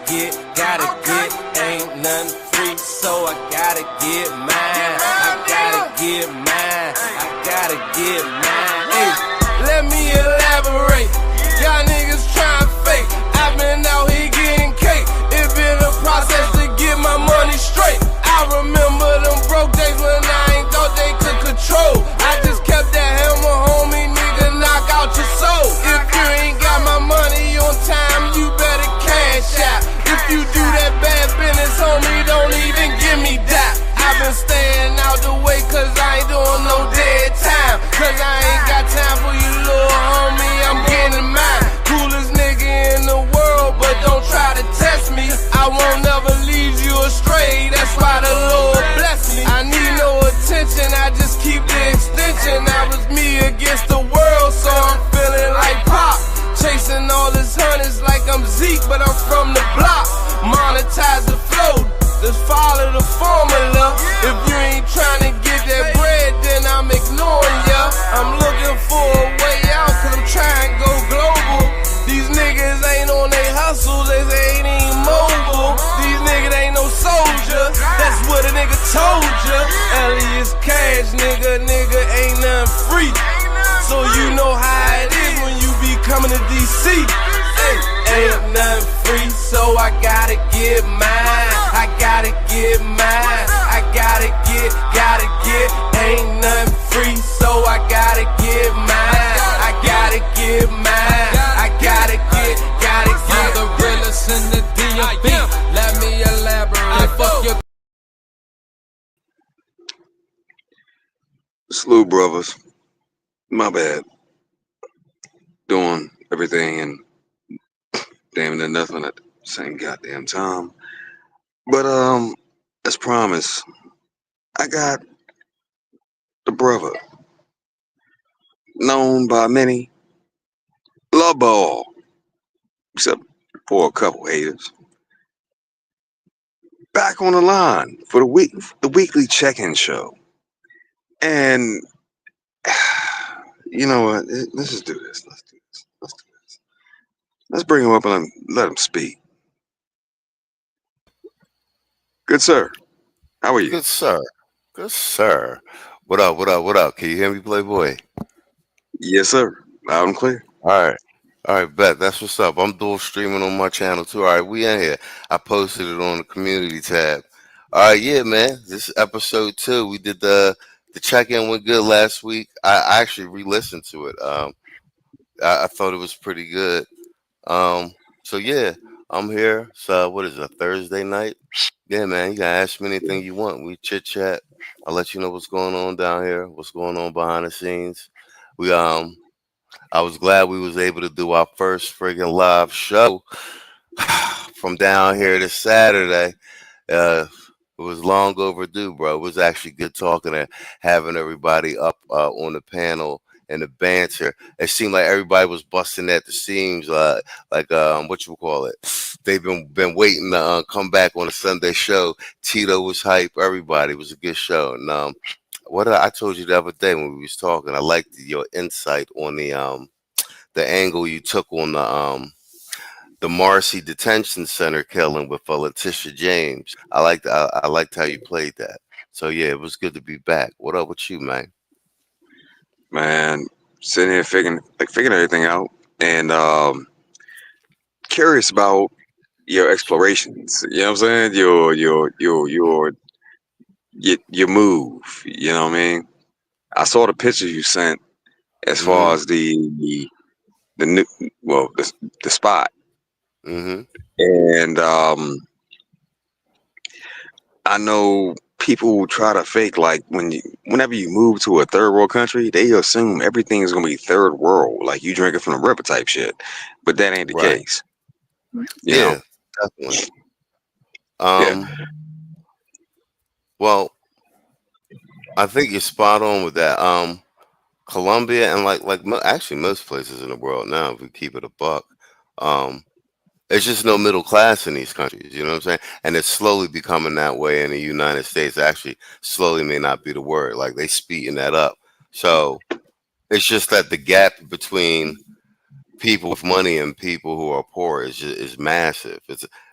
get, ain't nothing free, so I gotta get mine. I gotta get mine, I gotta get mine. Hey, let me elaborate. Y'all niggas trying fake. I've been out here getting cake. It been a process to get my money straight. I remember them broke days when I ain't thought they could control. I just kept that hammer, homie, nigga, knock out your soul. If you ain't got my money on time, you better cash out. If you do that bad business, homie, don't even give me that. I've been staying out the way cause I ain't doing no dead time. Cause I ain't got time for you, little homie, I'm getting mine. Coolest nigga in the world, but don't try to test me. I won't never lead you astray, that's why the Lord bless me. I need no attention, I just keep the extension. That was me against the world, so I'm feeling like Pop. Chasing all this hundreds like I'm Zeke, but I'm from the block. Monetize the flow, just follow the formula. If you ain't trying to get that bread, then I'm ignoring ya. I'm looking for a way out, cause I'm trying to go global. These niggas ain't on they hustles, they ain't even mobile. These niggas ain't no soldier, that's what a nigga told ya. Elias Cash, nigga ain't nothing free. So you know how it is when you be coming to DC. Hey, ain't nothing free, so I gotta get mine. I gotta get mine. I gotta get. Ain't nothing free, so I gotta get mine. I gotta get mine. I gotta get. I'm the realest in the DMV. Let me elaborate. Fuck your Slew brothers. My bad. Doing everything and damn near nothing at the same goddamn time. But as promised, I got the brother known by many, Love Ball, except for a couple haters. Back on the line for the weekly check-in show. And you know what? Let's just do this. Let's do this. Let's bring him up and let him speak. Good sir. How are you? Good sir. Good sir. What up? What up? What up? Can you hear me, Playboy? Yes, sir. Loud and clear. All right. All right, bet. That's what's up. I'm dual streaming on my channel too. All right, we in here. I posted it on the community tab. All right, yeah, man. This is episode 2. We did the check-in went good last week. I actually re-listened to it. I thought it was pretty good. So yeah, I'm here. So what is it, a Thursday night? Yeah, man, you can ask me anything you want. We chit chat. I'll let you know what's going on down here, what's going on behind the scenes. We I was glad we was able to do our first friggin' live show from down here this Saturday. It was long overdue, bro. It was actually good talking and having everybody up on the panel and the banter. It seemed like everybody was busting at the seams, like what you call it. They've been waiting to come back on a Sunday show. Tito was hype. Everybody, it was a good show. And what I told you the other day when we was talking, I liked your insight on the angle you took on the Marcy Detention Center killing with Letitia James. I liked how you played that. So yeah, it was good to be back. What up with you, man? Man, sitting here figuring everything out and curious about your explorations. You know what I'm saying? Your move. You know what I mean? I saw the pictures you sent as far as the new the spot. Mm-hmm. And I know people will try to fake like whenever you move to a third world country, they assume everything is gonna be third world, like you drinking from the river type shit. But that ain't the Right. case. Yeah, definitely. Yeah. Well, I think you're spot on with that. Colombia and actually most places in the world now, if we keep it a buck, there's just no middle class in these countries. You know what I'm saying? And it's slowly becoming that way in the United States. Actually, slowly may not be the word. Like they speeding that up. So it's just that the gap between people with money and people who are poor is massive.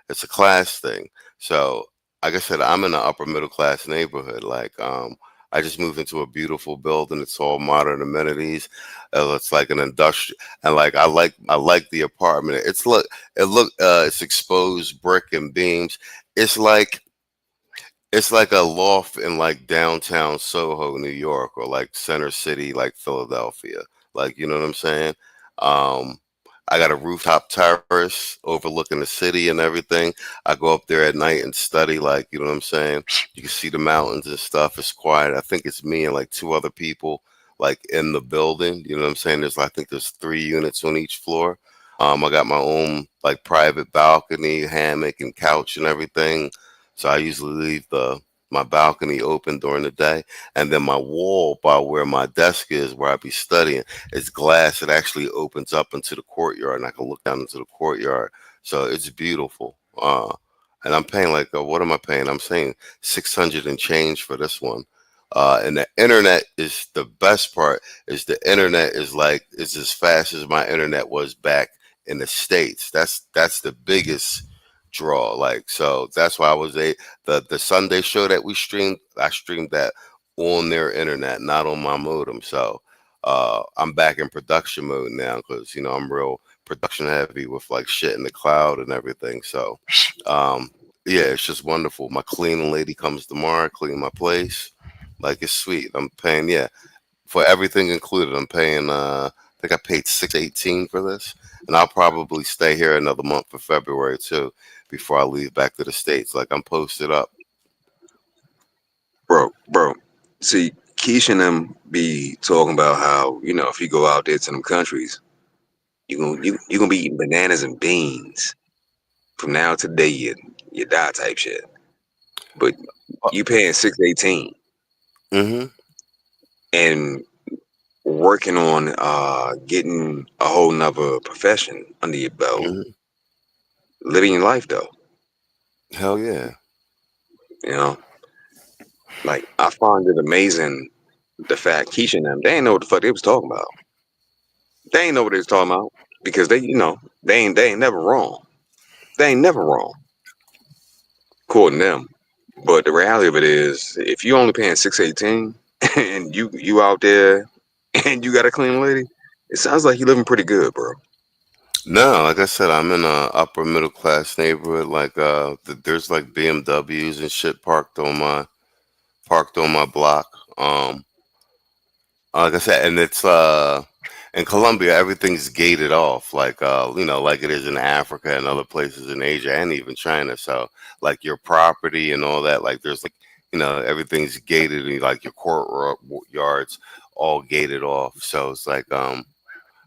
It's a class thing. So, like I said, I'm in an upper middle class neighborhood. I just moved into a beautiful building. It's all modern amenities. It's like an industrial, and like I like the apartment. It's exposed brick and beams. It's like it's like a loft in like downtown Soho, New York, or like Center City, like Philadelphia. Like, you know what I'm saying? Um, I got a rooftop terrace overlooking the city and everything. I go up there at night and study, like, you know what I'm saying? You can see the mountains and stuff. It's quiet. I think it's me and like two other people like in the building. You know what I'm saying? I think there's 3 units on each floor. I got my own like private balcony, hammock and couch and everything. So I usually leave the my balcony open during the day, and then my wall by where my desk is, where I be studying, is glass. It actually opens up into the courtyard, and I can look down into the courtyard. So it's beautiful. And I'm paying like what am I paying? I'm saying 600 and change for this one. And the internet is the best part. Is the internet is like it's as fast as my internet was back in the States. That's the biggest draw. Like, so that's why the Sunday show that we streamed. I streamed that on their internet, not on my modem. So I'm back in production mode now because I'm real production heavy with like shit in the cloud and everything. So um, yeah, it's just wonderful. My cleaning lady comes tomorrow, clean my place. Like, it's sweet. I'm paying, yeah, for everything included. I'm paying. I think I paid 618 for this, and I'll probably stay here another month for February too, before I leave back to the States. Like, I'm posted up. Bro. See, Keisha and them be talking about how if you go out there to them countries, you gonna be eating bananas and beans from now to the day you die type shit. But you paying 618 Mm-hmm. and working on getting a whole nother profession under your belt, Hmm. living your life though. Hell yeah. You know, like I find it amazing the fact Keisha and them they ain't know what the fuck they was talking about. They ain't know what they was talking about because they ain't never wrong. They ain't never wrong, according to them. But the reality of it is, if you only paying 618 and you out there and you got a clean lady, it sounds like you living pretty good, bro. No, like I said, I'm in a upper middle class neighborhood. Like, there's like BMWs and shit parked on my block. Like I said, and it's in Colombia, everything's gated off, like like it is in Africa and other places in Asia and even China. So like your property and all that, like there's like everything's gated and like your yards all gated off. So it's like I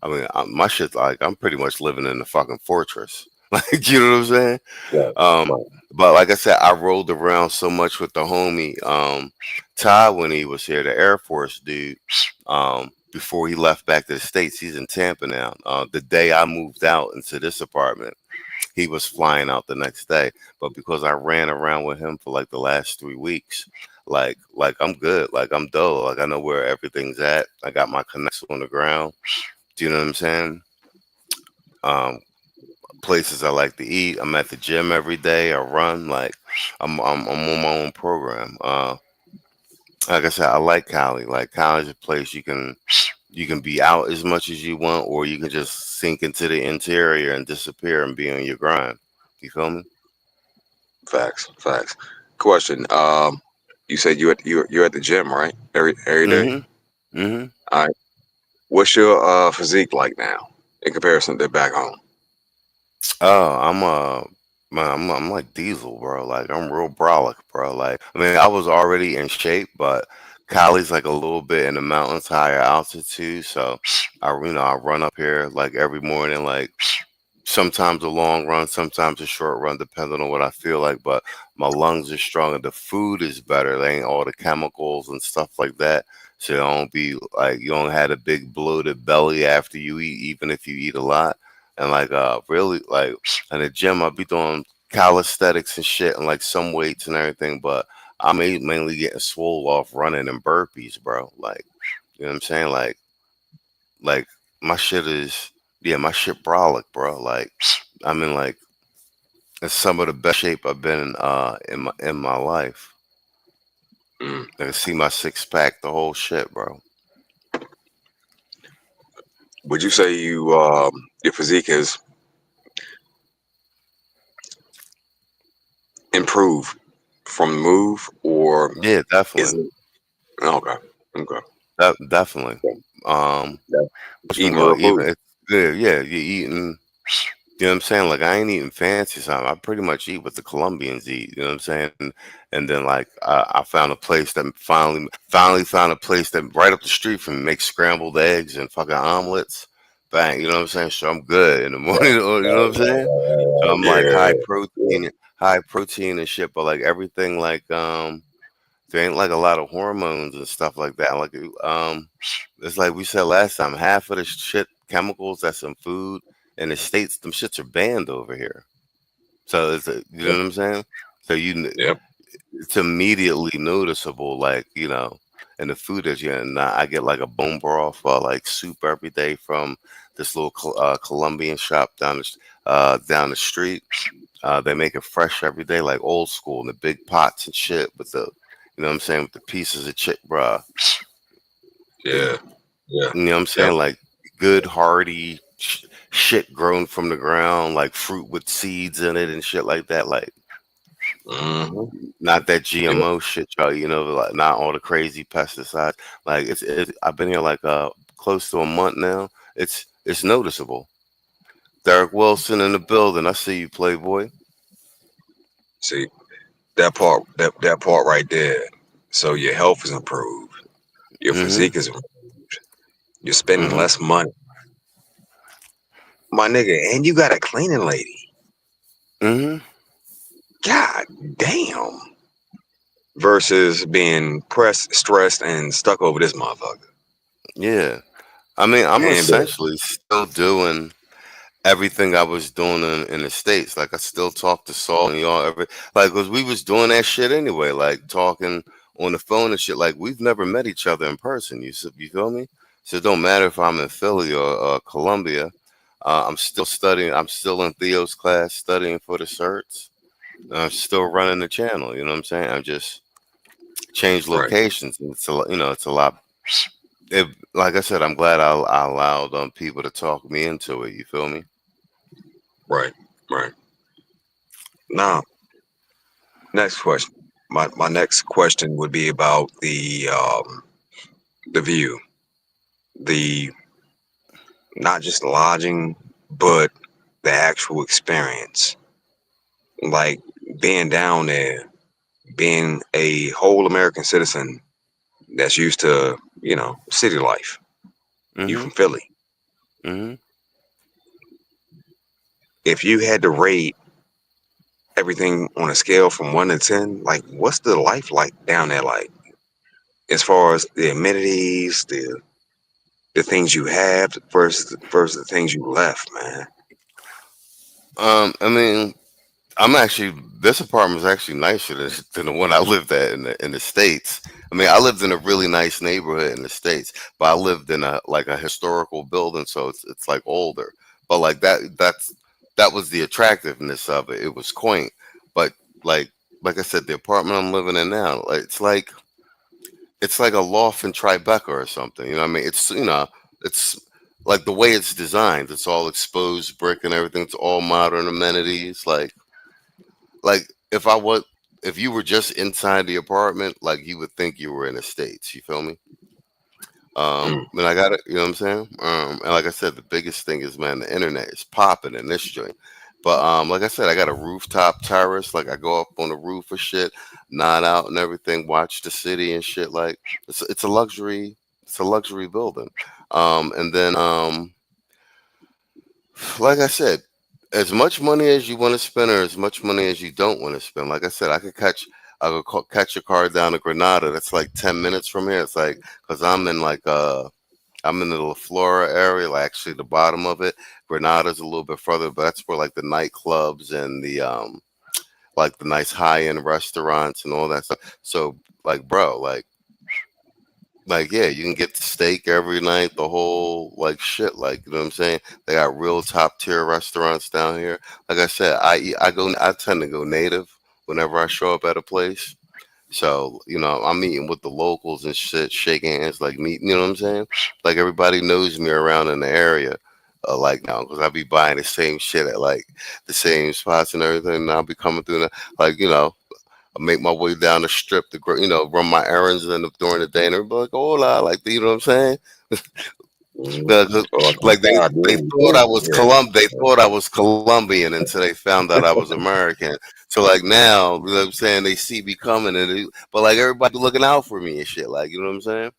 mean my shit's like I'm pretty much living in a fucking fortress. Like, you know what I'm saying? Right, Um, right. but like I said, I rolled around so much with the homie Ty when he was here, the Air Force dude. Before he left back to the States, he's in Tampa now. The day I moved out into this apartment, he was flying out the next day. But because I ran around with him for like the last 3 weeks, like I'm good. Like, I'm dull. Like, I know where everything's at. I got my connects on the ground. Do you know what I'm saying? Um, Places I like to eat. I'm at the gym every day. I run. Like, I'm on my own program. Like I said, I like Cali. Like, Cali's a place you can be out as much as you want, or you can just sink into the interior and disappear and be on your grind. You feel me? Facts, facts. Question. You said you're at the gym, right? Every day. Mm-hmm. Mm-hmm. All right. What's your physique like now in comparison to back home? Oh, man, I'm like Diesel, bro. Like, I'm real brolic, bro. Like, I mean, I was already in shape, but Cali's like a little bit in the mountains, higher altitude. So I run up here like every morning, like sometimes a long run, sometimes a short run, depending on what I feel like. But my lungs are stronger. The food is better. They ain't all the chemicals and stuff like that. So you don't have a big bloated belly after you eat, even if you eat a lot. And like really like in the gym, I'll be doing calisthenics and shit and like some weights and everything. But I'm mainly getting swole off running and burpees, bro. Like, you know what I'm saying? Like my shit is, yeah, my shit brolic, bro. Like, I mean, like, It's some of the best shape I've been in my life. Mm. I can see my six pack, the whole shit, bro. Would you say your physique has improved from the move, or Yeah, is definitely. it okay? Okay. Definitely. Um, Yeah. much Eating more real food. even. It's good. Yeah, you're eating. You know what I'm saying? Like I ain't eating fancy something. I pretty much eat what the Colombians eat. You know what I'm saying? And then like I found a place that finally found a place that right up the street from me makes scrambled eggs and fucking omelets. Bang. You know what I'm saying? So I'm good in the morning. You know what I'm saying? So I'm like Yeah. high protein and shit. But like everything like there ain't like a lot of hormones and stuff like that. Like it's like we said last time, half of the shit chemicals that's in food in the states, them shits are banned over here. So you know what I'm saying? So Yep. it's immediately noticeable, like in the food that you're in. Now, I get like a bone broth or like soup every day from this little Colombian shop down the street. They make it fresh every day, like old school, in the big pots and shit with you know what I'm saying, with the pieces of chick, bruh. It, Yeah. Yeah. you know what I'm Yep. saying, like good hearty shit grown from the ground, like fruit with seeds in it and shit like that. Like Hmm. not that Yep. GMO shit, y'all. Like not all the crazy pesticides. Like I've been here like close to a month now. It's noticeable. Derek Wilson in the building. I see you, Playboy. See that part right there. So your health is improved. Your Mm-hmm. physique is improved. You're spending Mm-hmm. less money, my nigga, and you got a cleaning lady. Mm-hmm. God damn. Versus being pressed, stressed, and stuck over this motherfucker. Yeah. I mean, I'm And essentially still doing everything I was doing in the States. Like I still talk to Saul and y'all like because we was doing that shit anyway, like talking on the phone and shit. Like we've never met each other in person. You feel me? So it don't matter if I'm in Philly or Columbia. I'm still studying. I'm still in Theo's class studying for the certs. I'm still running the channel. You know what I'm saying? I'm just changed right, locations. And it's a lot. Like I said, I'm glad I allowed people to talk me into it. You feel me? right, right. Now, next question. My next question would be about the view, the not just lodging, but the actual experience. Like being down there, being a whole American citizen that's used to, city life. You Mm-hmm. from Philly. Mm-hmm. If you had to rate everything on a scale from 1 to 10, like what's the life like down there like? As far as the amenities, the things you have versus the things you left, man. I mean, I'm actually this apartment is actually nicer than the one I lived at in the States. I mean, I lived in a really nice neighborhood in the States, but I lived in a historical building, so it's like older. But like that was the attractiveness of it. It was quaint, but like like I said, the apartment I'm living in now, like it's like a loft in Tribeca or something. You know what I mean? It's like the way it's designed. It's all exposed brick and everything. It's all modern amenities. Like if you were just inside the apartment, like you would think you were in the States. You feel me? Mm, And I got it. You know what I'm saying? And like I said, the biggest thing is, man, the internet is popping in this joint. But like I said, I got a rooftop terrace. Like I go up on the roof of shit, nod out and everything, watch the city and shit. Like it's a luxury. It's a luxury building. And then like I said, as much money as you want to spend or as much money as you don't want to spend. Like I said, catch a car down to Granada. That's like 10 minutes from here. It's like because I'm in the La Flora area, like actually the bottom of it. Granada's a little bit further, but that's where like the nightclubs and the like the nice high end restaurants and all that stuff. So like, bro, like Like, yeah, you can get the steak every night, the whole like shit. Like, you know what I'm saying? They got real top tier restaurants down here. Like I said, I tend to go native whenever I show up at a place. So, I'm meeting with the locals and shit, shaking hands, like meeting, you know what I'm saying? Like everybody knows me around in the area. Like now, because I be buying the same shit at like the same spots and everything. And I'll be coming through, like, I make my way down the strip to, run my errands during the day, and everybody like, hola, like, you know what I'm saying? Mm. 'Cause, Or like I they do. thought I was Yeah. They thought I was Colombian until they found out I was American. So like now, you know what I'm saying? They see me coming, but like everybody looking out for me and shit. Like, you know what I'm saying?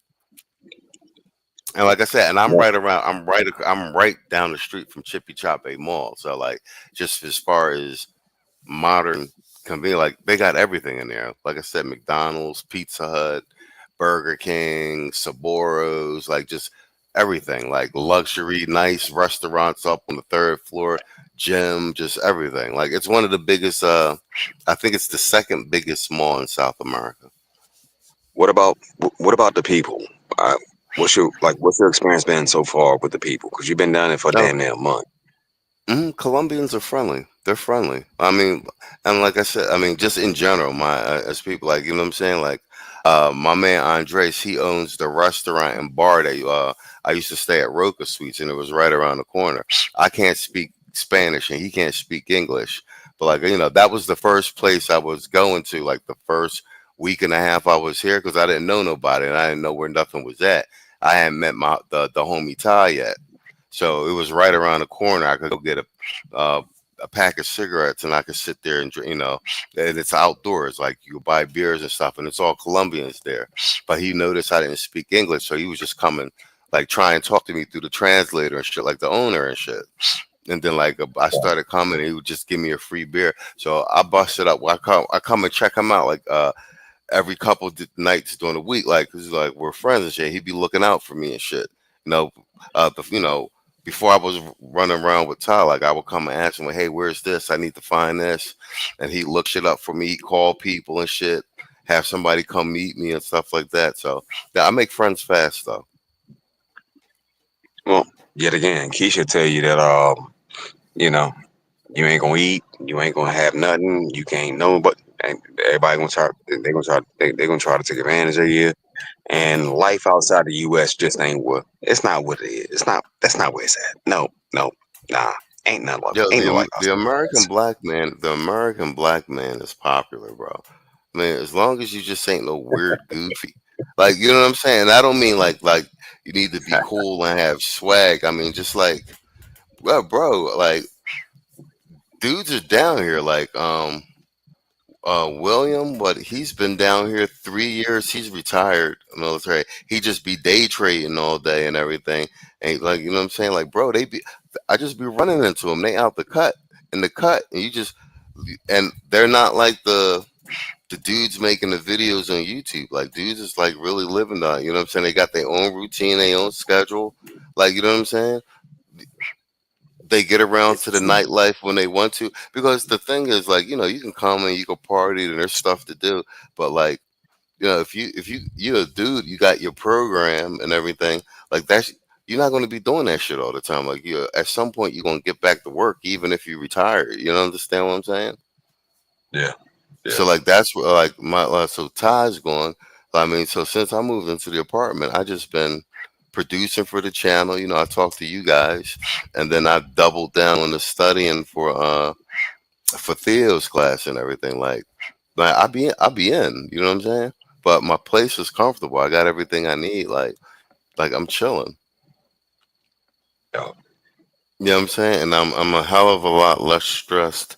And like I said, and Yeah. I'm right down the street from Chippy Chop Mall. So like, just as far as modern convenience, like they got everything in there. Like I said, McDonald's, Pizza Hut, Burger King, Saboros, like just everything. Like luxury, nice restaurants up on the third floor, gym, just everything. Like it's one of the biggest. I think it's the second biggest mall in South America. What about the people? Uh, what's your experience been so far with the people? Because you've been down there for Oh, damn near a month. Colombians are friendly. They're friendly. I mean, and like I said, I mean, just in general, my as people, like, you know what I'm saying, like, my man Andres, he owns the restaurant and bar that I used to stay at Roca Suites, and it was right around the corner. I can't speak Spanish, and he can't speak English, but like, that was the first place I was going to, like the first week and a half I was here, because I didn't know nobody and I didn't know where nothing was at. I hadn't met the homie Ty yet. So it was right around the corner. I could go get uh, a pack of cigarettes, and I could sit there and drink, and it's outdoors. Like you could buy beers and stuff, and it's all Colombians there. But he noticed I didn't speak English, so he was just coming, like try and talk to me through the translator and shit, like the owner and shit. And then like I started coming, and he would just give me a free beer. So I busted up. I come and check him out like every couple nights during the week, like 'cause, like we're friends and shit. He'd be looking out for me and shit. You know, before I was running around with Ty, like I would come and ask him, like, "Hey, where's this? I need to find this," and he'd look shit up for me. He'd call people and shit, have somebody come meet me and stuff like that. So yeah, I make friends fast though. Well, yet again, Keisha tell you that you know, you ain't gonna eat, you ain't gonna have nothing, you can't know, but and everybody gonna try. They gonna try to take advantage of you. And life outside the U.S. just ain't what it's not what it is. It's not. That's not where it's at. No, no, nah. Ain't nothing like. Yo, Ain't no life the outside the American U.S. black man, the American black man is popular, bro. I mean, as long as you just ain't no weird goofy, like, you know what I'm saying. I don't mean like you need to be cool and have swag. I mean, just like, well, bro, like dudes are down here, like William, but he's been down here 3 years. He's retired military. He just be day trading all day and everything. And like, you know what I'm saying? Like, bro, I just be running into them. They out in the cut, and and they're not like the dudes making the videos on YouTube. Like, dudes is like really living on. You know what I'm saying? They got their own routine, their own schedule. Like, you know what I'm saying? They get around to the nightlife when they want to, because the thing is, like, you can come and you can party and there's stuff to do, but like, if you're a dude, you got your program and everything, like that's you're not going to be doing that shit all the time. Like, you at some point you're going to get back to work even if you retire. You know, understand what I'm saying? Yeah, yeah. So like that's what, like my so Ty's going. I mean, so since I moved into the apartment, I just been producing for the channel. I talked to you guys, and then I doubled down on the studying for Theo's class and everything. Like I be in. You know what I'm saying? But my place is comfortable. I got everything I need. Like I'm chilling. Yeah. You know what I'm saying? And I'm a hell of a lot less stressed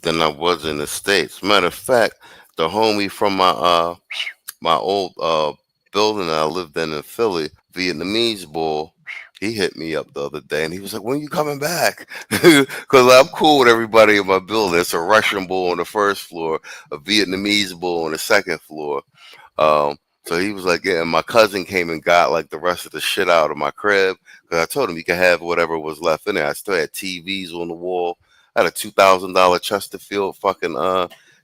than I was in the States. Matter of fact, the homie from my old building that I lived in Philly, Vietnamese boy, he hit me up the other day and he was like, "When you coming back?" Because I'm cool with everybody in my building. It's a Russian bull on the first floor, a Vietnamese bull on the second floor. Um, so he was like, "Yeah." And my cousin came and got like the rest of the shit out of my crib, because I told him you could have whatever was left in there. I still had TVs on the wall. I had a $2,000 Chesterfield fucking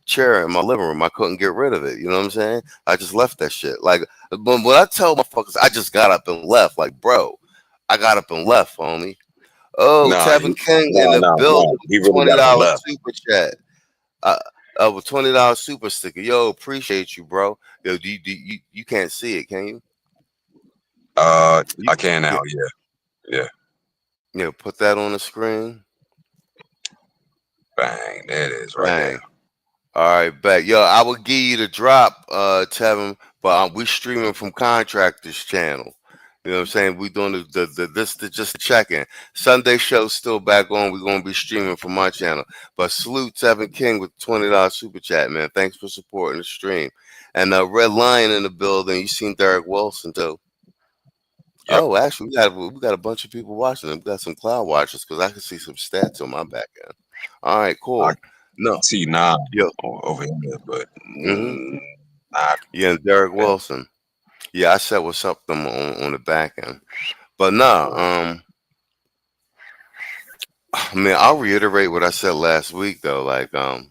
chair in my living room. I couldn't get rid of it. You know what I'm saying? I just left that shit. Like, but when I tell motherfuckers, I just got up and left. Like, bro, I got up and left, homie. Oh, Nah, Tevin King in the building no. He with really got up and $20 left. super chat. Uh, with $20 super sticker. Yo, appreciate you, bro. Yo, you can't see it, can you? I can now. Yeah. Yeah, put that on the screen. Bang, there it is, right Bang. there. All right, bet. Yo, I would give you the drop, Tevin, but we streaming from Contractors Channel. You know what I'm saying? We doing just the check-in. Sunday show's still back on. We're gonna be streaming from my channel. But salute Tevin King with $20 super chat, man. Thanks for supporting the stream. And Red Lion in the building. You seen Derek Wilson too. Yep. Oh, actually, we got a bunch of people watching. We got some cloud watchers because I can see some stats on my back end. All right, cool. I No, see Nah yo, over here, but mm-hmm. nah. Yeah, and Derek Wilson. Yeah, I said what's up them on the back end. But nah, I mean, I'll reiterate what I said last week though. Like, no,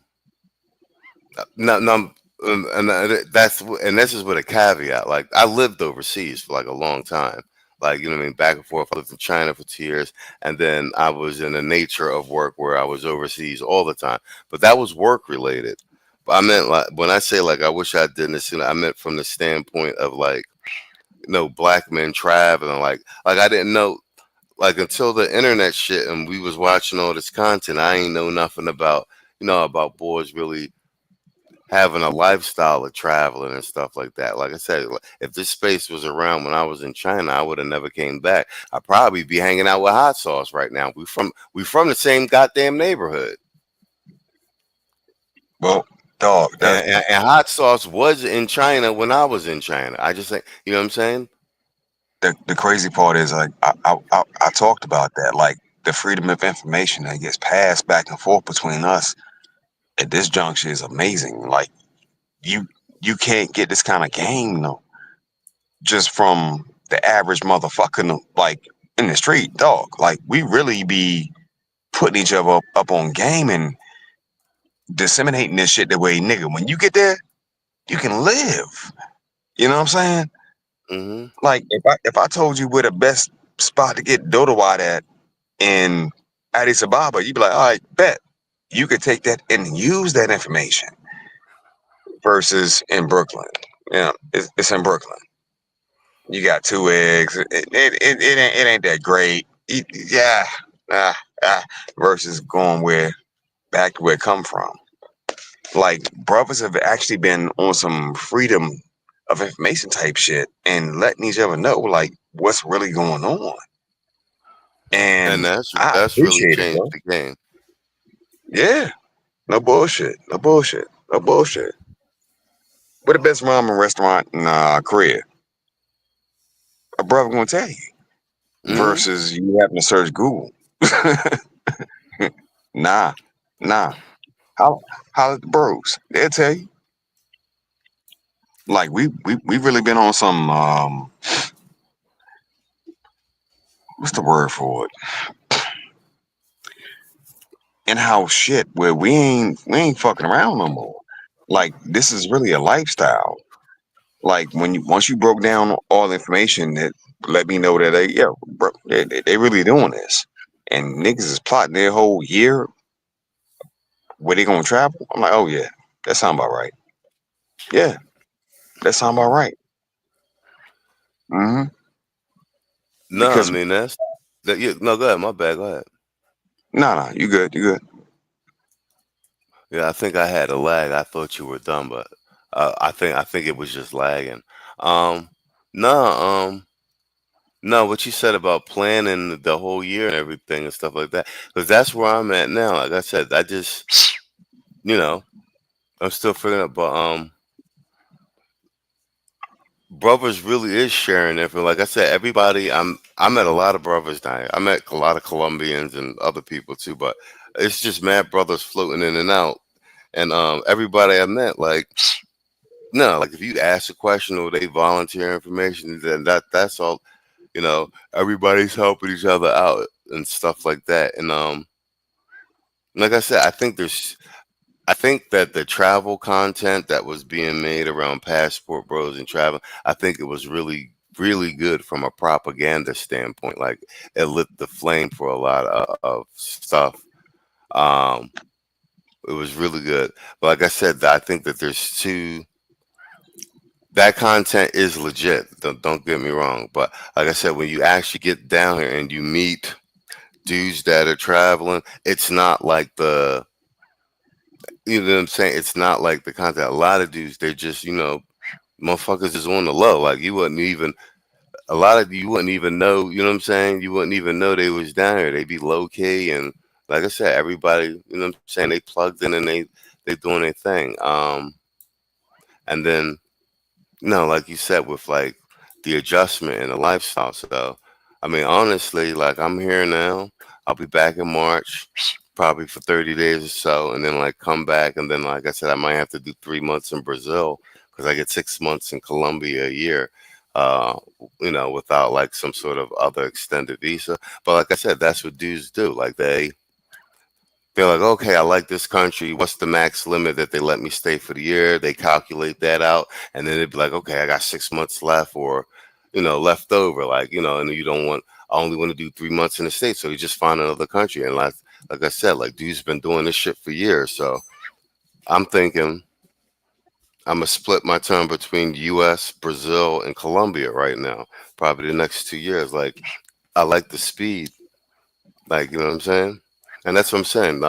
and this is with a caveat. Like, I lived overseas for like a long time. Like, you know what I mean, back and forth. I lived in China for 2 years, and then I was in the nature of work where I was overseas all the time. But that was work related. But I meant like when I say like I wish I did this, I meant from the standpoint of like, black men traveling. Like I didn't know like until the internet shit and we was watching all this content. I ain't know nothing about about boys really having a lifestyle of traveling and stuff like that. Like I said, if this space was around when I was in China, I would have never came back. I'd probably be hanging out with Hot Sauce right now. We from the same goddamn neighborhood. Well, dog, And Hot Sauce was in China when I was in China. I just think, you know what I'm saying? the crazy part is like I talked about that, like the freedom of information that gets passed back and forth between us at this juncture is amazing. Like you can't get this kind of game though just from the average motherfucker like in the street, dog. Like we really be putting each other up on game and disseminating this shit the way, nigga, when you get there, you can live. You know what I'm saying? Mm-hmm. Like if I told you where the best spot to get Dodawad at in Addis Ababa, you'd be like, all right, bet. You could take that and use that information versus in Brooklyn. Yeah, it's in Brooklyn. You got 2 eggs. It ain't that great. Yeah. Versus going back to where it come from. Like brothers have actually been on some freedom of information type shit and letting each other know like what's really going on. And that's I really appreciate it, changed bro. the game. Yeah. No bullshit. No bullshit. No bullshit. What the best ramen restaurant in Korea? A brother gonna tell you. Mm-hmm. Versus you having to search Google. Nah. How at the bros? They'll tell you. Like we really been on some what's the word for it? In-house shit where we ain't fucking around no more. Like this is really a lifestyle. Like once you broke down all the information, that let me know that they really doing this, and niggas is plotting their whole year where they gonna travel. I'm like, oh yeah, that sound about right. Yeah, that sound about right. Mm-hmm. No, I Because mean that's that. Yeah, no, go ahead. My bad. Go ahead. no, you good. Yeah, I think I had a lag. I thought you were done, but I think it was just lagging. No, no, what you said about planning the whole year and everything and stuff like that, because that's where I'm at now. Like I said, I just, I'm still figuring out, but brothers really is sharing everything. Like I said, everybody. I met a lot of brothers down here. I met a lot of Colombians and other people too, but it's just mad brothers floating in and out. And everybody I met, like, no, like if you ask a question or they volunteer information, then that's all. Everybody's helping each other out and stuff like that. And like I said, I think there's I think that the travel content that was being made around Passport Bros and travel, I think it was really, really good from a propaganda standpoint. Like it lit the flame for a lot of stuff. Um, it was really good. But like I said, I think that there's two. That content is legit. Don't get me wrong. But like I said, when you actually get down here and you meet dudes that are traveling, it's not like the, you know what I'm saying? It's not like the content. A lot of dudes, they're just, motherfuckers is on the low. Like you wouldn't even, a lot of you wouldn't even know, you know what I'm saying? You wouldn't even know they was down here. They'd be low key. And like I said, everybody, you know what I'm saying? They plugged in and they doing their thing. And then, like you said, with like the adjustment and the lifestyle. So, I mean, honestly, like I'm here now. I'll be back in March, probably for 30 days or so, and then like come back. And then, like I said, I might have to do 3 months in Brazil because I get 6 months in Colombia a year, without like some sort of other extended visa. But like I said, that's what dudes do. Like they're like, okay, I like this country. What's the max limit that they let me stay for the year? They calculate that out, and then they'd be like, okay, I got 6 months left, or left over, like and you don't want. I only want to do 3 months in the States, so you just find another country. And like I said, like dude's been doing this shit for years, so I'm thinking I'm gonna split my time between U.S., Brazil, and Colombia right now. Probably the next 2 years. Like I like the speed, like you know what I'm saying, and that's what I'm saying.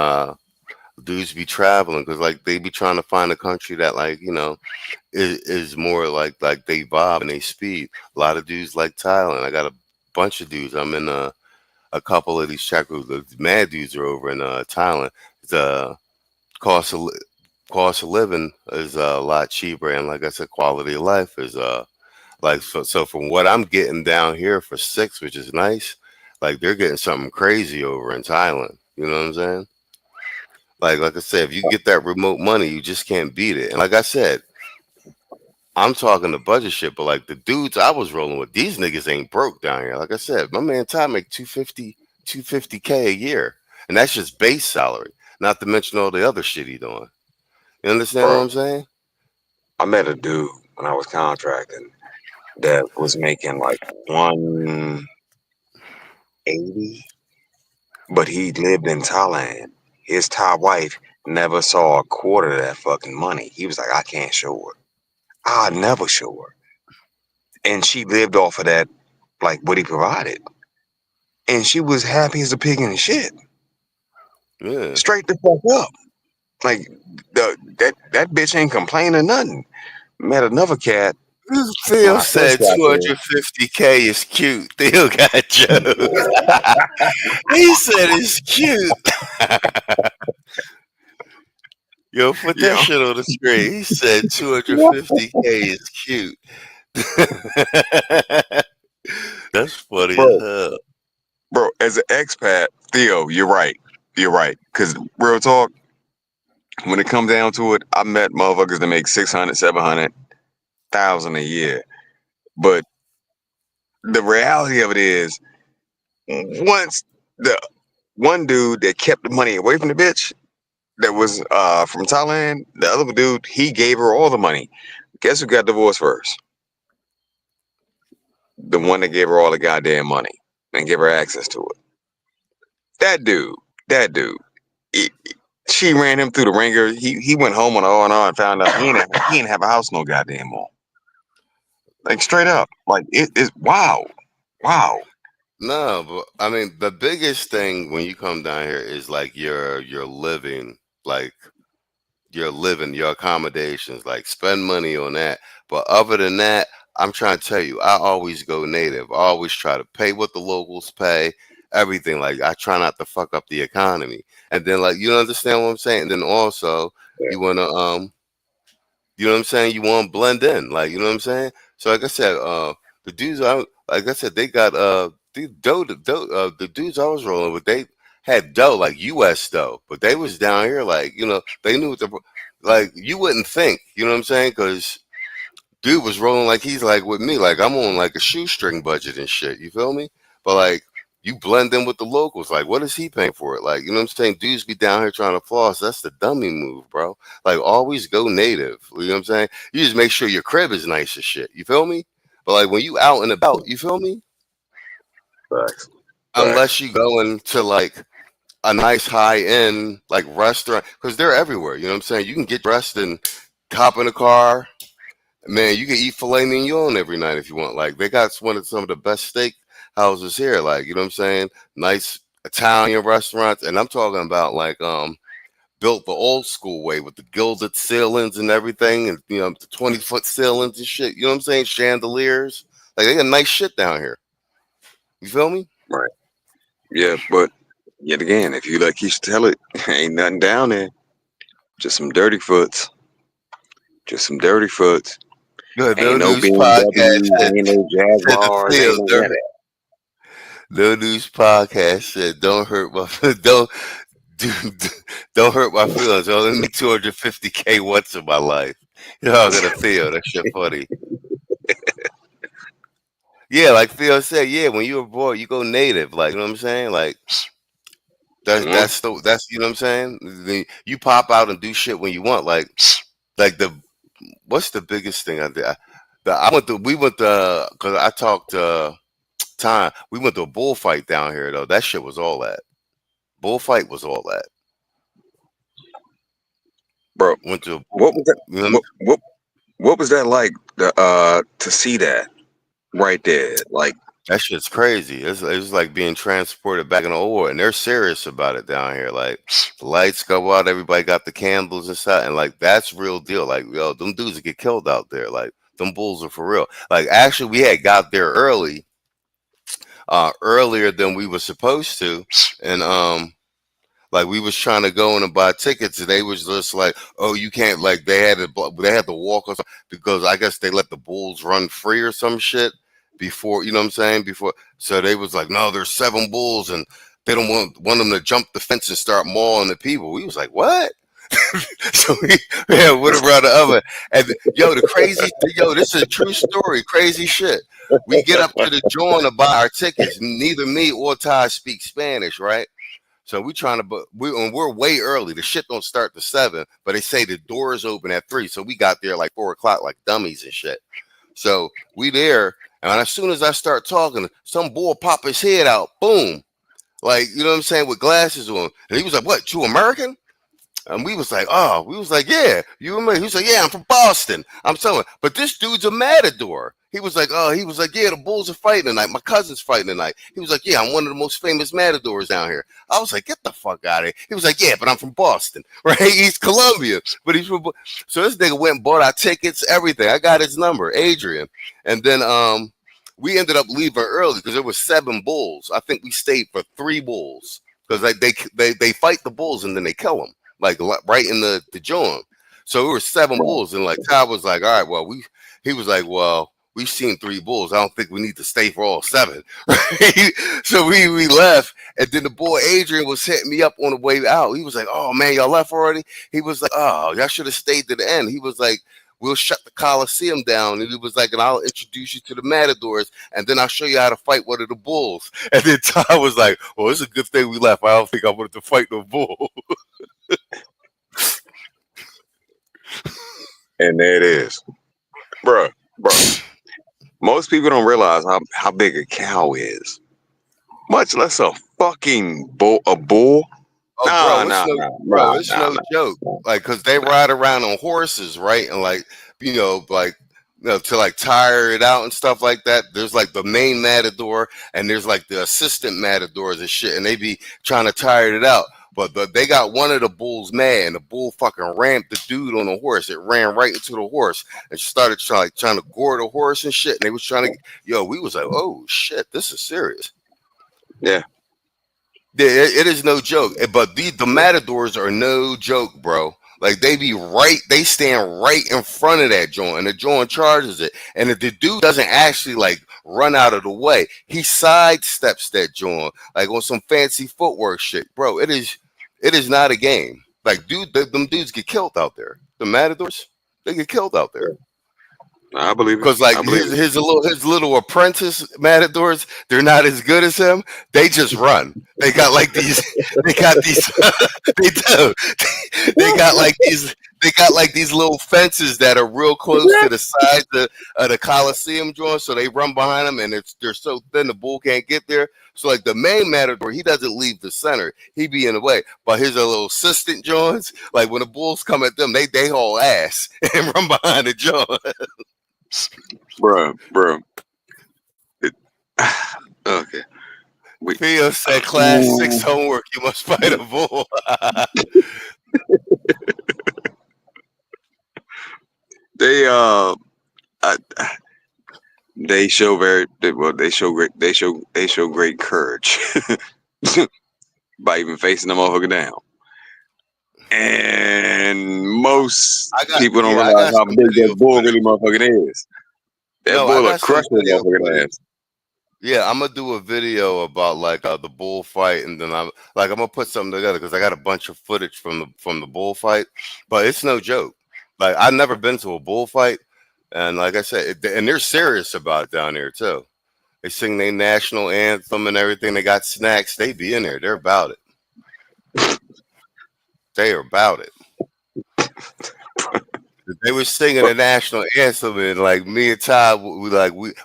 Dudes be traveling because like they be trying to find a country that like is more like they vibe and they speed. A lot of dudes like Thailand. I got a bunch of dudes. I'm in a couple of these chat groups. The mad dudes are over in Thailand. The cost of cost of living is a lot cheaper, and like I said, quality of life is like so. From what I'm getting down here for 6, which is nice, like they're getting something crazy over in Thailand. You know what I'm saying? Like I said, if you get that remote money, you just can't beat it. And like I said, I'm talking the budget shit, but like the dudes I was rolling with, these niggas ain't broke down here. Like I said, my man Ty make 250K a year, and that's just base salary, not to mention all the other shit he doing. You understand what Bro, I'm saying? I met a dude when I was contracting that was making like 180, but he lived in Thailand. His Thai wife never saw a quarter of that fucking money. He was like, I can't show her. I'll never show her. And she lived off of that, like what he provided. And she was happy as a pig in the shit. Yeah. Straight the fuck up. Like that bitch ain't complaining nothing. Met another cat when Theo I first said got there. 250K is cute. Theo got jokes. He said it's cute. Yo, put that Yeah, shit on the screen. He said 250K is cute. That's funny as bro, hell. bro. As an expat, Theo, you're right. You're right. Cause real talk, when it comes down to it, I met motherfuckers that make 600, 700,000 a year. But the reality of it is, once the one dude that kept the money away from the bitch that was from Thailand, the other dude, he gave her all the money. Guess who got divorced first? The one that gave her all the goddamn money and gave her access to it. That dude. He- she ran him through the ringer. He went home on R&R and found out he didn't have a house no goddamn more. Like straight up. Like it's wow. Wow. No, but I mean the biggest thing when you come down here is like your living, like your accommodations, like spend money on that. But other than that, I'm trying to tell you, I always go native. I always try to pay what the locals pay, everything. Like I try not to fuck up the economy. And then like you understand what I'm saying? And then also Yeah. you wanna you know what I'm saying? You want to blend in, like you know what I'm saying. So like I said, the dudes, like I said, they got the dudes I was rolling with, they had dough like U.S. dough, but they was down here like they knew what the like you wouldn't think, you know what I'm saying? Because dude was rolling like he's like with me, like I'm on like a shoestring budget and shit. You feel me? But like you blend in with the locals. Like, what is he paying for it? Like, you know what I'm saying? Dudes be down here trying to floss. That's the dummy move, bro. Like, always go native. You know what I'm saying? You just make sure your crib is nice as shit. You feel me? But like when you out and about, you feel me? Facts. Unless you going to like a nice high end like restaurant, because they're everywhere. You know what I'm saying? You can get dressed and hop in a car. Man, you can eat filet mignon every night if you want. Like they got some of the best steak houses here. Like, you know what I'm saying? Nice Italian restaurants. And I'm talking about like built the old school way with the gilded ceilings and everything, and you know, the 20-foot ceilings and shit. You know what I'm saying? Chandeliers. Like they got nice shit down here. You feel me? Right. Yeah, but yet again, if you like used to tell it, ain't nothing down there. Just some dirty foots. Just some dirty foots. Good. Ain't No no News Podcast BMWs, said, ain't no said the Jaguars, ain't field. no none of that. No News Podcast said, "Don't hurt my don't do, don't hurt my feelings. I only need 250K once in my life. You know, I'm gonna feel that shit funny. Yeah, like Phil said, yeah, when you're abroad, you go native. Like, you know what I'm saying? Like that's you know what I'm saying? You pop out and do shit when you want. Like the what's the biggest thing I did? We went to because I talked time. We went to a bullfight down here though. That shit was all that. Bullfight was all that. Bro, Went to what was that? you know, What was that like to see that right there? Like, that shit's crazy. It's like being transported back in the old world, and they're serious about it down here. Like the lights go out, everybody got the candles and stuff, and like that's real deal. Like yo, them dudes get killed out there. Like them bulls are for real. Like actually, we had got there earlier than we were supposed to, and like we was trying to go in and buy tickets, and they was just like, "Oh, you can't." Like they had to walk us because I guess they let the bulls run free or some shit before. You know what I'm saying? Before, so they was like, "No, there's 7 bulls, and they don't want them to jump the fence and start mauling the people." We was like, "What?" So we went around the oven, and this is a true story, crazy shit. We get up to the joint to buy our tickets. Neither me or Ty speak Spanish, right? So we trying to, we're way early. The shit don't start to 7, but they say the doors open at 3. So we got there like 4 o'clock, like dummies and shit. So we there, and as soon as I start talking, some boy pop his head out, boom, like you know what I'm saying, with glasses on, and he was like, "What? You American?" And we was like, "Yeah, you and me." He was like, "Yeah, I'm from Boston." I'm telling, but this dude's a matador. He was like, "Yeah, the bulls are fighting tonight. My cousin's fighting tonight." He was like, "Yeah, I'm one of the most famous matadors down here." I was like, "Get the fuck out of here." He was like, "Yeah, but I'm from Boston, right? He's Colombia, but he's from." So this nigga went and bought our tickets, everything. I got his number, Adrian, and then we ended up leaving early because there was 7 bulls. I think we stayed for 3 bulls because they fight the bulls and then they kill them. Like right in the joint. So it were 7 bulls, and like Ty was like, "All right, well, he was like, well, we've seen 3 bulls. I don't think we need to stay for all 7." Right? So we left, and then the boy Adrian was hitting me up on the way out. He was like, "Oh man, y'all left already?" He was like, "Oh, y'all should have stayed to the end." He was like, "We'll shut the Coliseum down." And he was like, "And I'll introduce you to the matadors, and then I'll show you how to fight one of the bulls." And then Ty was like, "Well, it's a good thing we left. I don't think I wanted to fight no bull." and there it is, bro. Most people don't realize how big a cow is, much less a fucking bull. A bull? It's no joke. Like, cause they ride around on horses, right? And like, to like tire it out and stuff like that. There's like the main matador, and there's like the assistant matadors and shit, and they be trying to tire it out. But they got one of the bulls mad, and the bull fucking rammed the dude on the horse. It ran right into the horse and started trying to gore the horse and shit. And they was trying to, we was like, "Oh shit, this is serious." Yeah. It is no joke. But the matadors are no joke, bro. Like they stand right in front of that joint, and the joint charges it. And if the dude doesn't actually like run out of the way, he sidesteps that joint like on some fancy footwork shit, bro. It is not a game. Like, dude, them dudes get killed out there. The matadors, they get killed out there. I believe it. Because like I believe it. his little apprentice matadors, they're not as good as him. They just run. They got like these. They got these. They do. They got like these. They got like these little fences that are real close to the sides of the Coliseum joint, so they run behind them, and they're so thin the bull can't get there. So like the main matador, he doesn't leave the center; he be in the way. But his little assistant joints, like when the bulls come at them, they haul ass and run behind the joint. Bro. It, okay. We, Theo said, "Class 6 homework. You must fight a bull." they I, they show they show great courage by even facing the motherfucker down. And most people don't I realize got how some big video that bull footage. really motherfucking is. That No, I bull will got some crush that video motherfucking footage. ass. Yeah, I'm gonna do a video about like the bullfight, and then I'm gonna put something together because I got a bunch of footage from the bullfight, but it's no joke. Like I've never been to a bullfight, and like I said, and they're serious about it down there too. They sing their national anthem and everything. They got snacks. They be in there. They're about it. They are about it. They were singing the national anthem, and like me and Todd,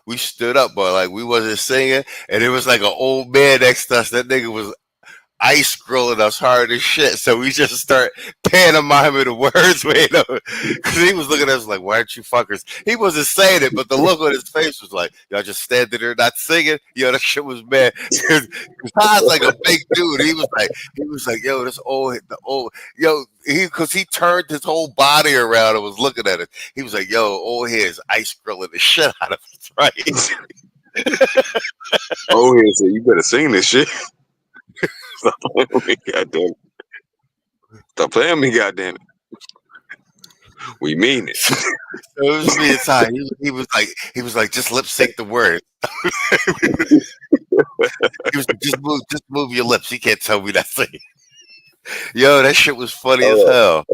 we stood up, but like we wasn't singing, and it was like an old man next to us. That nigga was ice grilling us hard as shit, so we just start pantomiming the words, because he was looking at us like, "Why aren't you fuckers?" He wasn't saying it, but the look on his face was like, "Y'all just standing there not singing." Yo, that shit was bad. Because Todd's like a big dude. He was like, "Yo, because he turned his whole body around and was looking at it. He was like, "Yo, old head is ice grilling the shit out of us, right?" Oh yeah, so you better sing this shit. Stop playing with me, goddamn it. Stop playing with me, goddamn it. We mean it. So it was me and Ty. He was like, just lip sync the word. He was like, just move your lips. You can't tell me that thing. Yo, that shit was funny as hell.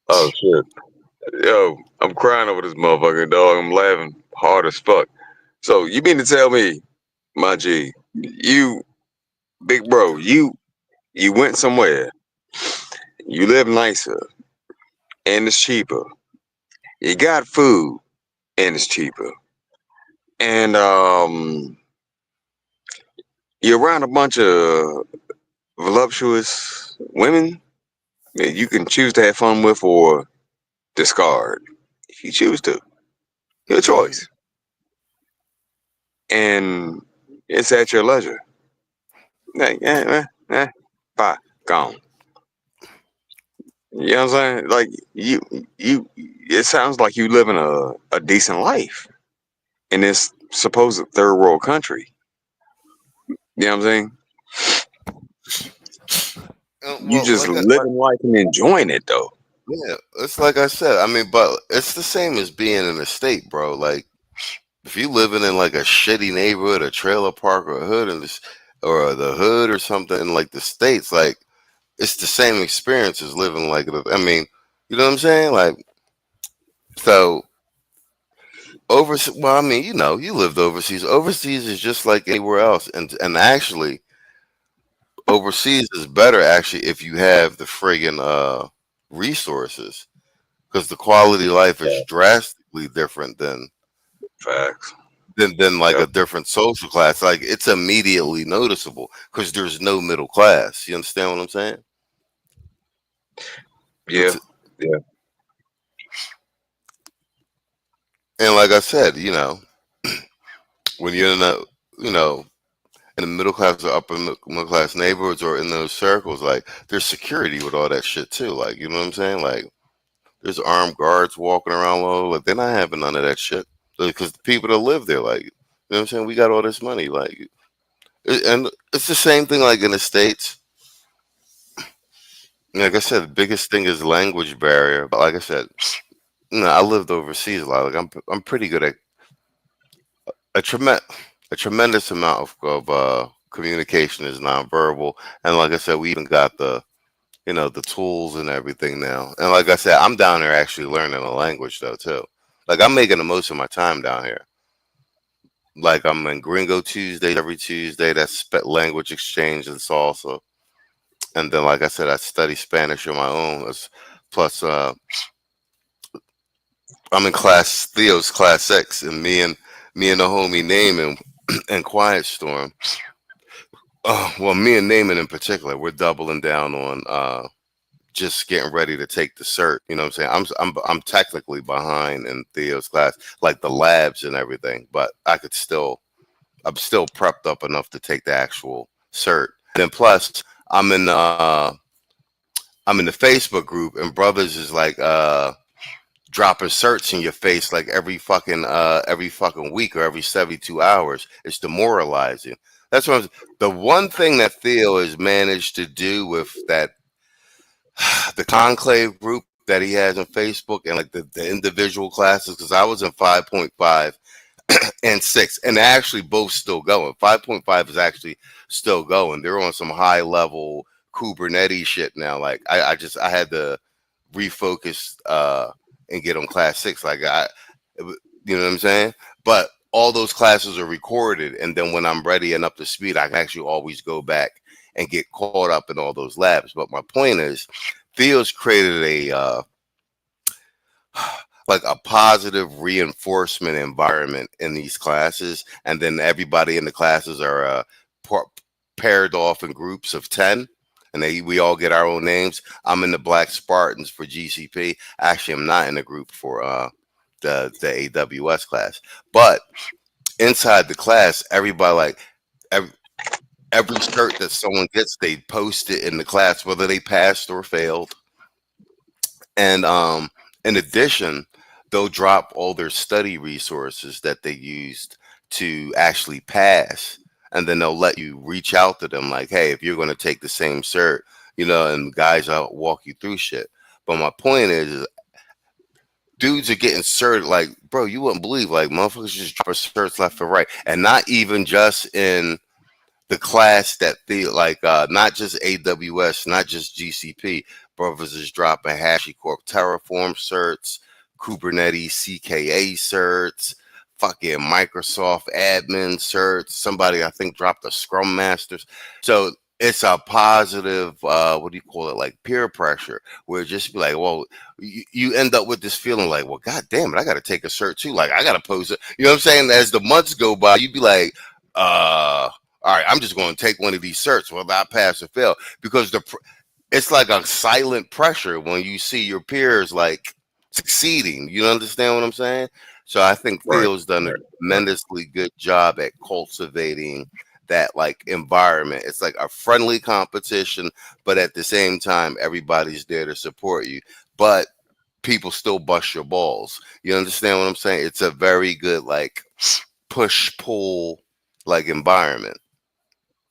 Oh shit. Yo, I'm crying over this motherfucker, dog. I'm laughing hard as fuck. So you mean to tell me, my G, you big bro, you went somewhere, you live nicer, and it's cheaper. You got food, and it's cheaper. And you're around a bunch of voluptuous women that you can choose to have fun with or discard if you choose to. Your choice. And it's at your leisure. Like, bye, gone. You know what I'm saying? Like you it sounds like you live in a decent life in this supposed third world country. You know what I'm saying? You just living life and enjoying it though. Yeah, it's like I said. I mean, but it's the same as being in a state, bro. Like if you living in like a shitty neighborhood, a trailer park, or a hood in this, or the hood or something in like the states, like it's the same experience as living like. I mean, you know what I'm saying? Like so. Overseas, well, I mean, you lived overseas. Overseas is just like anywhere else, and actually, overseas is better actually if you have the friggin' resources, because the quality of life is drastically different Facts. than like a different social class. Like it's immediately noticeable because there's no middle class. You understand what I'm saying? Yeah. Yeah. And like I said, when you're in the middle class or upper middle class neighborhoods or in those circles, like there's security with all that shit too. Like, you know what I'm saying? Like there's armed guards walking around low. Like they're not having none of that shit because the people that live there, like, you know what I'm saying? We got all this money, like, and it's the same thing like in the States. Like I said, the biggest thing is language barrier. But like I said, I lived overseas a lot. Like I'm pretty good at a tremendous amount of communication is nonverbal, and like I said, we even got the tools and everything now. And like I said, I'm down there actually learning a language though too. Like I'm making the most of my time down here. Like I'm in Gringo Tuesdays every Tuesday. That's language exchange and salsa. And then, like I said, I study Spanish on my own. Plus, I'm in class Theo's class 6, and me and the homie Naaman and Quiet Storm. Well, me and Naaman in particular, we're doubling down on just getting ready to take the cert. You know what I'm saying? I'm technically behind in Theo's class, like the labs and everything, but I'm still prepped up enough to take the actual cert. Then plus, I'm in I'm in the Facebook group, and brothers is like dropping certs in your face like every fucking week or every 72 hours. It's demoralizing. That's what the one thing that Theo has managed to do with that the conclave group that he has on Facebook and like the individual classes, because I was in 5.5 and 6, and they're actually both still going. 5.5 is actually still going. They're on some high level Kubernetes shit now. Like I had to refocus and get on class 6. Like you know what I'm saying? But all those classes are recorded, and then when I'm ready and up to speed, I can actually always go back and get caught up in all those labs. But my point is, Theo's created a like a positive reinforcement environment in these classes, and then everybody in the classes are paired off in groups of 10, and we all get our own names. I'm in the Black Spartans for GCP. Actually, I'm not in the group for the AWS class, but inside the class, everybody like every cert that someone gets, they post it in the class, whether they passed or failed. And in addition, they'll drop all their study resources that they used to actually pass, and then they'll let you reach out to them like, hey, if you're going to take the same cert, you know, and guys, I'll walk you through shit. But my point is dudes are getting certed like, bro, you wouldn't believe, like motherfuckers just drop certs left and right, and not even just in the class that they like, not just AWS, not just GCP. Brothers is dropping HashiCorp Terraform certs, Kubernetes CKA certs, fucking Microsoft admin certs. Somebody I think dropped the Scrum Masters. So it's a positive, what do you call it, like peer pressure, where it just be like, well, you end up with this feeling like, well, god damn it, I got to take a cert too. Like I got to post it. You know what I'm saying? As the months go by, you'd be like, all right, I'm just going to take one of these certs, whether I pass or fail, because it's like a silent pressure when you see your peers like succeeding. You understand what I'm saying? So I think Theo's done a tremendously good job at cultivating that like environment. It's like a friendly competition, but at the same time, everybody's there to support you. But people still bust your balls. You understand what I'm saying? It's a very good like push pull like environment.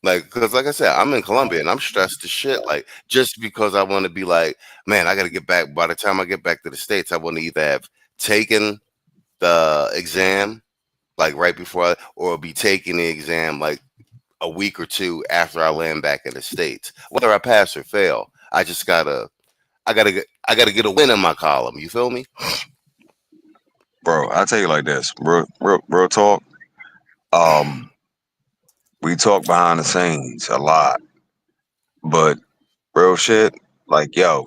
Like, because like I said, I'm in Colombia and I'm stressed as shit. Like, just because I want to be like, man, I got to get back. By the time I get back to the States, I want to either have taken the exam, like right before, or be taking the exam like a week or two after I land back in the States. Whether I pass or fail, I gotta get a win in my column. You feel me? Bro, I'll tell you like this, real talk. We talk behind the scenes a lot, but real shit, like, yo,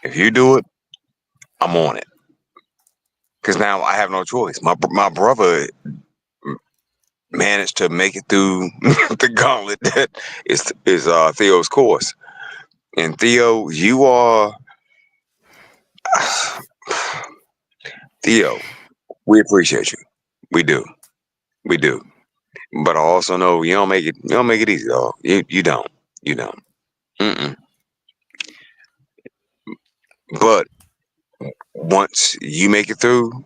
if you do it, I'm on it. Cause now I have no choice. My brother managed to make it through the gauntlet that is Theo's course. And Theo, you are Theo. We appreciate you. We do. But I also know you don't make it easy, dog. You don't. Mm-mm. But once you make it through,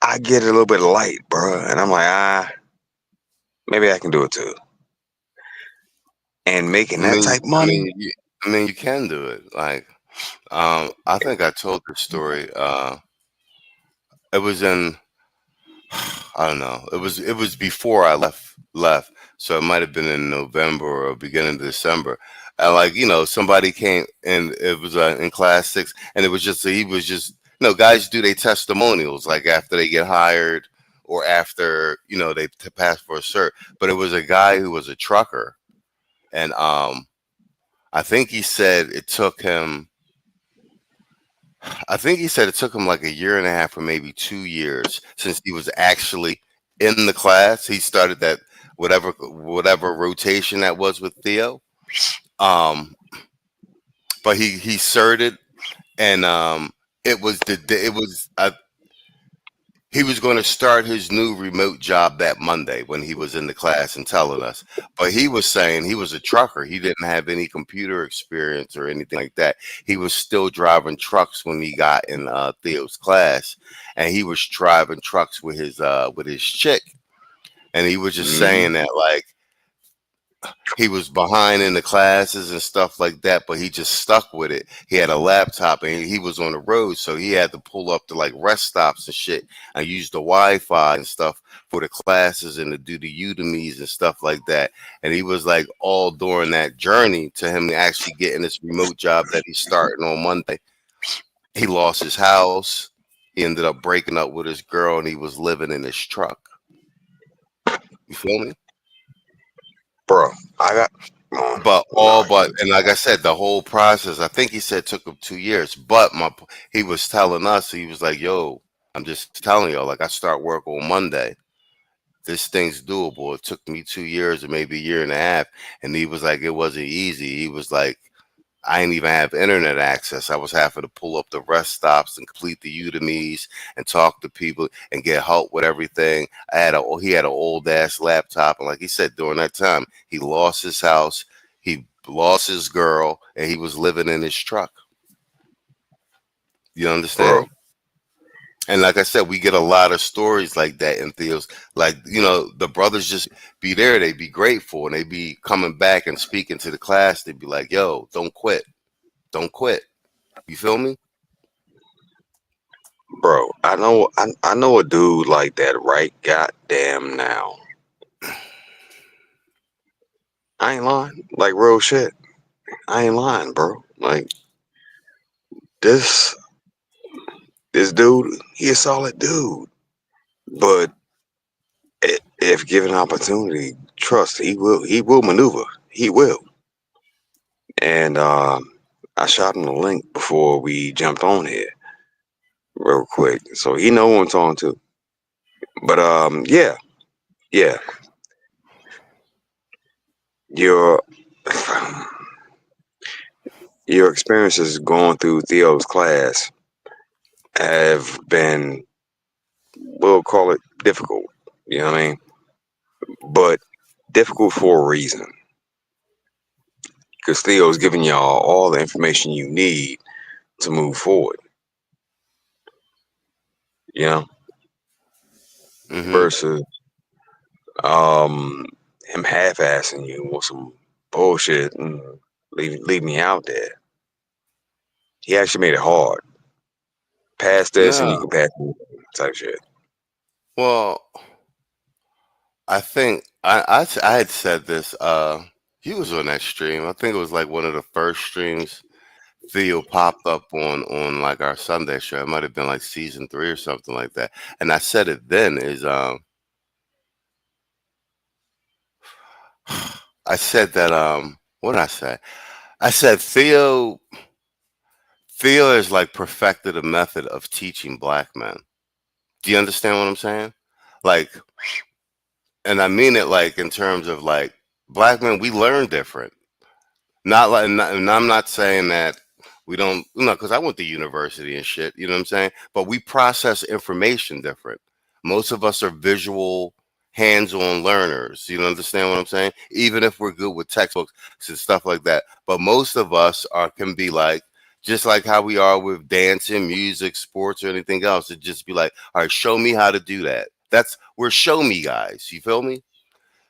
I get a little bit of light, bro, and I'm like, maybe I can do it too. And making that type money. I mean, you can do it. Like, I think I told the story. It was in, I don't know. It was before I left. So it might have been in November or beginning of December. And like, you know, somebody came and it was in class 6, and it was just he was just No, guys do their testimonials like after they get hired or after they pass for a cert. But it was a guy who was a trucker, and I think he said it took him. I think he said it took him like a year and a half or maybe 2 years since he was actually in the class. He started that whatever rotation that was with Theo. Um, but he certed, and it was it was he was going to start his new remote job that Monday when he was in the class and telling us. But he was saying he was a trucker. He didn't have any computer experience or anything like that. He was still driving trucks when he got in Theo's class, and he was driving trucks with his chick. And he was just saying that like he was behind in the classes and stuff like that, but he just stuck with it. He had a laptop and he was on the road, so he had to pull up to like rest stops and shit and use the Wi-Fi and stuff for the classes and to do the Udemy's and stuff like that. And he was like all during that journey to him actually getting this remote job that he's starting on Monday. He lost his house. He ended up breaking up with his girl and he was living in his truck. You feel me? Bro, I got and like I said, the whole process, I think he said took him 2 years. But he was telling us, he was like, "Yo, I'm just telling y'all, like I start work on Monday. This thing's doable. It took me 2 years or maybe a year and a half." And he was like, "It wasn't easy." He was like, I didn't even have internet access. I was having to pull up the rest stops and complete the Udemy's and talk to people and get help with everything. He had an old ass laptop, and like he said, during that time, he lost his house, he lost his girl, and he was living in his truck. You understand? bro. And like I said, we get a lot of stories like that in Theo's. Like, the brothers just be there. They be grateful. And they be coming back and speaking to the class. They be like, yo, don't quit. Don't quit. You feel me? Bro, I know a dude like that right goddamn now. I ain't lying. Like real shit. I ain't lying, bro. Like this dude, he a solid dude. But if given opportunity, trust he will maneuver. He will. And I shot him the link before we jumped on here real quick. So he know who I'm talking to. But yeah. Your your experiences going through Theo's class have been, we'll call it difficult. You know what I mean? But difficult for a reason. Because Theo's giving y'all all the information you need to move forward. You know? Versus him half-assing you with some bullshit and leave me out there. He actually made it hard. Pass this and you can pass me type shit. Well, I think I had said this. He was on that stream. I think it was like one of the first streams Theo popped up on like our Sunday show. It might have been like season 3 or something like that. And I said it then is I said that what did I say? I said Theo has like perfected a method of teaching black men. Do you understand what I'm saying? Like, and I mean it like in terms of like black men, we learn different. Not like, and I'm not saying that we don't, because I went to university and shit, you know what I'm saying? But we process information different. Most of us are visual, hands-on learners. You understand what I'm saying? Even if we're good with textbooks and stuff like that. But most of us can be like, just like how we are with dancing, music, sports, or anything else. It just be like, all right, show me how to do that. We're show me guys. You feel me?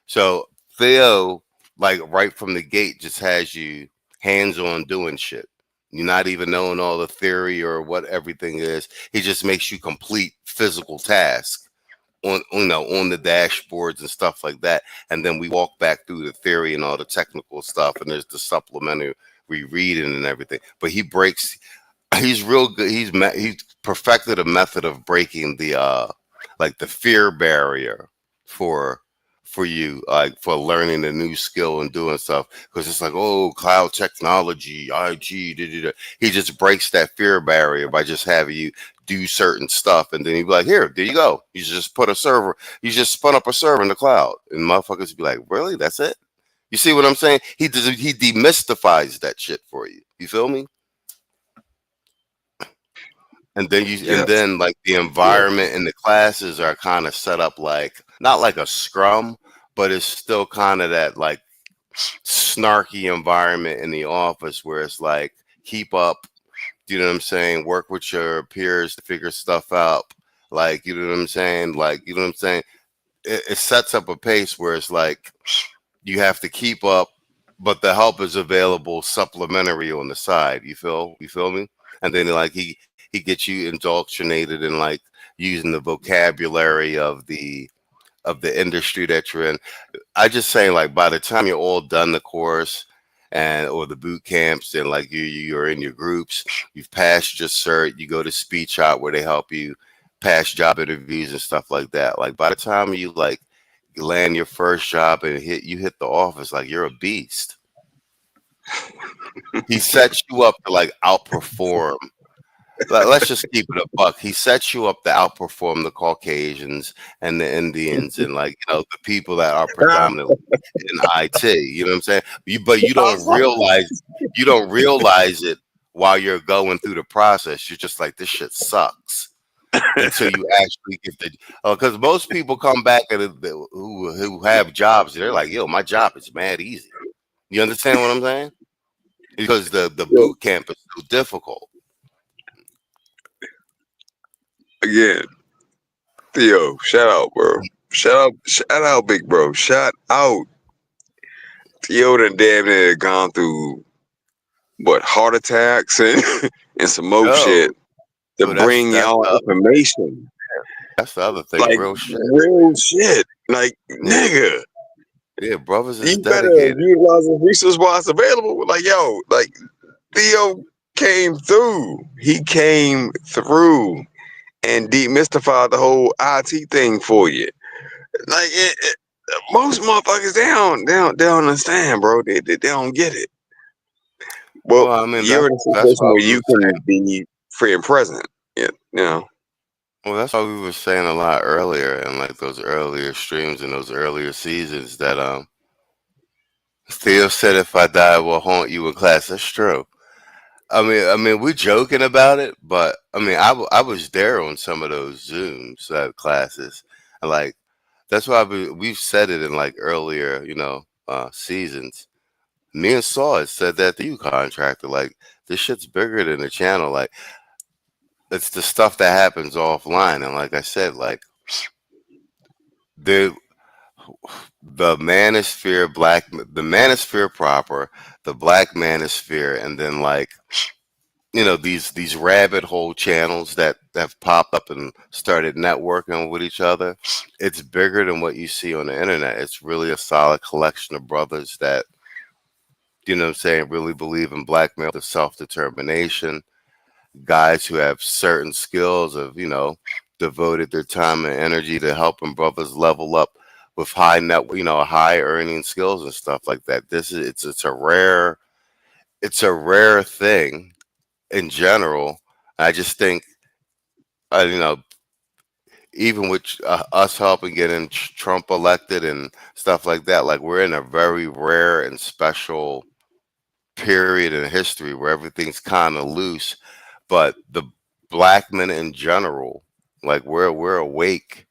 So Theo, like right from the gate, just has you hands-on doing shit. You're not even knowing all the theory or what everything is. He just makes you complete physical tasks on the dashboards and stuff like that. And then we walk back through the theory and all the technical stuff. And there's the supplementary reading and everything. But he breaks he's real good. He's perfected a method of breaking the like the fear barrier for you, like for learning a new skill and doing stuff, because it's like, oh, cloud technology, IG, da, da, da. He just breaks that fear barrier by just having you do certain stuff, and then he'd be like, here, there you go. You just put a server, you just spun up a server in the cloud, and motherfuckers be like, really, that's it? You see what I'm saying? He demystifies that shit for you. You feel me? And Yes. then like the Yes. environment and the classes are kind of set up like not like a scrum, but it's still kind of that like snarky environment in the office where it's like keep up, you know what I'm saying? Work with your peers to figure stuff out. Like, you know what I'm saying? Like, you know what I'm saying? It sets up a pace where it's like you have to keep up, but the help is available supplementary on the side. You feel me? And then like he gets you indoctrinated in like using the vocabulary of the industry that you're in. I just saying like by the time you're all done the course and or the boot camps and like you're in your groups, you've passed your cert, you go to speech out where they help you pass job interviews and stuff like that. Like by the time you like land your first job and hit the office, like you're a beast. He sets you up to like outperform. Let's just keep it a buck. He sets you up to outperform the Caucasians and the Indians and like the people that are predominantly in IT. You know what I'm saying? But you don't realize it while you're going through the process. You're just like, this shit sucks until you actually get the. Because most people come back who have jobs, they're like, yo, my job is mad easy. You understand what I'm saying? Because the Yo, boot camp is so difficult. again, Theo, shout out, bro. Shout out, big bro. Shout out. Theo done damn near gone through what heart attacks and and some more Yo, shit to yo, bring y'all information. that's the other thing, Like real shit. real shit. Like Yeah, nigga, yeah, brothers is you better dedicated. utilize the resources while it's available. Like yo, like Theo came through. He came through and demystified the whole IT thing for you. Like most motherfuckers, they don't understand, bro. They don't get it. Well, Well, I mean, you're in a that's situation why where we you were saying. can be free and present. Yeah, you know. Well, that's why we were saying a lot earlier in like those earlier streams and those earlier seasons that Theo said if I die, I will haunt you in class. That's true. I mean, we're joking about it, but I mean, I was there on some of those Zooms classes, and like that's why we've said it in like earlier, seasons. Me and Saw had said that to you, contractor. Like this shit's bigger than the channel. Like it's the stuff that happens offline, and like I said, like the the manosphere, the manosphere proper, the black manosphere, and then like these rabbit hole channels that have popped up and started networking with each other. It's bigger than what you see on the internet. It's really a solid collection of brothers that what I'm saying, really believe in black male self-determination, guys who have certain skills of devoted their time and energy to helping brothers level up with high earning skills and stuff like that. It's a rare thing in general. I just think, uh, you know, even with us helping getting Trump elected and stuff like that, like we're in a very rare and special period in history where everything's kind of loose. But the black men in general, like we're awake,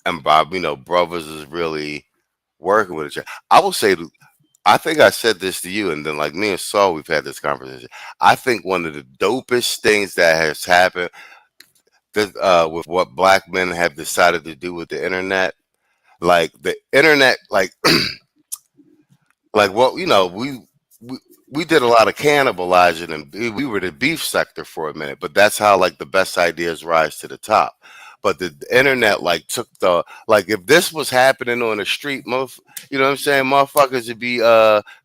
and Bob, brothers is really working with each other. I will say, I think I said this to you, and then like me and Saul, we've had this conversation. I think one of the dopest things that has happened with what black men have decided to do with the internet, like the internet, like like what we we did a lot of cannibalizing, and we were the beef sector for a minute, but that's how like the best ideas rise to the top. but the internet like took the like if this was happening on the street, you know what I'm saying, motherfuckers would be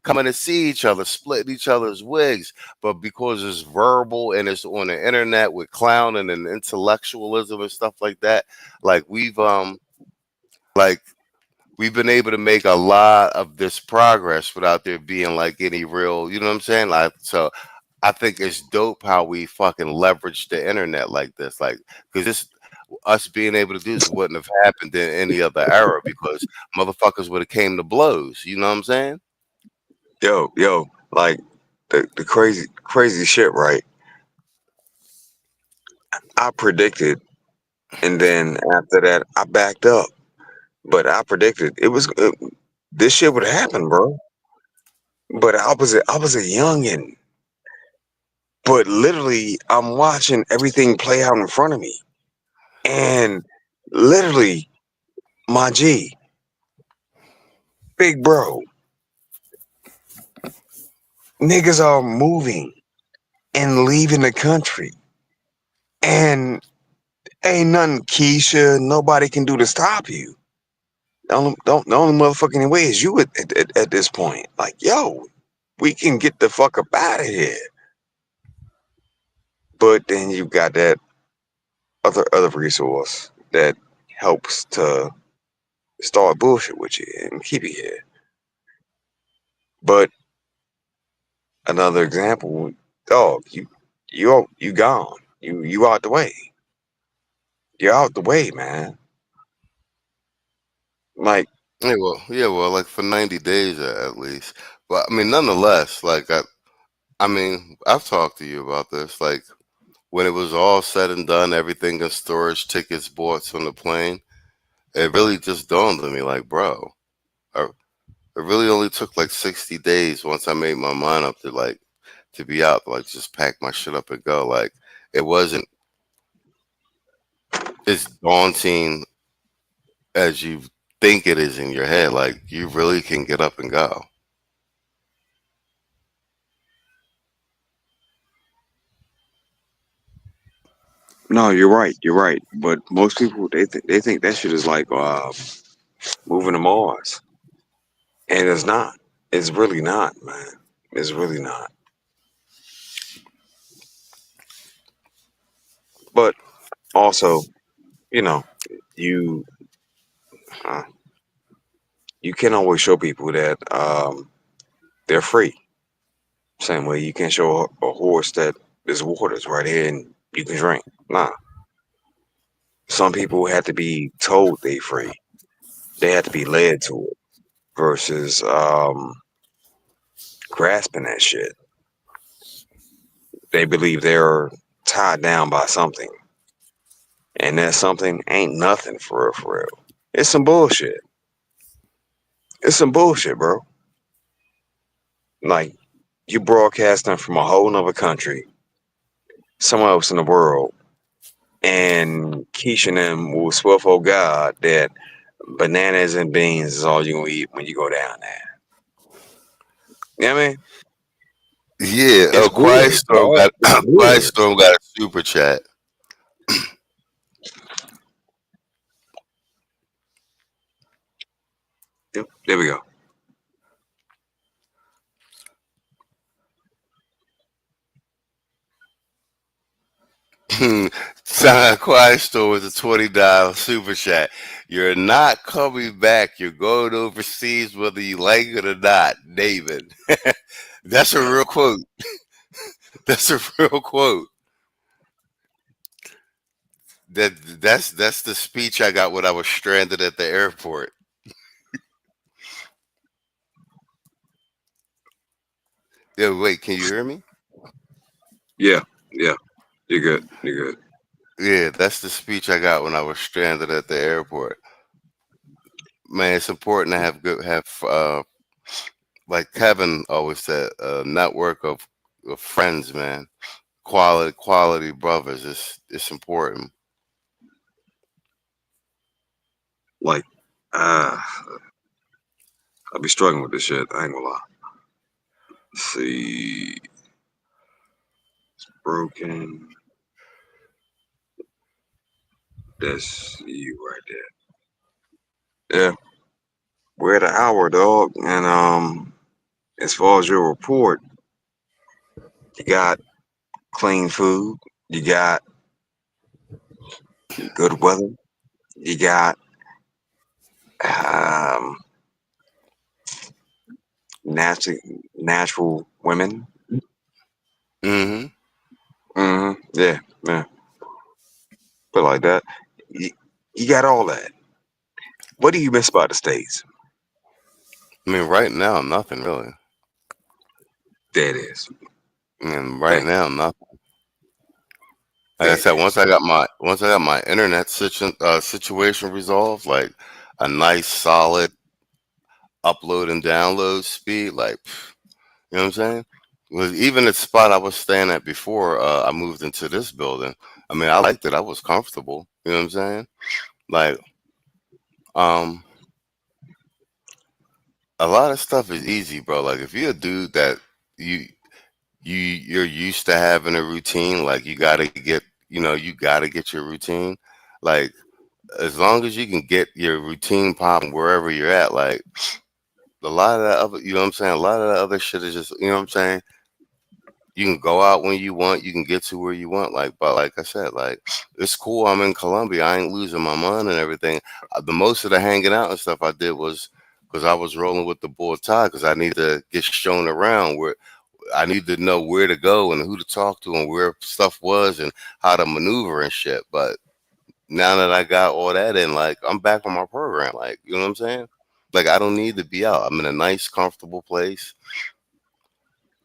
coming to see each other, splitting each other's wigs. But because it's verbal and it's on the internet with clowning and intellectualism and stuff like that, like like we've been able to make a lot of this progress without there being like any real, you know what I'm saying? Like, so I think it's dope how we fucking leverage the internet like this, like, because this us being able to do this wouldn't have happened in any other era because motherfuckers would have came to blows. You know what I'm saying? Yo, like the crazy shit, right? I predicted, and then after that, I backed up. But I predicted this shit would happen, bro. But I was a youngin. But literally, I'm watching everything play out in front of me, and literally, my G, big bro, niggas are moving and leaving the country, and ain't nothing Keisha, nobody can do to stop you. The only motherfucking way is you at this point. Like, yo, we can get the fuck up out of here. But then you got that other resource that helps to start bullshit with you and keep you here. But another example, dog, you gone. You out the way. You're out the way, man. Like, Yeah, well, like for 90 days at least. But I mean, nonetheless, like I mean, I've talked to you about this. Like when it was all said and done, everything in storage, tickets bought on the plane, it really just dawned on me, like, bro, I, it really only took like 60 days once I made my mind up to like to be out, like just pack my shit up and go. Like it wasn't as daunting as you think it is in your head. Like you really can get up and go. no, you're right. You're right. But most people they think that shit is like moving to Mars, and it's not. It's really not, man. It's really not. But also, you know, you uh, you can't always show people that they're free. Same way you can't show a horse that there's waters right here and you can drink. Nah. Some people have to be told they free. They have to be led to it versus grasping that shit. They believe they're tied down by something. And that something ain't nothing for real, for real. It's some bullshit. It's some bullshit, bro. Like you broadcasting from a whole nother country, somewhere else in the world, and Keisha and them will swear for God that bananas and beans is all you gonna eat when you go down there. You know what I mean? Yeah, It's Quiet weird, Storm dog. got It's Quiet weird. Storm got a super chat. Yep, there we go. Sign Quiet Storm with a $20 super chat. You're not coming back. You're going overseas, whether you like it or not, David. That's a real quote. That's a real quote. That's the speech I got when I was stranded at the airport. Yeah, wait, can you hear me? Yeah, yeah. You're good. You're good. Yeah, that's the speech I got when I was stranded at the airport. Man, it's important to have good have like Kevin always said, a network of friends, man. Quality brothers. It's important. Like, uh, I'll be struggling with this shit. I ain't gonna lie. Let's see, broken. That's you right there. Yeah, we're at an hour, dog. And as far as your report, you got clean food, you got good weather, you got um natural natural women. Mm-hmm. Yeah, yeah, but like that. You, you got all that. What do you miss about the States? I mean, right now, nothing really. There it is. I mean, right Thank you. now, nothing. Like I There it said, is. once I got my internet situation resolved, like a nice solid upload and download speed, like you know what I'm saying? Was even the spot I was staying at before I moved into this building. I mean, I liked it. I was comfortable. You know what I'm saying? Like, um, a lot of stuff is easy, bro. Like, if you're a dude that you you're used to having a routine, like you gotta get your routine. Like, as long as you can get your routine popping wherever you're at, like a lot of that other, you know what I'm saying? A lot of that other shit is just, you know what I'm saying? You can go out when you want, you can get to where you want. Like, but like I said, like it's cool. I'm in Colombia. I ain't losing my mind and everything. The most of the hanging out and stuff I did was because I was rolling with the boy Todd because I need to get shown around where I need to know where to go and who to talk to and where stuff was and how to maneuver and shit. But now that I got all that in, like I'm back on my program. Like, you know what I'm saying? Like I don't need to be out. I'm in a nice, comfortable place.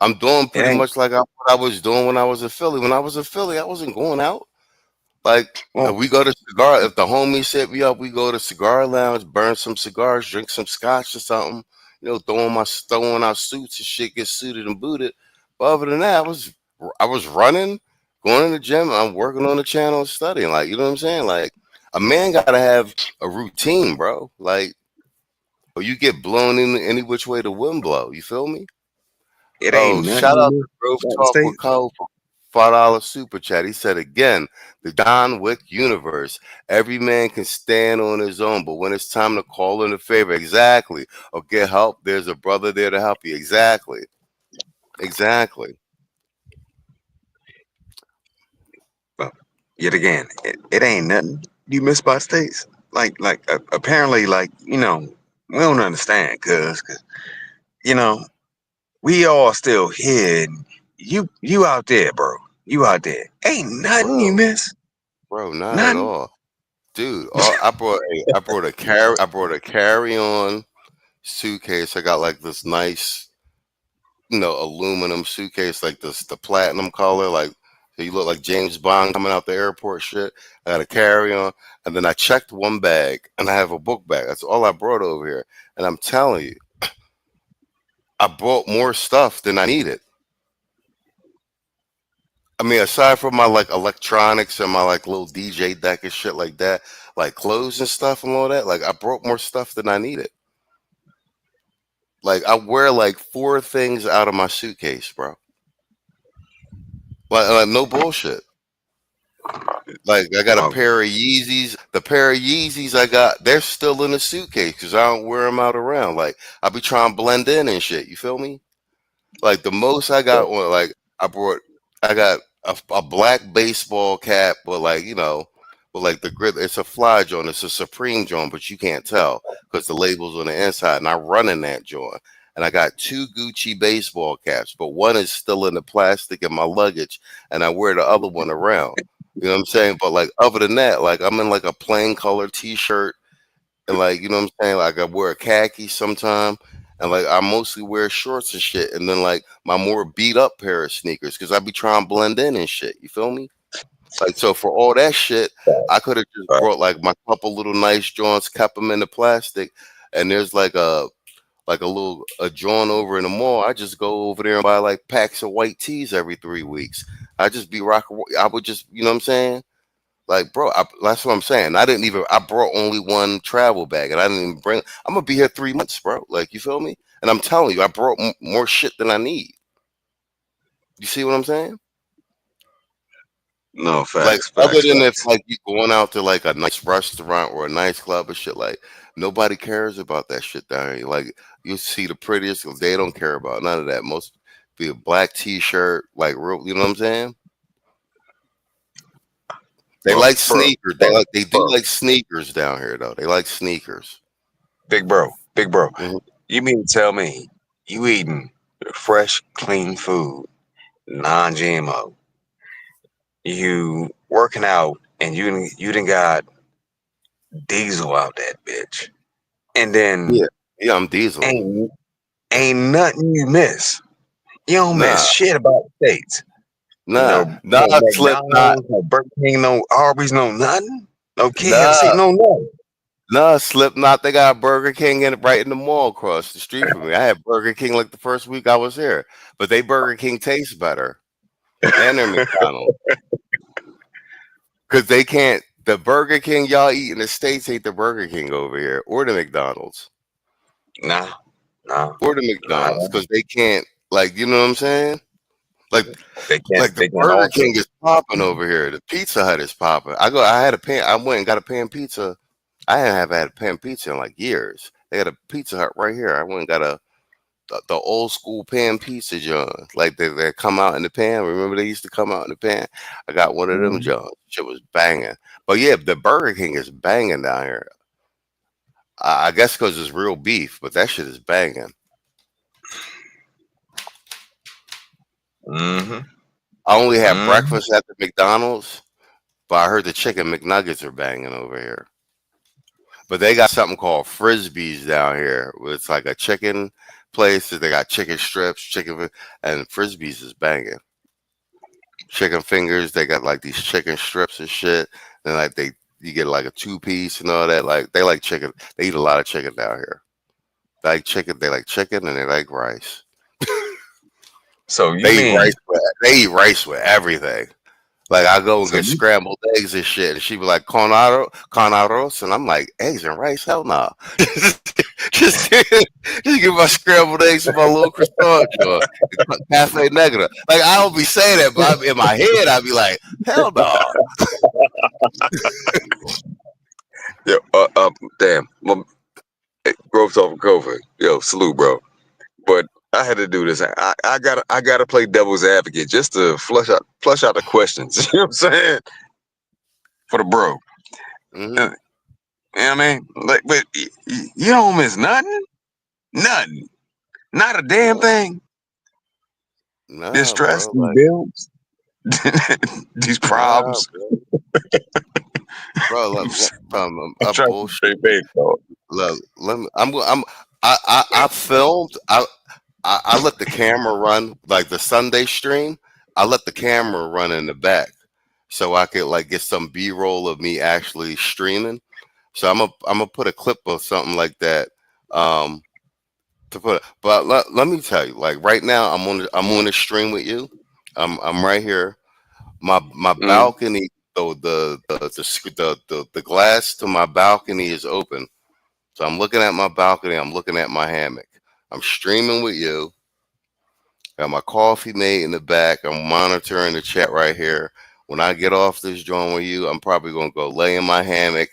I'm doing It pretty ain't much like what I was doing when I was in Philly. When I was in Philly, I wasn't going out. Like well. we go to cigar. If the homies hit me up, we go to cigar lounge, burn some cigars, drink some scotch or something. You know, throwing our suits and shit, get suited and booted. But other than that, I was running, going to the gym. I'm working on the channel and studying. Like you know what I'm saying? Like a man gotta have a routine, bro. Like or you get blown in any which way the wind blow. You feel me? It Oh, ain't nothing shout you out miss to Grove about the Talk with States. Cole for $5 super chat. He said again, the John Wick universe. Every man can stand on his own, but when it's time to call in a favor, exactly, or get help, there's a brother there to help you. Exactly. Exactly. But yet again, it ain't nothing you miss about the States. Apparently, we don't understand, cause you know we all still here. And you out there, bro. You out there. Ain't nothing you Bro, miss. bro, not at Nothing. all. Dude, I brought a carry-on suitcase. I got like this nice aluminum suitcase like this, the platinum color, like so you look like James Bond coming out the airport shit. I got a carry on, and then I checked one bag, and I have a book bag. That's all I brought over here. And I'm telling you, I brought more stuff than I needed. I mean, aside from my like electronics and my like little DJ deck and shit like that, like clothes and stuff and all that, like I brought more stuff than I needed. Like I wear like four things out of my suitcase, bro. Like no bullshit. Like I got a Oh, pair of Yeezys. The pair of Yeezys I got, they're still in the suitcase because I don't wear them out around. Like I be trying to blend in and shit. You feel me? Like the most I got on, like I got a black baseball cap, but like but like the grid, it's a fly joint. It's a Supreme joint, but you can't tell because the label's on the inside. And I run in that joint. And I got two Gucci baseball caps, but one is still in the plastic in my luggage, and I wear the other one around. You know what I'm saying? But like other than that, like I'm in like a plain color t-shirt and like you know what I'm saying? Like I wear a khaki sometime and like I mostly wear shorts and shit and then like my more beat up pair of sneakers because I be trying to blend in and shit. You feel me? Like so for all that shit, I could have just right. brought like my couple little nice joints, kept them in the plastic, and there's like a little a joint over in the mall. I just go over there and buy like packs of white tees every 3 weeks. I just be rocking. I would just you know what I'm saying? Like, bro, that's what I'm saying. I brought only one travel bag and I didn't even bring, I'm going to be here 3 months, bro. Like, you feel me? And I'm telling you, I brought more shit than I need. You see what I'm saying? No, Like facts, other facts, than if facts. like you going out to like a nice restaurant or a nice club or shit, like nobody cares about that shit down here. Like you see the prettiest, they don't care about none of that. Most be a black t-shirt, like real, you know what I'm saying? They Well, like bro, sneakers. bro, They do bro, like sneakers down here though. They like sneakers. big bro. Mhm. You mean to tell me you eating fresh, clean food, non-GMO? You working out and you done got diesel out that bitch, and then Yeah, yeah, I'm dieseling. ain't ain't nothing you miss. You don't miss Nah, shit about the states. No nah, Slipknot, McDonald's, no Burger King, no Arby's, no nothing, no KFC, nah, no nothing. nah, Slipknot. They got Burger King in right in the mall across the street from me. I had Burger King like the first week I was here, but they Burger King tastes better, and their McDonald's because they can't. The Burger King y'all eat in the States ain't the Burger King over here, or the McDonald's, Nah, nah, or the nah. McDonald's because they can't. Like, you know what I'm saying? Like like the They can't Burger alter. King is popping over here. The Pizza Hut is popping. I had a pan. I went and got a pan pizza. I haven't had a pan pizza in like years. They got a Pizza Hut right here. I went and got the old school pan pizza John. Like they come out in the pan. Remember they used to come out in the pan. I got one of them Mhm. Johns. Shit was banging. But yeah, the Burger King is banging down here. I guess because it's real beef, but that shit is banging. Mhm. I only had Mhm. breakfast at the McDonald's, but I heard the chicken McNuggets are banging over here. But they got something called Frisbees down here. It's like a chicken place. They got chicken strips, and Frisbees is banging. Chicken fingers. They got like these chicken strips and shit. And like you get like a 2-piece and all that. Like they like chicken. They eat a lot of chicken down here. They like chicken. They like chicken and they like rice. So you mean They eat rice with everything. Like I go and so get you scrambled eggs and shit, and she be like con arroz, and I'm like eggs and rice, hell no. just give my scrambled eggs and my little croissant joint, cafe negra. Like I don't be saying that, but in my head I be like, hell no. yeah, damn. My Grove's off of COVID. Yo, salute, bro. But I had to do this. I gotta play devil's advocate just to flush out the questions. You know what I'm saying? For the bro. Hmm. You know what I mean? Like, but you don't miss nothing? Nothing. Not a damn thing. This Nah, stress, bro. these Like bills, these nah, problems. bro. I'm I trying to keep bullshit. straight face, dog. Look, let me. I filmed. I let the camera run like the Sunday stream. I let the camera run in the back so I could like get some B-roll of me actually streaming. So I'm gonna put a clip of something like that um to put. But let me tell you, like right now I'm on the stream with you. I'm right here. My Mm. balcony, though the glass to my balcony is open. So I'm looking at my balcony. I'm looking at my hammock. I'm streaming with you. Got my coffee made in the back. I'm monitoring the chat right here. When I get off this joint with you, I'm probably gonna go lay in my hammock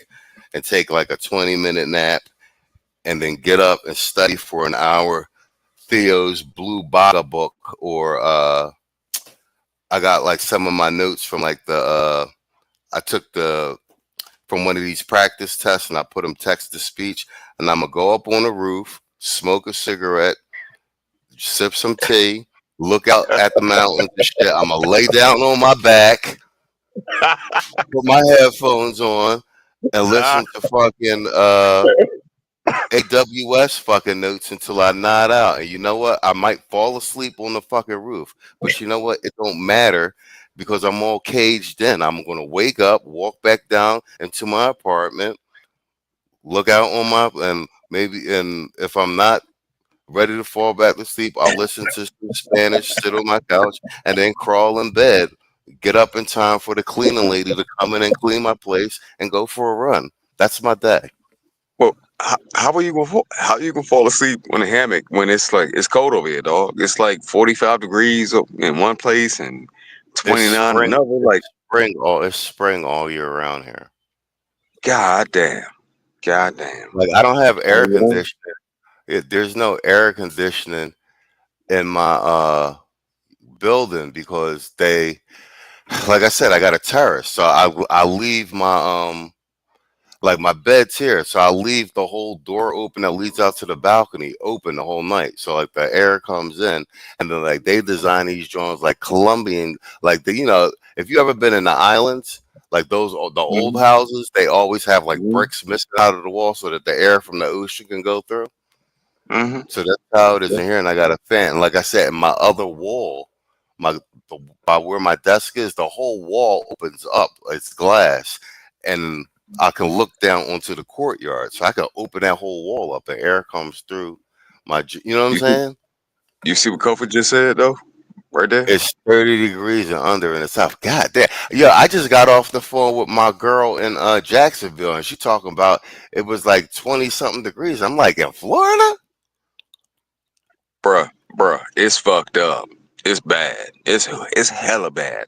and take like a 20-minute nap and then get up and study for an hour Theo's Blue Baga book or I got like some of my notes from like I took the from one of these practice tests and I put them text to speech and I'm gonna go up on the roof, smoke a cigarette, sip some tea, look out at the mountains and shit. I'm gonna lay down on my back, put my headphones on, and listen to fucking AWS fucking notes until I nod out. And you know what? I might fall asleep on the fucking roof, but you know what? It don't matter because I'm all caged in. I'm gonna wake up, walk back down into my apartment, look out on my and if I'm not ready to fall back to sleep, I'll listen to some Spanish, sit on my couch, and then crawl in bed. Get up in time for the cleaning lady to come in and clean my place and go for a run. That's my day. Well, how are you gonna how you gonna fall asleep on a hammock when it's cold over here, dog? It's like 45 degrees in one place and It's 29 spring. another. Like, spring all year round here. God damn. God damn. Like I don't have air Oh, conditioning. There's no air conditioning in my building because they, like I said, I got a terrace, so I leave my like my bed's here, so I leave the whole door open that leads out to the balcony open the whole night. So like the air comes in, and then like they design these joints like Colombian, like if you ever been in the islands, like the old mhm, houses, they always have like mhm, bricks missing out of the wall so that the air from the ocean can go through. mhm. So that's how it is in here, and I got a fan. And like I said, in my other wall, my by where my desk is, the whole wall opens up. It's glass, and I can look down onto the courtyard. So I can open that whole wall up, and air comes through you know what I'm You see, saying? you see what Kofi just said though, right there. It's 30 degrees and under in the south. God damn. Yeah, I just got off the phone with my girl in Jacksonville, and she talking about it was like 20 something degrees. I'm like, in Florida? Bruh, it's fucked up. It's bad. It's hella bad.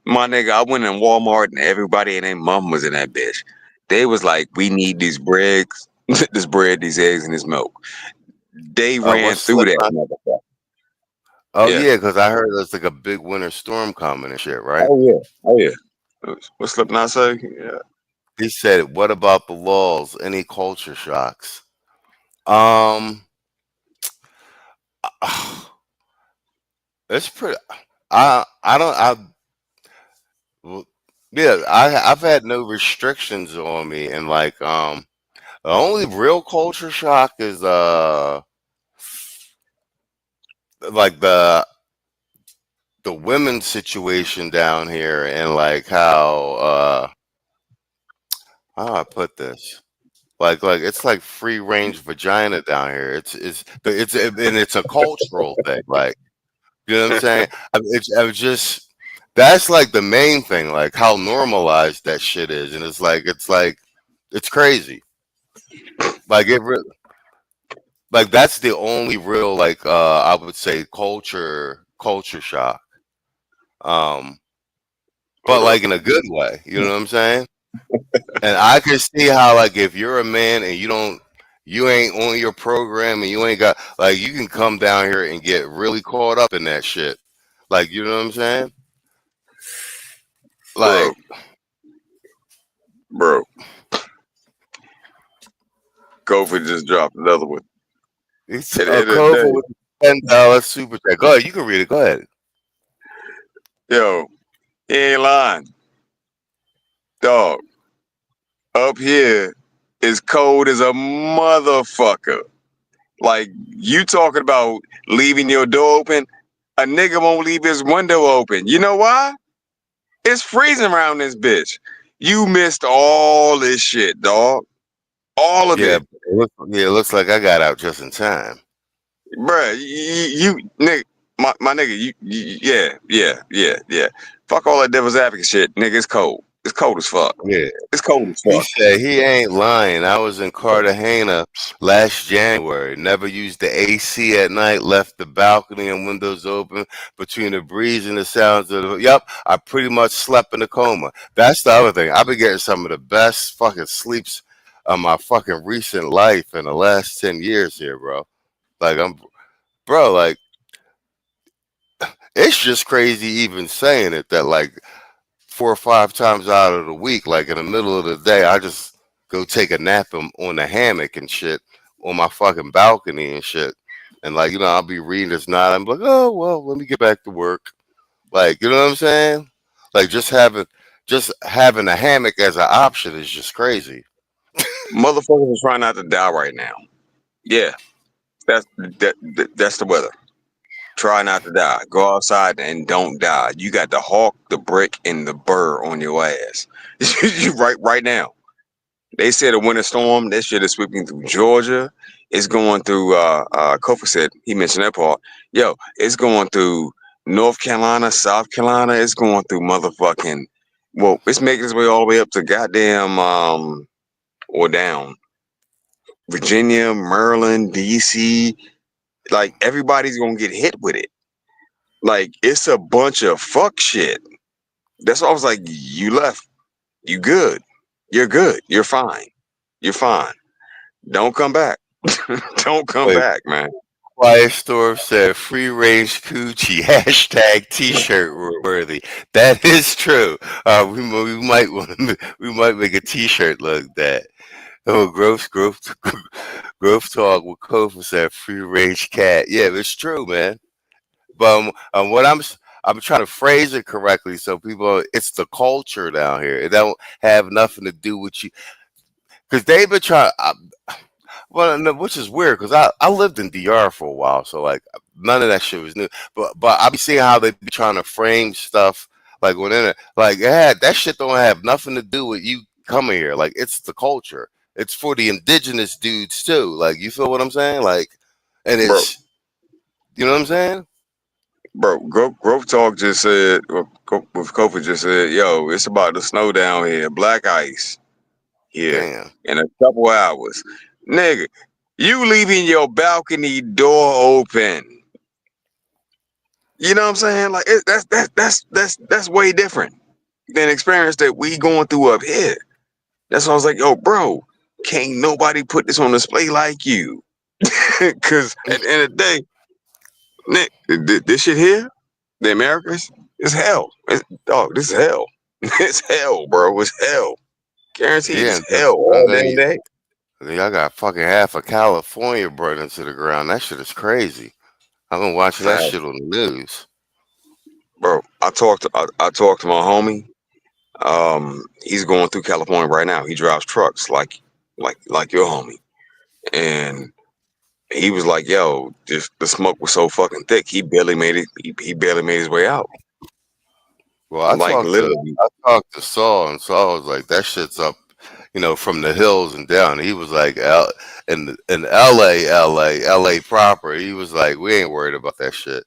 My nigga, I went in Walmart and everybody and their mom was in that bitch. They was like, we need these breads, this bread, these eggs, and this milk. They ran What's through slipping? that motherfucker. Oh Yeah. yeah, because I heard there's like a big winter storm coming and shit, right? Oh yeah. Oh yeah. What's Slipknot say? Yeah. He said, "What about the laws? Any culture shocks?" Um, it's pretty. I don't well, yeah. I've had no restrictions on me, and like the only real culture shock is like the women's situation down here, and like how do I put this? Like it's like free range vagina down here. And it's a cultural thing. Like you know what I'm saying? I just that's like the main thing. Like how normalized that shit is, and it's crazy. Like like that's the only real like I would say culture shock. Um, but Hold up. like in a good way. You know what I'm saying? And I can see how like if you're a man and you ain't on your program and you ain't got like you can come down here and get really caught up in that shit. Like you know what I'm saying? Bro, Like bro. Kofi just dropped another one. it's At the a end of the cover day, with $10 super chat. Go ahead, you can read it. Go ahead. yo, he ain't lying. Dog, up here is cold as a motherfucker. Like, you talking about leaving your door open? A nigga won't leave his window open. You know why? It's freezing around this bitch. You missed all this shit, dog. All of Yeah, it. it looks like I got out just in time. Bruh, nigga, my nigga, yeah. Fuck all that devil's advocate shit, nigga. It's cold. It's cold as fuck. Yeah. It's cold as He fuck. said he ain't lying. I was in Cartagena last January. Never used the AC at night. Left the balcony and windows open between the breeze and the sounds of the. Yep, I pretty much slept in a coma. That's the other thing. I've been getting some of the best fucking sleeps of my fucking recent life in the last 10 years here, bro. Like bro. Like it's just crazy even saying it that like 4 or 5 times out of the week, like in the middle of the day, I just go take a nap on the hammock and shit on my fucking balcony and shit. And like, I'll be reading this night. I'm like, oh well, let me get back to work. Like, you know what I'm saying? Like just having a hammock as an option is just crazy. Motherfuckers are trying not to die right now. Yeah, that's the weather. Try not to die. Go outside and don't die. You got the hawk, the brick, and the burr on your ass. You right now. They said a winter storm. That shit is sweeping through Georgia. It's going through. Kofi said he mentioned that part. Yo, it's going through North Carolina, South Carolina. It's going through motherfucking. Well, it's making its way all the way up to goddamn or down Virginia, Maryland, DC. Like everybody's gonna get hit with it. Like it's a bunch of fuck shit. That's why I was like, you left. You good. You're good. You're fine. You're fine. Don't come back. Don't come Wait, back, man. Quiet Storm said free range coochie hashtag t-shirt worthy. That is true. We might want to, we might make a t-shirt like that. Oh, growth talk with Kofa said free range cat. Yeah, it's true, man. But what I'm trying to phrase it correctly so people, it's the culture down here. It don't have nothing to do with you because they've been trying. Well, no, which is weird because I lived in DR for a while, so like none of that shit was new. But I be seeing how they be trying to frame stuff like when in it, like yeah, that shit don't have nothing to do with you coming here. Like it's the culture. It's for the indigenous dudes too. Like you feel what I'm saying? Like, and Bro, it's you know what I'm saying? bro, Growth Talk just said, with Kofa just said, yo, it's about to snow down here. Black ice here Damn. in a couple hours. Nigga, you leaving your balcony door open. You know what I'm saying? Like that's way different than experience that we going through up here. That's why I was like, yo, bro, can't nobody put this on display like you. Cause at the end of the day, Nick, this shit here, the Americas, is hell. Dog, this is hell. It's hell, bro. It's hell. Guaranteed, Yeah, it's hell all damn day. y'all got fucking half of California burned into the ground. That shit is crazy. I've been watching that Fact, shit on the news. bro. I talked to my homie. He's going through California right now. He drives trucks like your homie, and he was like, "Yo, just the smoke was so fucking thick. He barely made it. He barely made his way out. Well, Like literally, I talked to Saul, and Saul was like, "That shit's up, from the hills and down." He was like, in LA proper." He was like, "We ain't worried about that shit."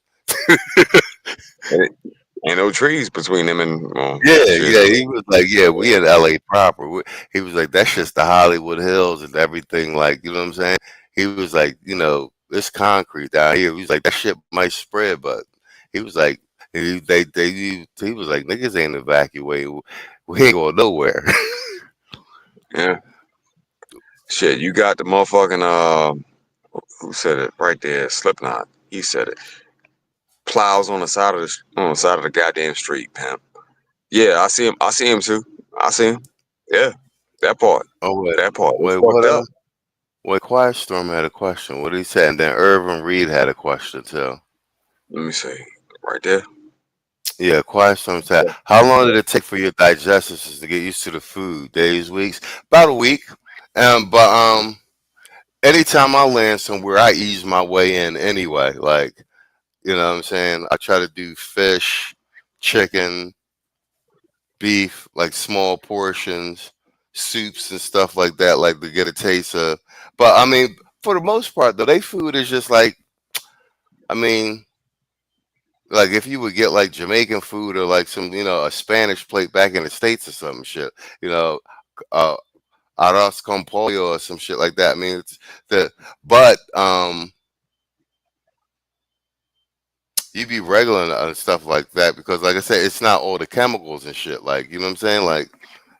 ain't ain't no trees between them and Yeah, shit. yeah. He was like, "Yeah, we in LA proper." He was like, "That's just the Hollywood Hills and everything." Like, you know what I'm saying? He was like, it's concrete down here. He was like, that shit might spread, but he was like, he was like, niggas ain't evacuating. We ain't going nowhere. Yeah, shit. You got the motherfucking who said it right there? Slipknot. He said it. Plows on the side of the goddamn street, pimp. Yeah, I see him. I see him too. I see him. Yeah, that part. Oh wait, That part. It's wait, fucked what? up. Wait, Quiet Storm had a question. What did he say? And then Irvin Reed had a question too. Let me see. Right there. Yeah, Quiet Storm said, "How long did it take for your digestive system to get used to the food? Days, weeks? About a week." But anytime I land somewhere, I ease my way in anyway. Like, you know what I'm saying? I try to do fish, chicken, beef, like small portions, soups and stuff like that, like to get a taste of. But I mean, for the most part, though, they food is just like, I mean, like if you would get like Jamaican food or like some, a Spanish plate back in the States or some shit, you know, uh, arroz con pollo or some shit like that. I mean, it's but you be regular and stuff like that because, like I said, it's not all the chemicals and shit. Like, you know what I'm saying? Like,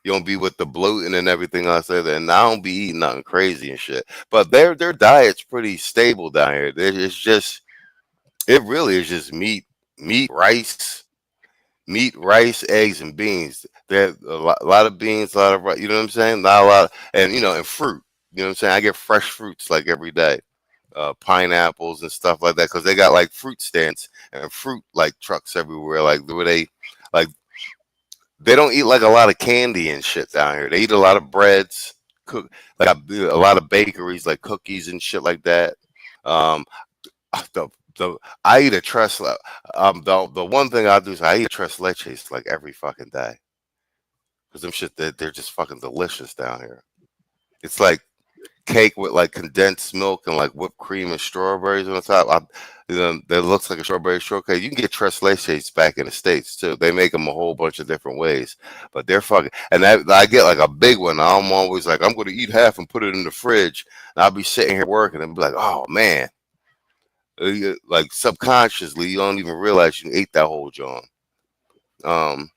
you don't be with the bloating and everything else there. And I don't be eating nothing crazy and shit. But their diet's pretty stable down here. It's just, it really is just meat, rice, eggs, and beans. They have a lot of beans, a lot of you know what I'm saying? Not a lot, and and fruit. You know what I'm saying? I get fresh fruits like every day, pineapples and stuff like that because they got like fruit stands and fruit like trucks everywhere. Like where like they don't eat like a lot of candy and shit down here. They eat a lot of breads, cook like a lot of bakeries like cookies and shit like that. Um, the I eat a tres. The one thing I do is I eat tres leches like every fucking day because them shit they're just fucking delicious down here. It's like cake with like condensed milk and like whipped cream and strawberries on the top. That looks like a strawberry shortcake. You can get tres leches back in the States too. They make them a whole bunch of different ways, but they're fucking. And I get like a big one. I'm always like, I'm going to eat half and put it in the fridge. And I'll be sitting here working and be like, oh man, like subconsciously, you don't even realize you ate that whole joint. Um,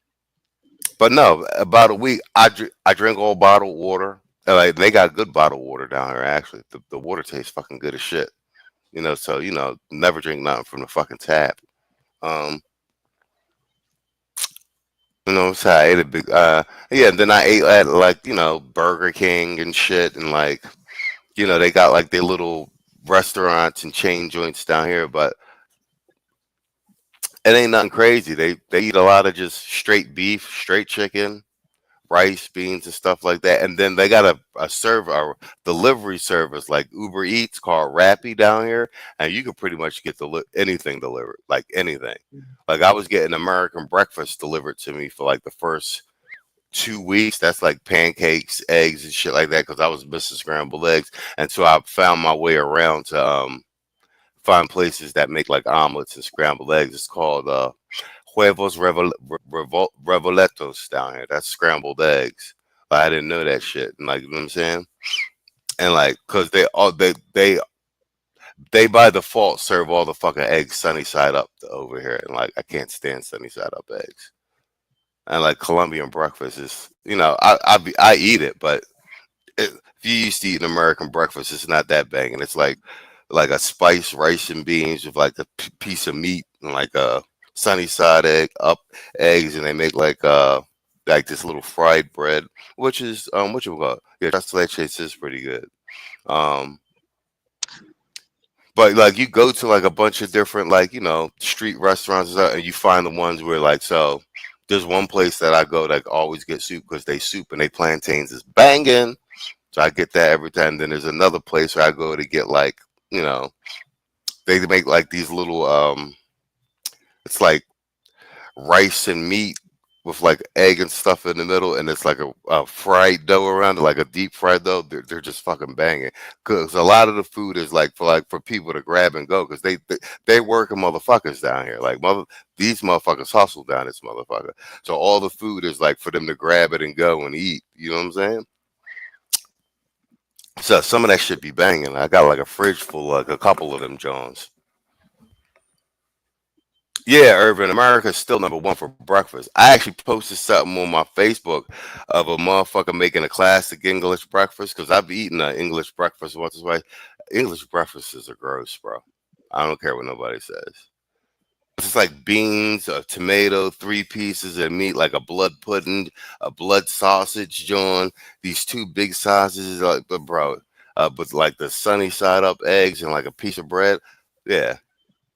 But no, about a week, I drink all bottled water. Like they got good bottled water down here. Actually, the water tastes fucking good as shit. So never drink nothing from the fucking tap. Um, so I ate a big, yeah. Then I ate at like Burger King and shit, and like they got like their little restaurants and chain joints down here, but it ain't nothing crazy. They eat a lot of just straight beef, straight chicken, rice, beans, and stuff like that. And then they got a delivery service like Uber Eats called Rappi down here, and you can pretty much get anything delivered, like anything. Like I was getting American breakfast delivered to me for like the first 2 weeks. That's like pancakes, eggs, and shit like that because I was missing scrambled eggs, and so I found my way around to find places that make like omelets and scrambled eggs. It's called huevos revoletos down here. That's scrambled eggs. Like, I didn't know that shit. And like, you know what I'm saying? And like, cause they by default serve all the fucking eggs sunny side up over here, and like I can't stand sunny side up eggs. And like Colombian breakfast is, I eat it, but if you used to eat an American breakfast, it's not that banging. It's like a spiced rice and beans with like a piece of meat and like a sunny side eggs, and they make like this little fried bread, which is what you call it? Yeah, tres leches is pretty good. Um, but like you go to like a bunch of different like street restaurants and stuff, and you find the ones where like so. There's one place that I go that always get soup because they soup and they plantains is banging, so I get that every time. Then there's another place where I go to get like they make like these little it's like rice and meat with like egg and stuff in the middle, and it's like a fried dough around it, like a deep fried dough. They're just fucking banging because a lot of the food is like for people to grab and go because they working motherfuckers down here. Like these motherfuckers hustle down this motherfucker, so all the food is like for them to grab it and go and eat. You know what I'm saying? So some of that shit be banging. I got like a fridge full, like a couple of them Jones. Yeah, Urban America is still #1 for breakfast. I actually posted something on my Facebook of a motherfucker making a classic English breakfast because I've eaten an English breakfast once or twice. English breakfasts are gross, bro. I don't care what nobody says. It's like beans, a tomato, 3 pieces of meat, like a blood pudding, a blood sausage, John. These 2 big sausages, like, but bro, but like the sunny side up eggs and like a piece of bread. Yeah,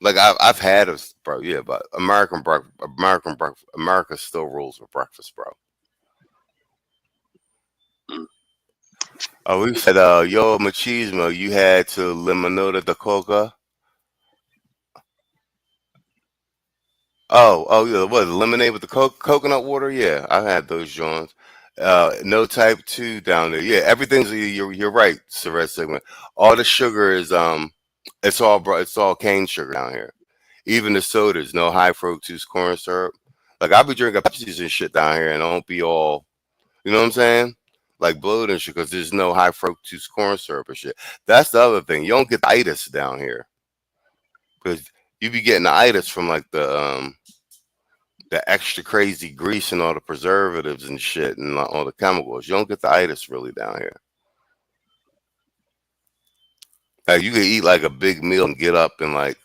like I've had it, bro. Yeah, but America still rules with breakfast, bro. Oh, we said, yo, machismo, you had to limonada de coca. Oh, yeah. What, lemonade with the coconut water? Yeah, I had those joints. No type 2 down there. Yeah, everything's you're right, Surret segment. All the sugar is it's all cane sugar down here. Even the sodas, no high fructose corn syrup. Like I be drinking Pepsis and shit down here, and I don't be all, you know what I'm saying? Like bloated and shit, because there's no high fructose corn syrup and shit. That's the other thing. You don't get the itis down here, because you be getting the itis from like the extra crazy grease and all the preservatives and shit and all the chemicals. You don't get the itis really down here. Like you can eat like a big meal and get up and like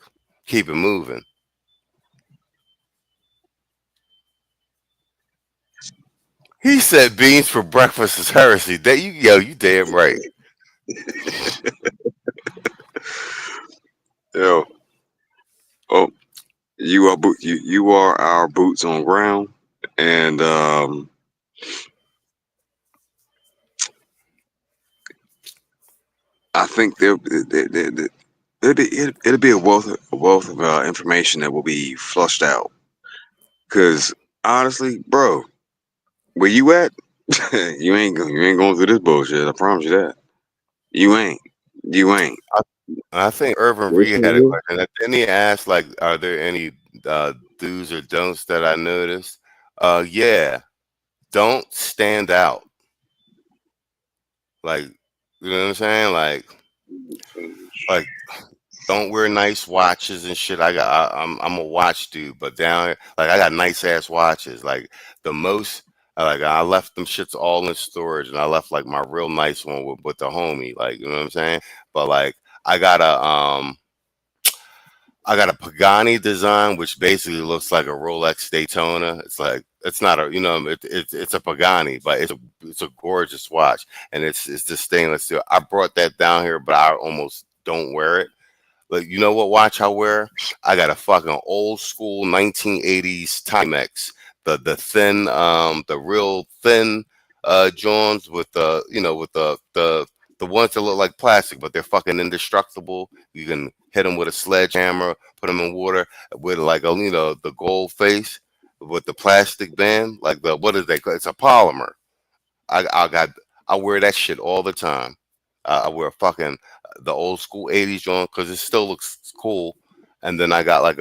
keep it moving. He said beans for breakfast is heresy. You damn right. Yo, oh, you are our boots on ground, and I think it'll be a wealth of information that will be flushed out. Cause honestly, bro, where you at? You ain't going through this bullshit. I promise you that. You ain't. You ain't. I think Irvin Yes, Reed had a you question. Then he asked, like, are there any do's or don'ts that I noticed? Yeah, don't stand out. Like, you know what I'm saying? Like, don't wear nice watches and shit. I'm a watch dude, but down here, like, I got nice ass watches. Like the most. I left them shits all in storage, and I left like my real nice one with the homie, like you know what I'm saying. But like I got a um I got a Pagani design, which basically looks like a Rolex Daytona. It's like it's not a it's a Pagani, but it's a gorgeous watch, and it's the stainless steel. I brought that down here, but I almost don't wear it. Like you know what watch I wear? I got a fucking old school 1980s Timex, the thin the real thin Johns with the with the ones that look like plastic, but they're fucking indestructible. You can hit them with a sledgehammer, put them in water with like a the gold face with the plastic band, like the what is they call it's a polymer. I got I wear that shit all the time. I wear fucking the old school 80s joint because it still looks cool. And then I got like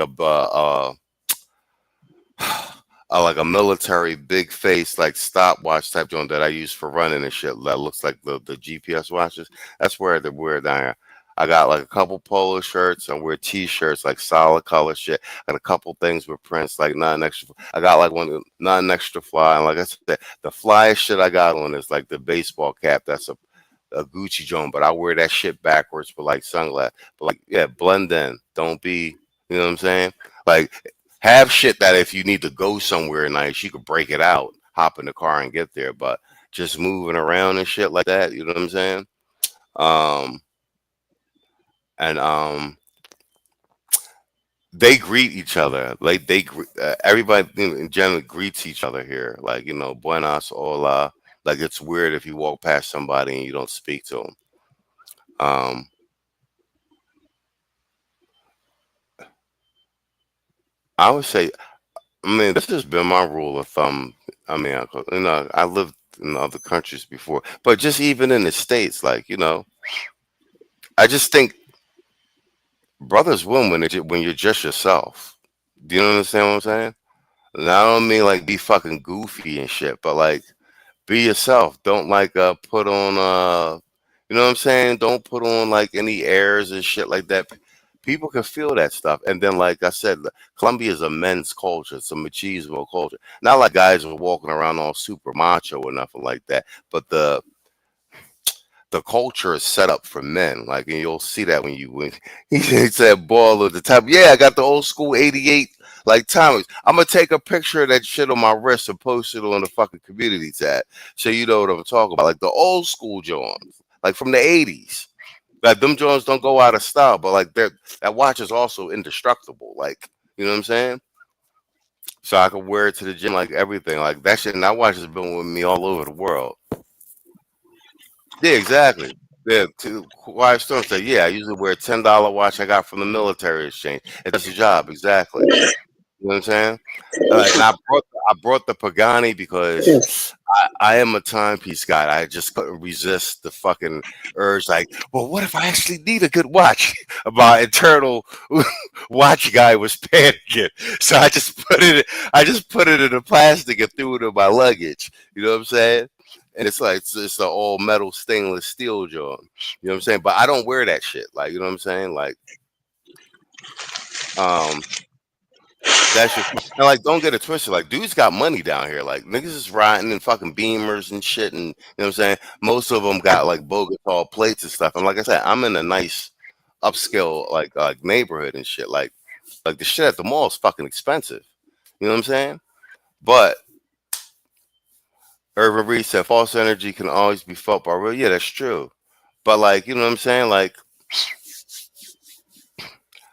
like a military big face like stopwatch type joint that I use for running and shit that looks like the GPS watches. That's where they wear down here. I got like a couple polo shirts. I wear t-shirts like solid color shit. I got a couple things with prints like nothing extra. I got like one nothing extra fly. And like I said, the flyest shit I got on is like the baseball cap. That's a Gucci joint, but I wear that shit backwards with like sunglasses. But like, yeah, blend in. Don't be, you know what I'm saying? Like, have shit that if you need to go somewhere nice, you could break it out, hop in the car and get there. But just moving around and shit like that, you know what I'm saying? Um, and they greet each other. Like everybody in general greets each other here. Like buenas, hola. Like it's weird if you walk past somebody and you don't speak to them. Um, I would say, I mean, this has been my rule of thumb. I mean, I lived in other countries before, but just even in the States, like, I just think brothers win when you're just yourself. Do you understand what I'm saying? And I don't mean like be fucking goofy and shit, but like be yourself. Don't like put on you know what I'm saying? Don't put on like any airs and shit like that. People can feel that stuff. And then like I said, Colombia is a men's culture. It's a machismo culture. Not like guys are walking around all super macho or nothing like that. But the culture is set up for men. Like, and you'll see that when he said ball of the time. Yeah, I got the old school 88 like Thomas. I'm gonna take a picture of that shit on my wrist and post it on the fucking community tab. So you know what I'm talking about. Like the old school Johns, like from the 80s. Like them Johns don't go out of style, but like that watch is also indestructible. Like, you know what I'm saying? So I can wear it to the gym like everything. Like that shit and that watch has been with me all over the world. Yeah, exactly. Yeah, Quiet Storm said, yeah, I usually wear a $10 watch I got from the military exchange. It does the job, exactly. You know what I'm saying? And I brought the Pagani because I am a timepiece guy. I just couldn't resist the fucking urge. Like, well, what if I actually need a good watch? My internal watch guy was panicking, so I just put it in the plastic and threw it in my luggage. You know what I'm saying? And it's like it's an all metal stainless steel joint. You know what I'm saying? But I don't wear that shit. Like, you know what I'm saying? Like, um, that's just and like don't get it twisted. Like dudes got money down here. Like niggas is riding in fucking Beamers and shit, and you know what I'm saying. Most of them got like Bogota plates and stuff. And like I said, I'm in a nice upscale like neighborhood and shit. Like the shit at the mall is fucking expensive. You know what I'm saying? But Urban Reed said false energy can always be felt by real. Yeah, that's true. But like you know what I'm saying? Like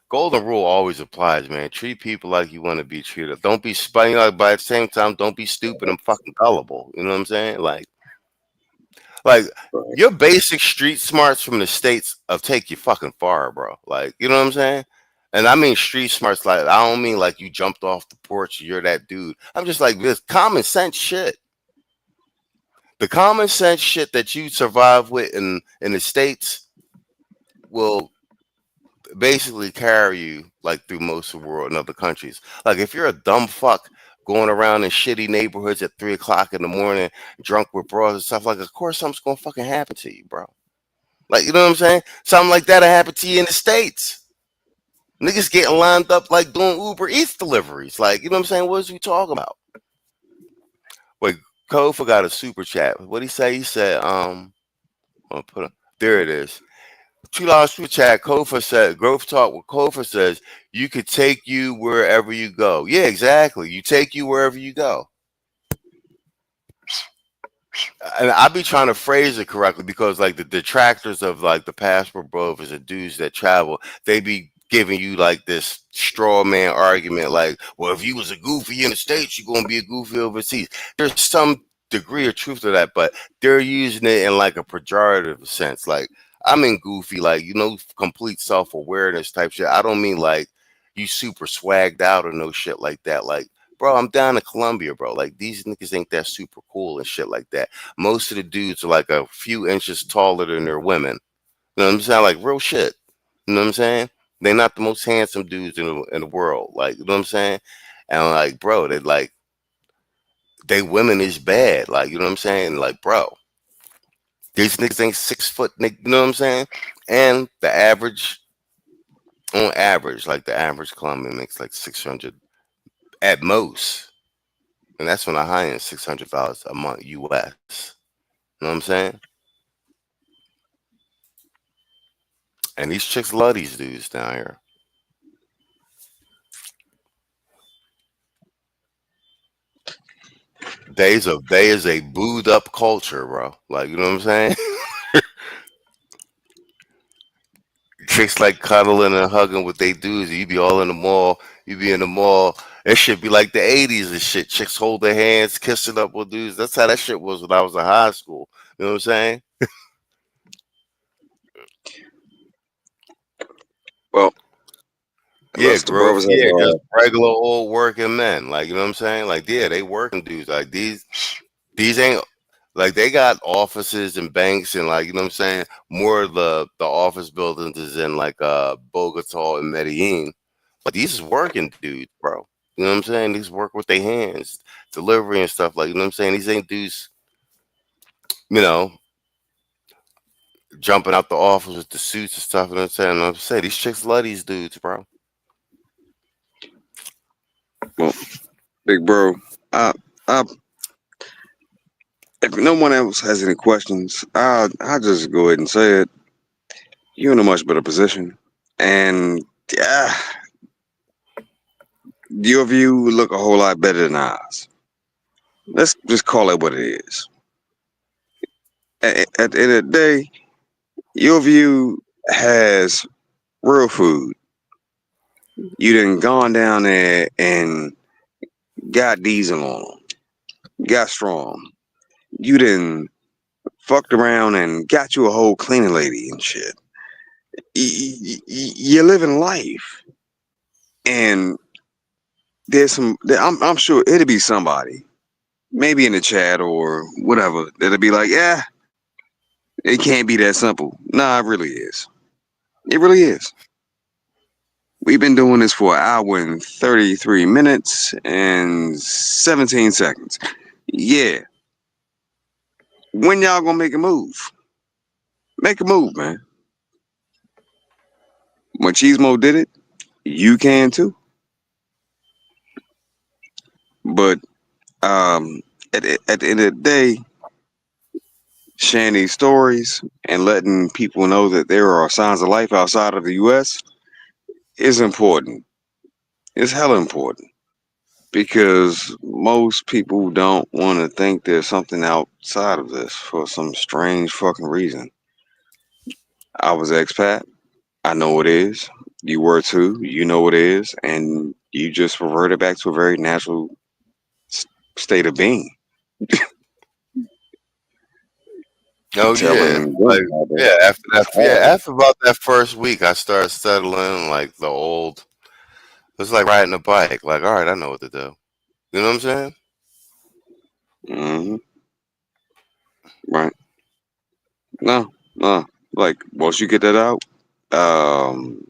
golden rule always applies, man. Treat people like you want to be treated. Don't be spying out, but at the same time, don't be stupid and fucking gullible. You know what I'm saying? Like your basic street smarts from the States of take you fucking far, bro. Like, you know what I'm saying? And I mean street smarts, like I don't mean like you jumped off the porch, you're that dude. I'm just like this common sense shit. The common sense shit that you survive with in the States will basically carry you like through most of the world and other countries. Like if you're a dumb fuck going around in shitty neighborhoods at 3 o'clock in the morning, drunk with bras and stuff, like of course something's gonna fucking happen to you, bro. Like you know what I'm saying? Something like that'll happen to you in the States. Niggas getting lined up like doing Uber Eats deliveries. Like, you know what I'm saying? What is we talking about? Wait, Kofa got a super chat. What he say? He said, I'll put a, there it is. $2 super chat. Kofa said, Growth Talk with Kofa says, you could take you wherever you go. Yeah, exactly. You take you wherever you go. And I be trying to phrase it correctly because like the detractors of like the Passport Brothers and dudes that travel, they be giving you like this straw man argument, like, well, if you was a goofy in the States, you're gonna be a goofy overseas. There's some degree of truth to that, but they're using it in like a pejorative sense. Like I mean goofy, like complete self-awareness type shit. I don't mean like you super swagged out or no shit like that. Like, bro, I'm down in Colombia, bro. Like these niggas ain't that super cool and shit like that. Most of the dudes are like a few inches taller than their women. You know what I'm saying? Like real shit. You know what I'm saying? They're not the most handsome dudes in the world. Like, you know what I'm saying? And like, bro, they women is bad. Like, you know what I'm saying? Like, bro, these niggas ain't 6 foot, you know what I'm saying? And the average, on average, like the average Colombian makes like 600 at most. And that's when the high end $600 a month US. You know what I'm saying? And these chicks love these dudes down here. They is a booed up culture, bro. Like, you know what I'm saying? Chicks like cuddling and hugging with they dudes. You be all in the mall. You be in the mall. That shit be like the 80s and shit. Chicks hold their hands, kissing up with dudes. That's how that shit was when I was in high school. You know what I'm saying? Well, Yeah, unless the brothers have yeah, just regular old working men. Like, you know what I'm saying? Like, yeah, they working dudes. Like these ain't like they got offices and banks and like, you know what I'm saying? More of the office buildings is in like Bogota and Medellin. But these is working dudes, bro. You know what I'm saying? These work with their hands, delivery and stuff. Like, you know what I'm saying? These ain't dudes, you know, jumping out the office with the suits and stuff. You know what I'm saying? I'm saying these chicks love these dudes, bro. well, big bro. I, I, if no one else has any questions, I'll just go ahead and say it. You're in a much better position, and yeah, your view look a whole lot better than ours. Let's just call it what it is. At the end of the day, your view has real food. You done gone down there and got diesel on them, got strong. You done fucked around and got you a whole cleaning lady and shit. You're living life, and there's some. I'm sure it'll be somebody, maybe in the chat or whatever, that'll be like, yeah, it can't be that simple. Nah, it really is. It really is. We've been doing this for an hour and 33 minutes and 17 seconds. Yeah. When y'all gonna make a move? Make a move, man. When Cheesemo did it, you can too. But at the end of the day, sharing these stories and letting people know that there are signs of life outside of the U.S. is important. It's hella important because most people don't want to think there's something outside of this for some strange fucking reason. I was expat. I know it is. You were too. You know it is, and you just reverted back to a very natural state of being. Oh yeah, Telling like them about yeah. After that, that. after about that first week, I started settling like the old. It's like riding a bike. Like, all right, I know what to do. You know what I'm saying? Hmm. Right. No, no. Like once you get that out, um,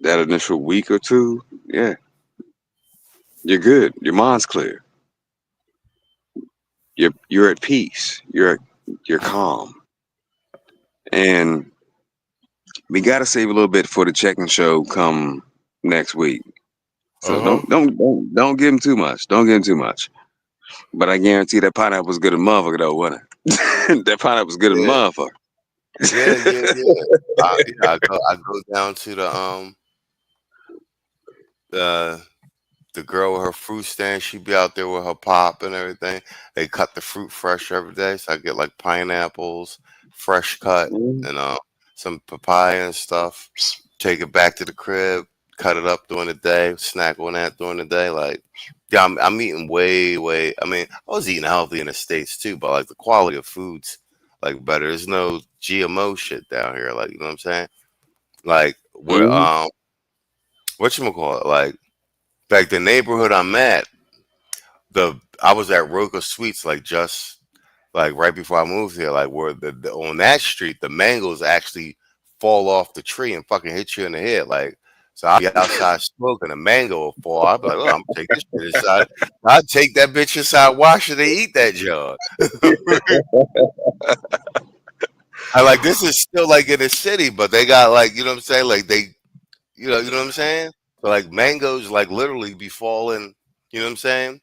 that initial week or two, yeah, you're good. Your mind's clear. You're at peace. You're calm. And we gotta save a little bit for the check-in show come next week. So Uh huh. don't give him too much. Don't give him too much. But I guarantee that pineapple was good as motherfucker though, wasn't it? That pineapple was good as Yeah, motherfucker. yeah. I go down to the the girl with her fruit stand. She be out there with her pop and everything. They cut the fruit fresh every day, so I get like pineapples, fresh cut, Mhm. and some papaya and stuff. Take it back to the crib, cut it up during the day, snack on that during the day. Like, yeah, I'm eating way. I mean, I was eating healthy in the States too, but like the quality of foods like better. There's no GMO shit down here. Like, you know what I'm saying? Like, where Mhm. whatchamacallit, like the neighborhood I'm at, the I was at Roca Suites like just like right before I moved here, like where on that street the mangoes actually fall off the tree and fucking hit you in the head. Like, so I'll be outside smoking, a mango will fall. I'll be like, oh, I'm gonna take this shit inside. I'll take that bitch inside, wash it, and eat that jar. I like this is still like in the city, but they got like, you know what I'm saying? Like they, you know what I'm saying? So like mangoes like literally be falling, you know what I'm saying?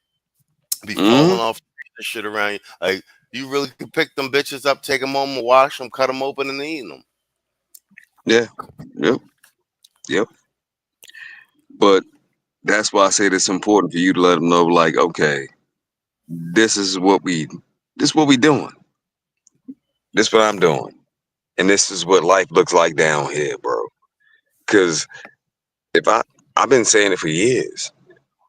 Be falling Mhm. off the shit around you. Like you really could pick them bitches up, take them home, and wash them, cut them open, and eat them. Yeah. Yep. Yep. But that's why I said it's important for you to let them know, like, okay, this is what we, this is what we doing. This is what I'm doing, and this is what life looks like down here, bro. Cause if I've been saying it for years,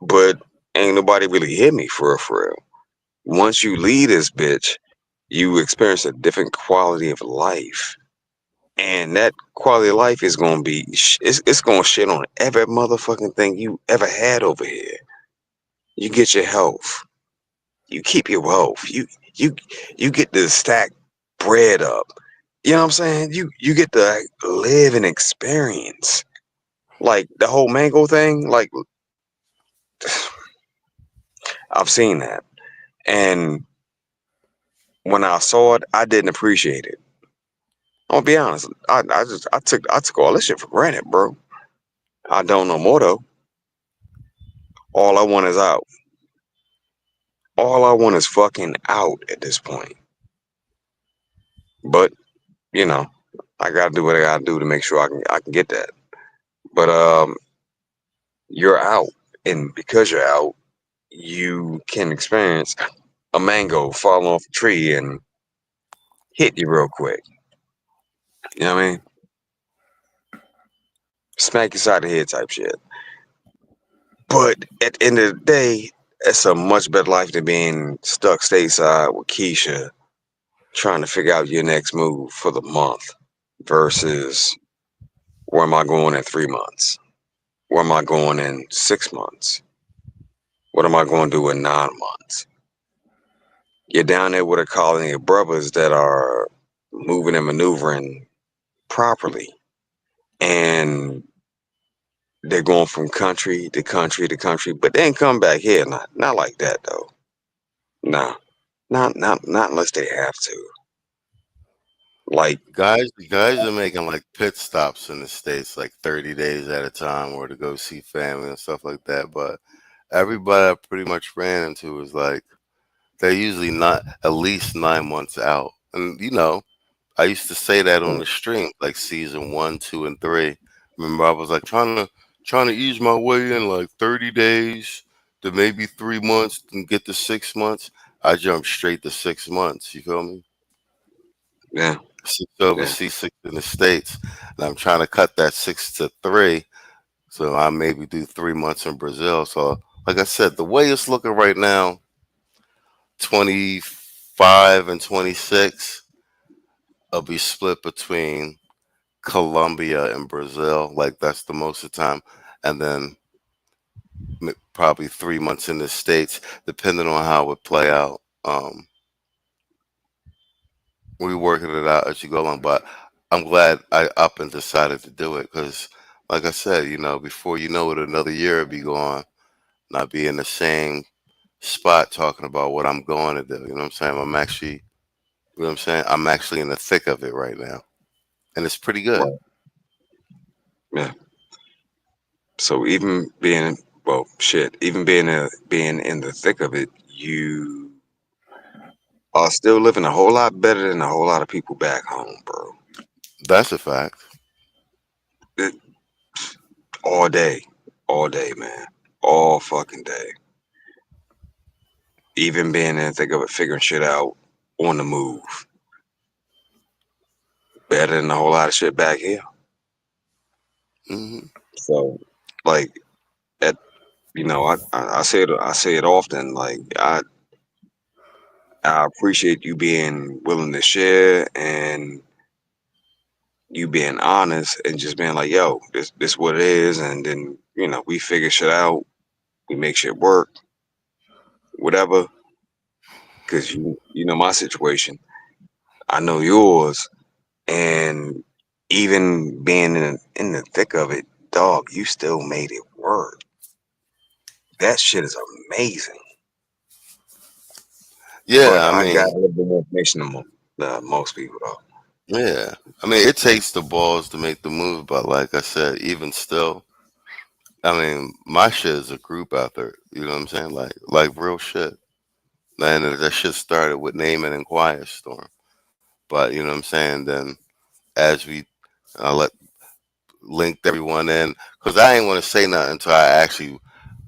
but ain't nobody really hit me for real, for real. Once you leave this bitch, you experience a different quality of life. And that quality of life is gonna be it's gonna shit on every motherfucking thing you ever had over here. You get your health, you keep your wealth, you you get to stack bread up. You know what I'm saying? You get to live and experience. Like the whole mango thing, like I've seen that. And when I saw it, I didn't appreciate it. I'm gonna be honest. I took all this shit for granted, bro. I don't know more though. All I want is out. All I want is fucking out at this point. But you know, I gotta do what I gotta do to make sure I can get that. But you're out, and because you're out, you can experience a mango falling off a tree and hit you real quick. You know what I mean? Smack you side of the head type shit. But at the end of the day, it's a much better life than being stuck stateside with Keisha trying to figure out your next move for the month versus where am I going in 3 months? Where am I going in 6 months? What am I going to do in 9 months? You're down there with a colony of brothers that are moving and maneuvering properly. And they're going from country to country to country, but they ain't come back here. Not like that though. Nah. Not unless they have to. Like, Guys are making like pit stops in the States, like 30 days at a time, or to go see family and stuff like that. But everybody I pretty much ran into is like they're usually not at least 9 months out. And you know, I used to say that on the stream, like season 1, 2, and 3. Remember, I was like trying to ease my way in like 30 days to maybe 3 months and get to 6 months. I jumped straight to 6 months. You feel me? yeah, Six yeah. overseas, six in the States. And I'm trying to cut that 6 to 3. So I maybe do 3 months in Brazil. So like I said, the way it's looking right now, 25 and 26 will be split between Colombia and Brazil. Like that's the most of the time. And then probably 3 months in the States, depending on how it play out. We working it out as you go along. But I'm glad I up and decided to do it because, like I said, you know, before you know it, another year will be gone. Not be in the same spot talking about what I'm going to do. You know what I'm saying? You know what I'm saying? I'm actually in the thick of it right now, and it's pretty good. Right. Yeah. So even being, well, shit, even being in the thick of it, you are still living a whole lot better than a whole lot of people back home, bro. That's a fact. It, all day, man, all fucking day. Even being in the thick of it, figuring shit out on the move, better than a whole lot of shit back here. Hmm. So, like, at I say it often. Like, I appreciate you being willing to share and you being honest and just being like, yo, this what it is, and then we figure shit out, we make shit work, whatever. Because you know my situation, I know yours, and even being in the thick of it, dog, you still made it work. That shit is amazing. But Yeah, I I got mean, a little bit more information than most people, though. yeah. I mean, it takes the balls to make the move, but like I said, even still, I mean, my shit is a group effort. You know what I'm saying? Like real shit. And that shit started with Naaman and Quiet Storm. But you know what I'm saying? Then as we let linked everyone in, because I ain't want to say nothing until I actually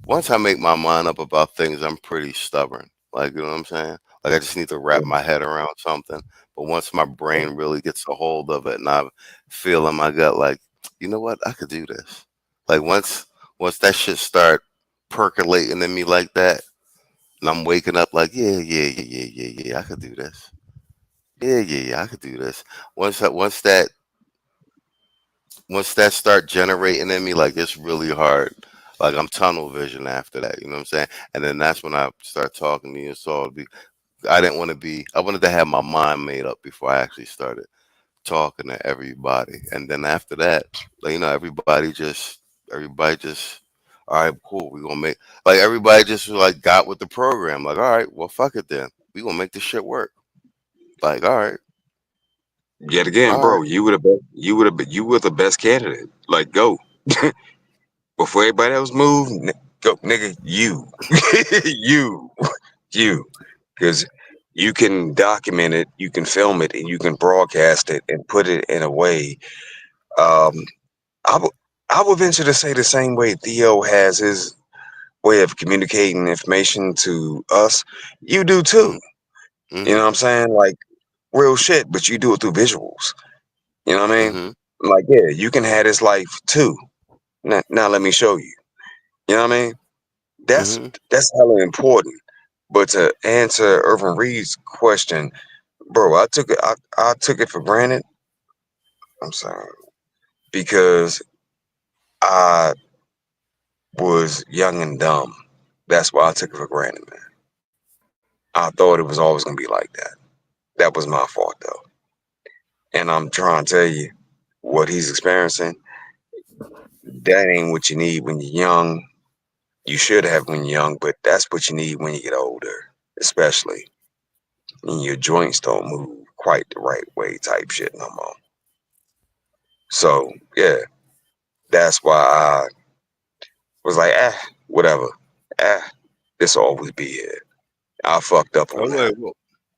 once I make my mind up about things, I'm pretty stubborn. Like, you know what I'm saying? Like, I just need to wrap my head around something. But once my brain really gets a hold of it and I feel in my gut, like, you know what? I could do this. Like, once that shit start percolating in me like that, and I'm waking up like, yeah, I could do this. Yeah, I could do this. Once that, once that, once that start generating in me, like it's really hard. Like I'm tunnel vision after that, you know what I'm saying? And then that's when I start talking to you. So I didn't want to be. I wanted to have my mind made up before I actually started talking to everybody. And then after that, like, everybody just, all right, cool. We gonna make like everybody just like got with the program. Like, all right, well, fuck it then. We gonna make this shit work. Like, Yet again, all bro, right. you were the best candidate. Like, go before everybody else move. Go, nigga, you, you, you, because you can document it, you can film it, and you can broadcast it and put it in a way. Um, I would I would venture to say the same way Theo has his way of communicating information to us. You do too. You know Mm-hmm. what I'm saying? Like real shit, but you do it through visuals. You know what I mean? Mm-hmm. Like, yeah, you can have this life too. Now let me show you. You know what I mean? That's Mm-hmm. that's hella important. But to answer Irvin Reed's question, bro, I took it for granted. I'm sorry. Because I was young and dumb. That's why I took it for granted, man. I thought it was always gonna be like that. That was my fault though. And I'm trying to tell you what he's experiencing, that ain't what you need when you're young. You should have when you're young, but that's what you need when you get older, especially when your joints don't move quite the right way type shit no more. So yeah, that's why I was like, whatever. Ah, this will always be it. I fucked up Oh on that.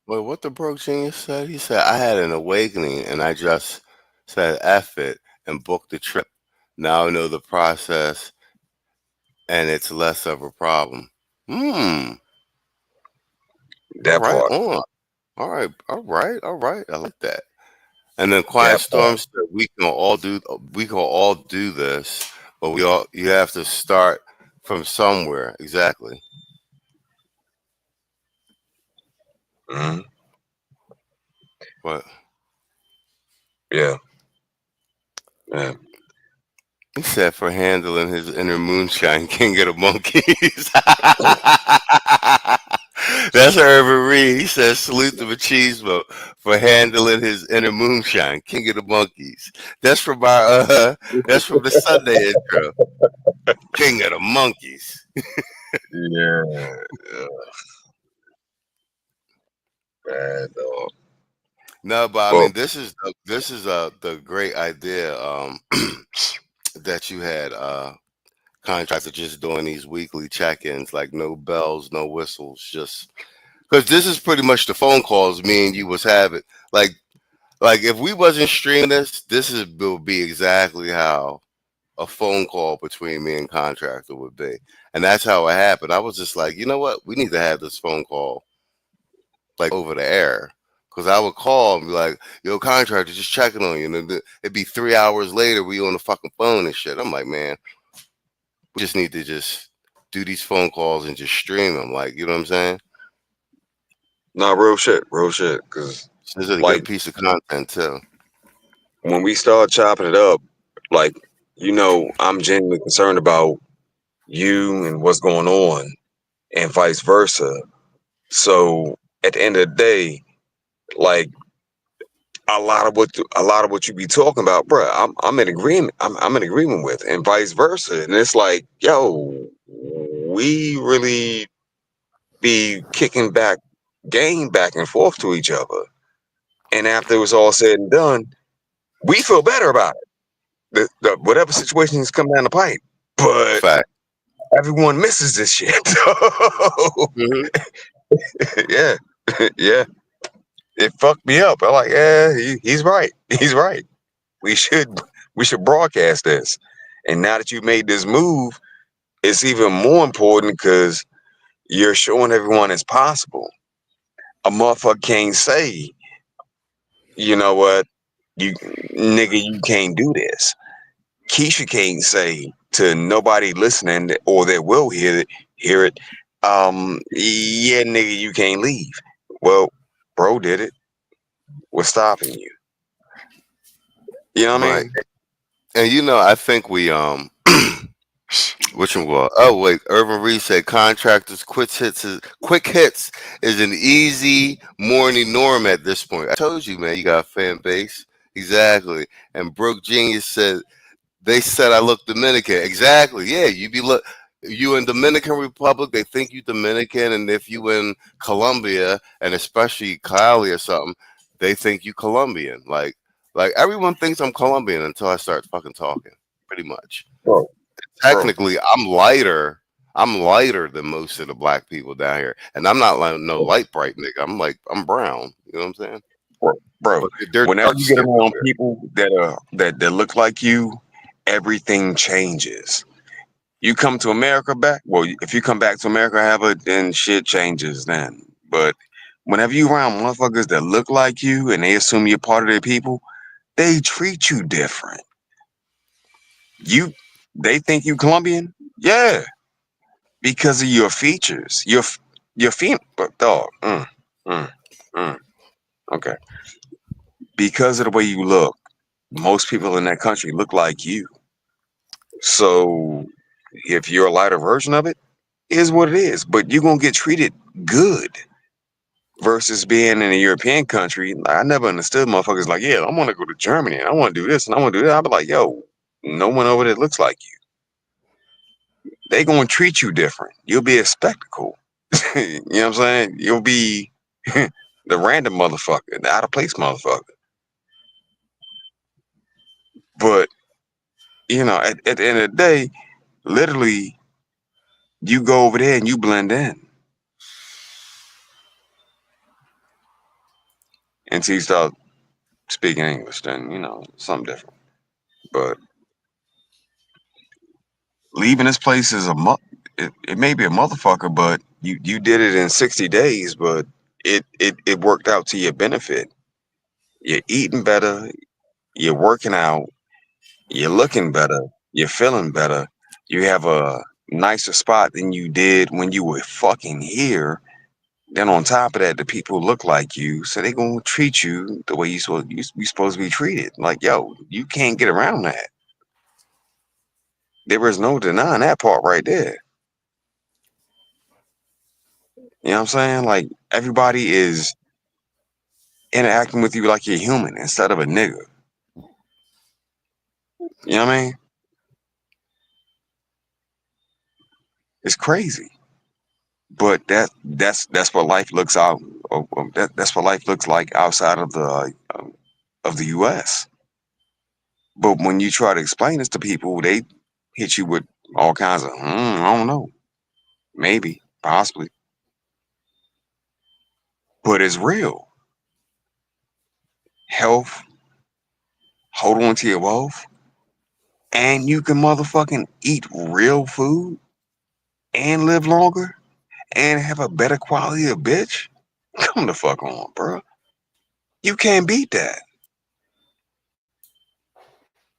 wait, what the broke genius said? He said I had an awakening and I just said F it and booked the trip. Now I know the process and it's less of a problem. Hmm. All That right, part. on. All right. I like that. And then Quiet That part. Storm said we can all do this, but you have to start from somewhere. Exactly. Hmm. What Yeah. Yeah. he said for handling his inner moonshine, king of the monkeys. That's Herbert Reed. He says salute to Machismo for handling his inner moonshine, king of the monkeys. That's from our that's from the Sunday intro. King of the monkeys. Yeah. Yeah. Bad dog. No, but I Well, mean this is the great idea that you had contractor just doing these weekly check-ins, like no bells, no whistles, just because this is pretty much the phone calls me and you was having. Like if we wasn't streaming this, will be exactly how a phone call between me and contractor would be, and that's how it happened. I was just like, you know what, we need to have this phone call like over the air. Cause I would call and be like, "Yo, contractor, just checking on you." And then it'd be 3 hours later, we on the fucking phone and shit. I'm like, man, we just need to just do these phone calls and just stream them. Like, you know what I'm saying? Nah, real shit, real shit. Cause This is a like good piece of content too. when we start chopping it up, like I'm genuinely concerned about you and what's going on, and vice versa. So at the end of the day, like a lot of what you be talking about, bruh, I'm in agreement. I'm in agreement with, and vice versa. And it's like, yo, we really be kicking back game back and forth to each other. And after it was all said and done, we feel better about it. Whatever situations come down the pipe. But Fact. everyone misses this shit. hmm Yeah. Yeah. It fucked me up. I'm like, yeah, he's right. He's right. We should broadcast this. And now that you made this move, it's even more important because you're showing everyone it's possible. A motherfucker can't say, you know what, you nigga, you can't do this. Keisha can't say to nobody listening or that will hear it, yeah, nigga, you can't leave. Well, bro did it. What's stopping you? You know what I Right. mean? And I think we which one was? Oh wait, Urban Reed said contractors quick hits is an easy morning norm at this point. I told you, man, you got a fan base. Exactly. And Broke Genius said they said I look Dominican. Exactly. Yeah, you in Dominican Republic, they think you Dominican, and if you in Colombia and especially Cali or something, they think you Colombian. Like everyone thinks I'm Colombian until I start fucking talking. Pretty much. Bro, Technically, I'm lighter. I'm lighter than most of the black people down here, and I'm not like no light bright nigga. I'm brown. You know what I'm saying? bro, But they're whenever dark you get skinned around over people that look like you, everything changes. You come to America back, well, if you come back to America, then shit changes then. But whenever you around motherfuckers that look like you and they assume you're part of their people, they treat you different. They think you Colombian, yeah, because of your features, your but dog, mm, mm. Okay, because of the way you look, most people in that country look like you. So if you're a lighter version of it, is what it is. But you're gonna get treated good versus being in a European country. I never understood motherfuckers like, yeah, I want to go to Germany and I want to do this and I want to do that. I'll be like, yo, no one over there looks like you. They gonna treat you different. You'll be a spectacle. You know what I'm saying? You'll be the random motherfucker, the out of place motherfucker. But at the end of the day, literally, you go over there and you blend in until you start speaking English. Then something different. But leaving this place is it may be a motherfucker, but you did it in 60 days, but it worked out to your benefit. You're eating better, you're working out, you're looking better, you're feeling better, you have a nicer spot than you did when you were fucking here. Then on top of that, the people look like you, so they gonna treat you the way you supposed to be treated. Like, yo, you can't get around that. There is no denying that part right there. You know what I'm saying? Like, everybody is interacting with you like you're human instead of a nigga. You know what I mean? It's crazy. But that's what life looks out. That's what life looks like outside of the U.S. But when you try to explain this to people, they hit you with All kinds of, I don't know, maybe, possibly, but it's real. Health, hold on to your wealth, and you can motherfucking eat real food and live longer and have a better quality of bitch. Come the fuck on, bro. You can't beat that.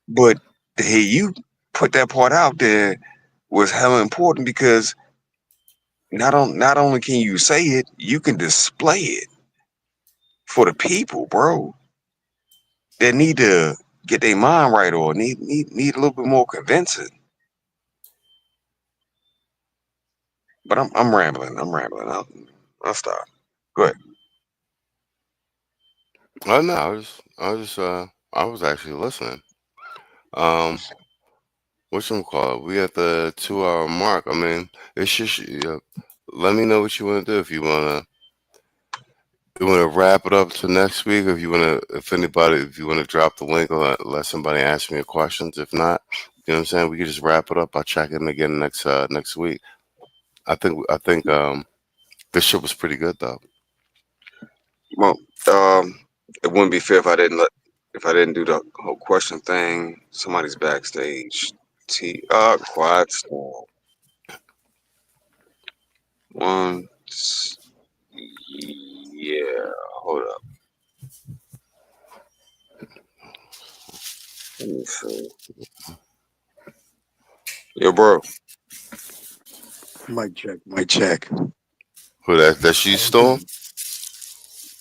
But to hear you put that part out there was hella important because not only can you say it, you can display it for the people, bro, that need to get their mind right or need a little bit more convincing. But I'm rambling. I'll stop. Go ahead. Oh no, I was actually listening. Um, whatchamacallit? We at the 2 hour mark. I mean, it's just let me know what you want to do. If you want to wrap it up to next week, if you want to, if you want to drop the link or let somebody ask me a questions. If not, you know what I'm saying, we can just wrap it up. I'll check in again next week. I think this shit was pretty good though. Well, it wouldn't be fair if I didn't do the whole question thing. Somebody's backstage. Quiet storm. One, yeah. Hold up. Let me see. Yo, bro. Mic check, mic check. Who that's you, Storm?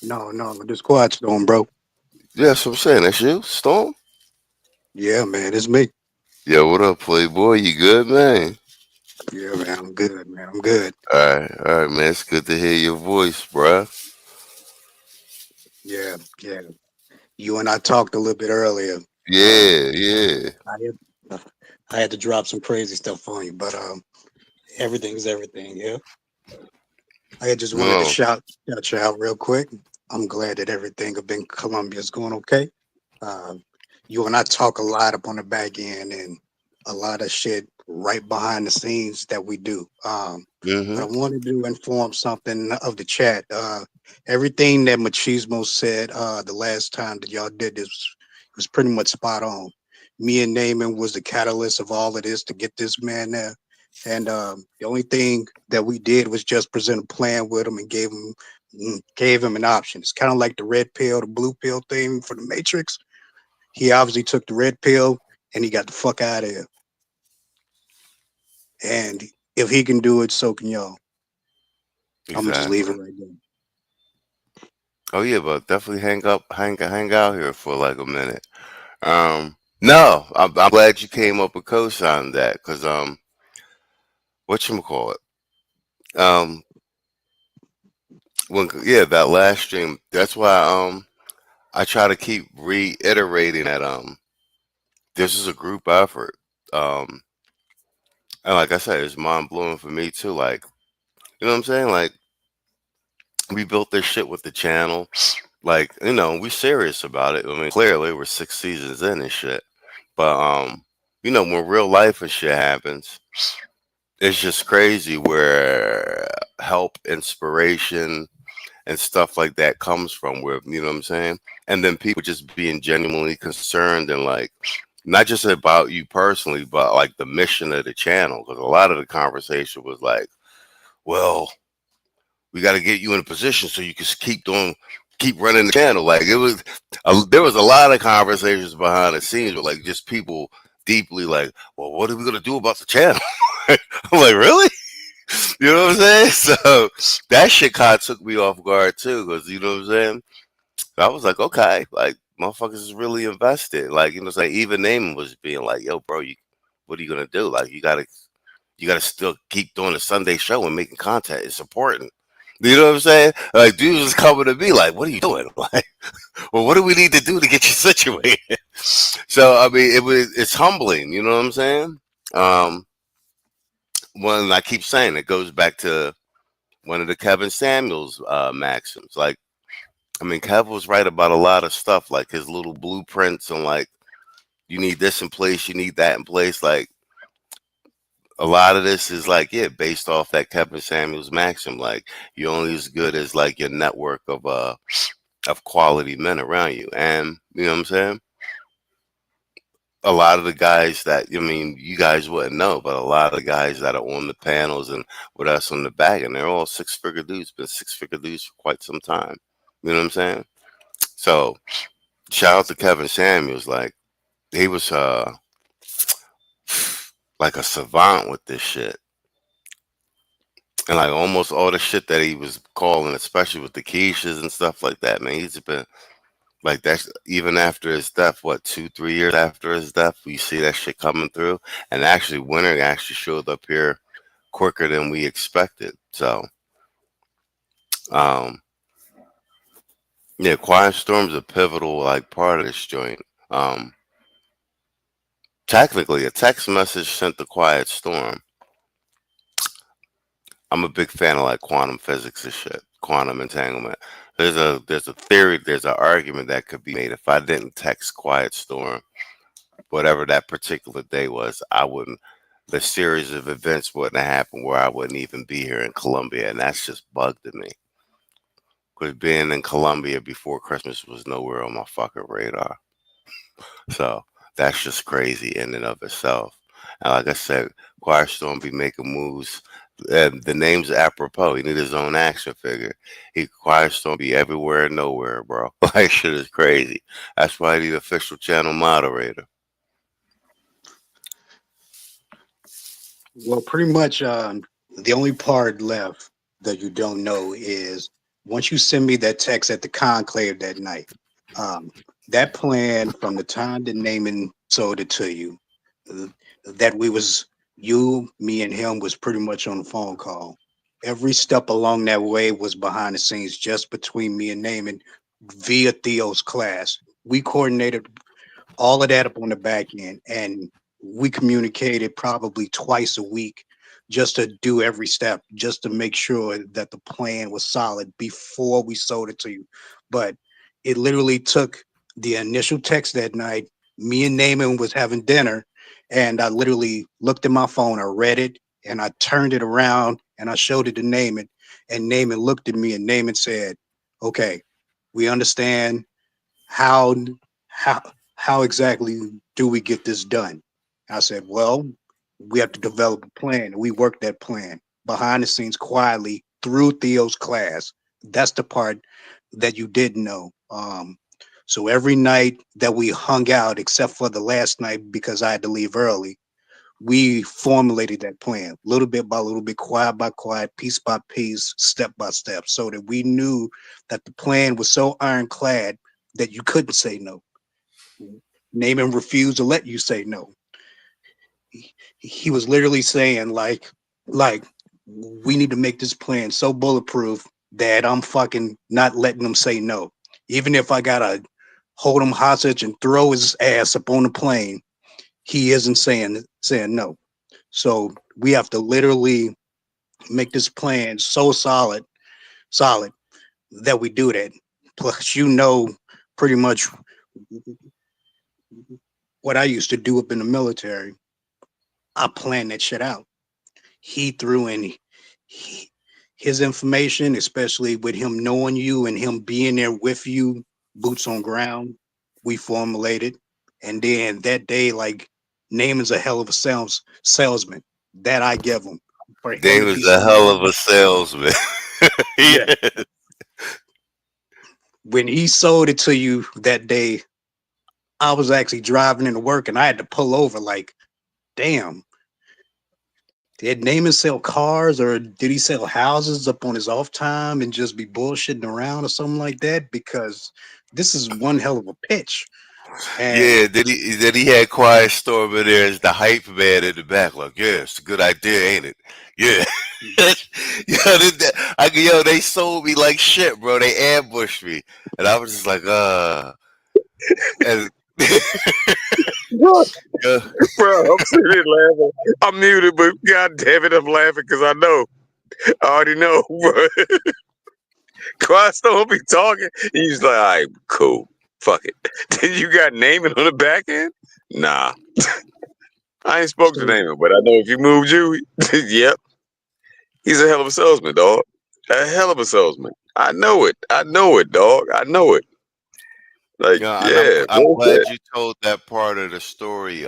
No, this Quiet Storm, bro. Yeah, that's what I'm saying. That's you, Storm. Yeah, man, it's me. Yo, what up, Playboy? You good, man? Yeah, man, I'm good, man. I'm good. All right, man. It's good to hear your voice, bruh. Yeah, yeah. You and I talked a little bit earlier. Yeah, yeah. I had, I had to drop some crazy stuff on you, but everything's everything. Yeah. I just wanted to No. shout you out real quick. I'm glad that everything up in Columbia is going okay. Uh, you and I talk a lot up on the back end and a lot of shit right behind the scenes that we do. But I Mm-hmm. wanted to inform something of the chat. Everything that Machismo said the last time that y'all did this was pretty much spot on. Me and Naaman was the catalyst of all of this to get this man there. And the only thing that we did was just present a plan with him and gave him an option. It's kind of like the red pill, the blue pill thing for the Matrix. He obviously took the red pill and he got the fuck out of here. And if he can do it, so can y'all. I'm gonna just leave it Exactly. right there. Oh yeah, but definitely hang out here for like a minute. No, I'm glad you came up with co-sign that because whatchamacallit? Um, when yeah, that last stream. That's why I try to keep reiterating that this is a group effort. Um, and like I said, it's mind blowing for me too. Like you know what I'm saying? Like we built this shit with the channel. Like we serious about it. I mean, clearly we're 6 seasons in and shit. But when real life and shit happens, it's just crazy where help, inspiration, and stuff like that comes from. Where you know what I'm saying, and then people just being genuinely concerned and like not just about you personally, but like the mission of the channel. Because a lot of the conversation was like, well, we got to get you in a position so you can keep running the channel. Like there was a lot of conversations behind the scenes with like just people deeply like, well, what are we gonna do about the channel? I'm like, really? You know what I'm saying? So that shit kind of took me off guard too, because you know what I'm saying. I was like, okay, like motherfuckers is really invested. Like it's like even Naaman was being like, yo, bro, what are you gonna do? Like you gotta still keep doing the Sunday show and making content. It's important. You know what I'm saying? Like dudes was coming to me like, what are you doing? Like, well, what do we need to do to get you situated? So I mean, it's humbling. You know what I'm saying? Um, One I keep saying it goes back to one of the Kevin Samuels maxims. Like, I mean, Kev was right about a lot of stuff, like his little blueprints and like you need this in place, you need that in place. Like a lot of this is like, yeah, based off that Kevin Samuels maxim. Like, you're only as good as like your network of quality men around you. And you know what I'm saying? A lot of the guys that, I mean, you guys wouldn't know, but a lot of the guys that are on the panels and with us on the back, and they're all six-figure dudes, been six-figure dudes for quite some time. You know what I'm saying? So shout out to Kevin Samuels. Like, he was like a savant with this shit. And like almost all the shit that he was calling, especially with the Keishas and stuff like that, man, he's been like that's even after his death, what, 2, 3 years after his death, we see that shit coming through. And actually Winter actually showed up here quicker than we expected. So um yeah, Quiet Storm's a pivotal like part of this joint. Technically a text message sent to Quiet Storm. I'm a big fan of like quantum physics and shit, quantum entanglement. There's a theory, there's an argument that could be made. If I didn't text Quiet Storm, whatever that particular day was, I wouldn't. The series of events wouldn't have happened where I wouldn't even be here in Colombia, and that's just bugged to me. Because being in Colombia before Christmas was nowhere on my fucking radar. So that's just crazy in and of itself. And like I said, Quiet Storm be making moves. The name's apropos. He need his own action figure. Quiet Storm be everywhere and nowhere, bro. Like, shit is crazy. That's why I need official channel moderator. Well, pretty much the only part left that you don't know is once you send me that text at the conclave that night, that plan from the time that Naaman sold it to you, that we was you, me, and him was pretty much on the phone call. Every step along that way was behind the scenes, just between me and Naaman via Theo's class. We coordinated all of that up on the back end, and we communicated probably twice a week just to do every step, just to make sure that the plan was solid before we sold it to you. But it literally took the initial text that night. Me and Naaman was having dinner, and I literally looked at my phone, I read it, and I turned it around and I showed it to Naaman, and Naaman looked at me, and Naaman said, "Okay, we understand how how how exactly do we get this done?" I said, "Well, we have to develop a plan." We worked that plan behind the scenes quietly through Theo's class. That's the part that you didn't know. So every night that we hung out, except for the last night because I had to leave early, we formulated that plan little bit by little bit, quiet by quiet, piece by piece, step by step, so that we knew that the plan was so ironclad that you couldn't say no. Naaman refused to let you say no. He was literally saying like we need to make this plan so bulletproof that I'm fucking not letting them say no. Even if I gotta hold him hostage and throw his ass up on the plane, he isn't saying no. So we have to literally make this plan so solid that we do that. Plus, pretty much what I used to do up in the military. I planned that shit out. He threw in his information, especially with him knowing you and him being there with you, boots on ground. We formulated, and then that day, like, Naaman's a hell of a salesman. That I give him. For him Dave to was be a so hell of a salesman. yeah. When he sold it to you that day, I was actually driving into work and I had to pull over like, damn, did Naaman sell cars or did he sell houses up on his off time and just be bullshitting around or something like that? Because this is one hell of a pitch. And Yeah, then he had Quiet Storm in there as the hype man in the back, like, yeah, it's a good idea, ain't it? Yeah. They sold me like shit, bro. They ambushed me. And I was just like, and yeah. Bro, I'm sitting here laughing. I'm muted, but god damn it, I'm laughing because I already know, bro. Christ don't be talking. He's like, all right, cool. Fuck it. Then you got Naaman on the back end? Nah. I ain't spoke to So Damon, but I know if you moved you, yep, he's a hell of a salesman, dog. A hell of a salesman. I know it. I know it, dog. I know it. Like, Yeah, and yeah, I'm well said. glad you told that part of the story,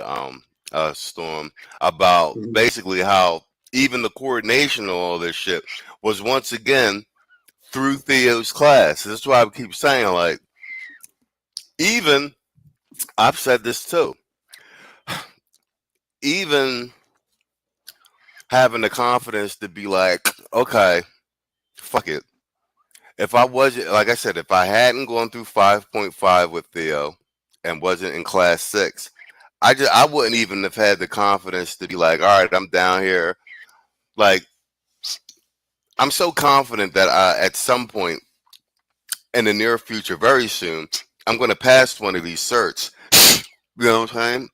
Storm, about mhm. basically how even the coordination of all this shit was once again through Theo's class. That's why I keep saying, like, even I've said this too. Even having the confidence to be like, okay, fuck it. If I wasn't, like I said, if I hadn't gone through 5.5 with Theo and wasn't in class 6, I wouldn't even have had the confidence to be like, all right, I'm down here. Like, I'm so confident that at some point in the near future, very soon, I'm going to pass one of these certs. You know what I'm saying?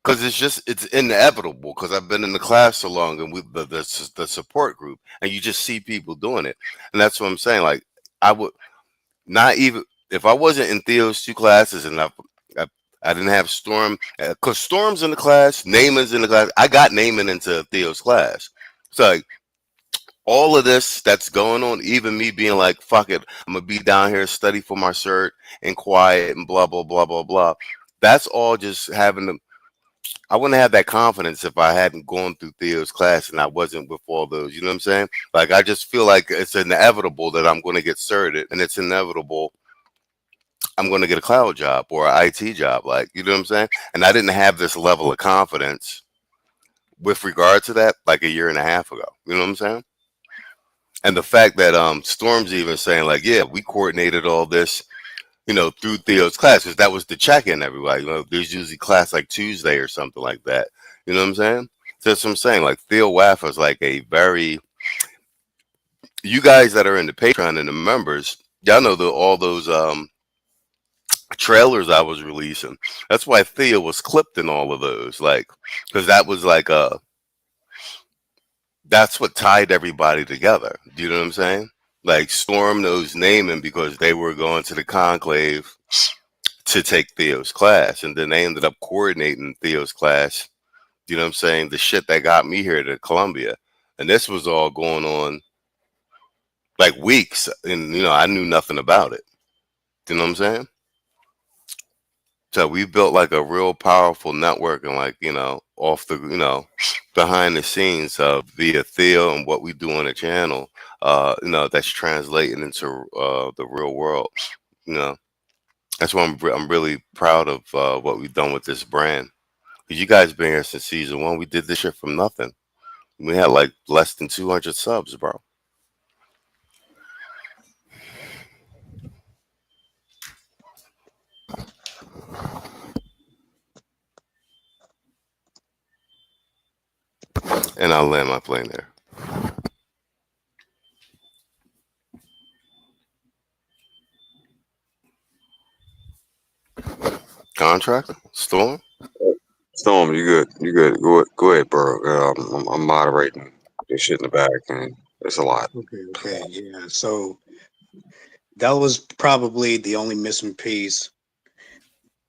Because it's inevitable. Because I've been in the class so long, and the support group, and you just see people doing it, and that's what I'm saying. Like, I would not even if I wasn't in Theo's 2 classes, and I, I didn't have Storm, because Storm's in the class, Naaman's in the class. I got Naaman into Theo's class, so like, all of this that's going on, even me being like, fuck it, I'm gonna be down here, study for my cert and quiet and blah blah blah blah blah. That's all just having the I wouldn't have that confidence if I hadn't gone through Theo's class and I wasn't with all those. You know what I'm saying? Like, I just feel like it's inevitable that I'm going to get certed, and it's inevitable I'm going to get a cloud job or an IT job. Like, you know what I'm saying? And I didn't have this level of confidence with regard to that like a year and a half ago. You know what I'm saying? And the fact that Storm's even saying like, yeah, we coordinated all this, through Theo's class, because that was the check-in. Everybody, there's usually class like Tuesday or something like that. You know what I'm saying? So that's what I'm saying. Like, Theo Waffa is like a very, you guys that are in the Patreon and the members, y'all know all those trailers I was releasing. That's why Theo was clipped in all of those, like, because that was like that's what tied everybody together. Do you know what I'm saying? Like, Storm knows Naaman because they were going to the conclave to take Theo's class, and then they ended up coordinating Theo's class. You know what I'm saying? The shit that got me here to Columbia, and this was all going on like weeks, and I knew nothing about it. You know what I'm saying? So we built like a real powerful network, and like, off the, behind the scenes via Theo and what we do on the channel, that's translating into the real world. You know, that's why I'm really proud of what we've done with this brand. 'Cause you guys been here since season 1. We did this shit from nothing. We had like less than 200 subs, bro. And I'll land my plane there. Contractor? Storm? Storm, you good? You good? Go ahead, bro. I'm moderating this shit in the back, and it's a lot. Okay, yeah. So that was probably the only missing piece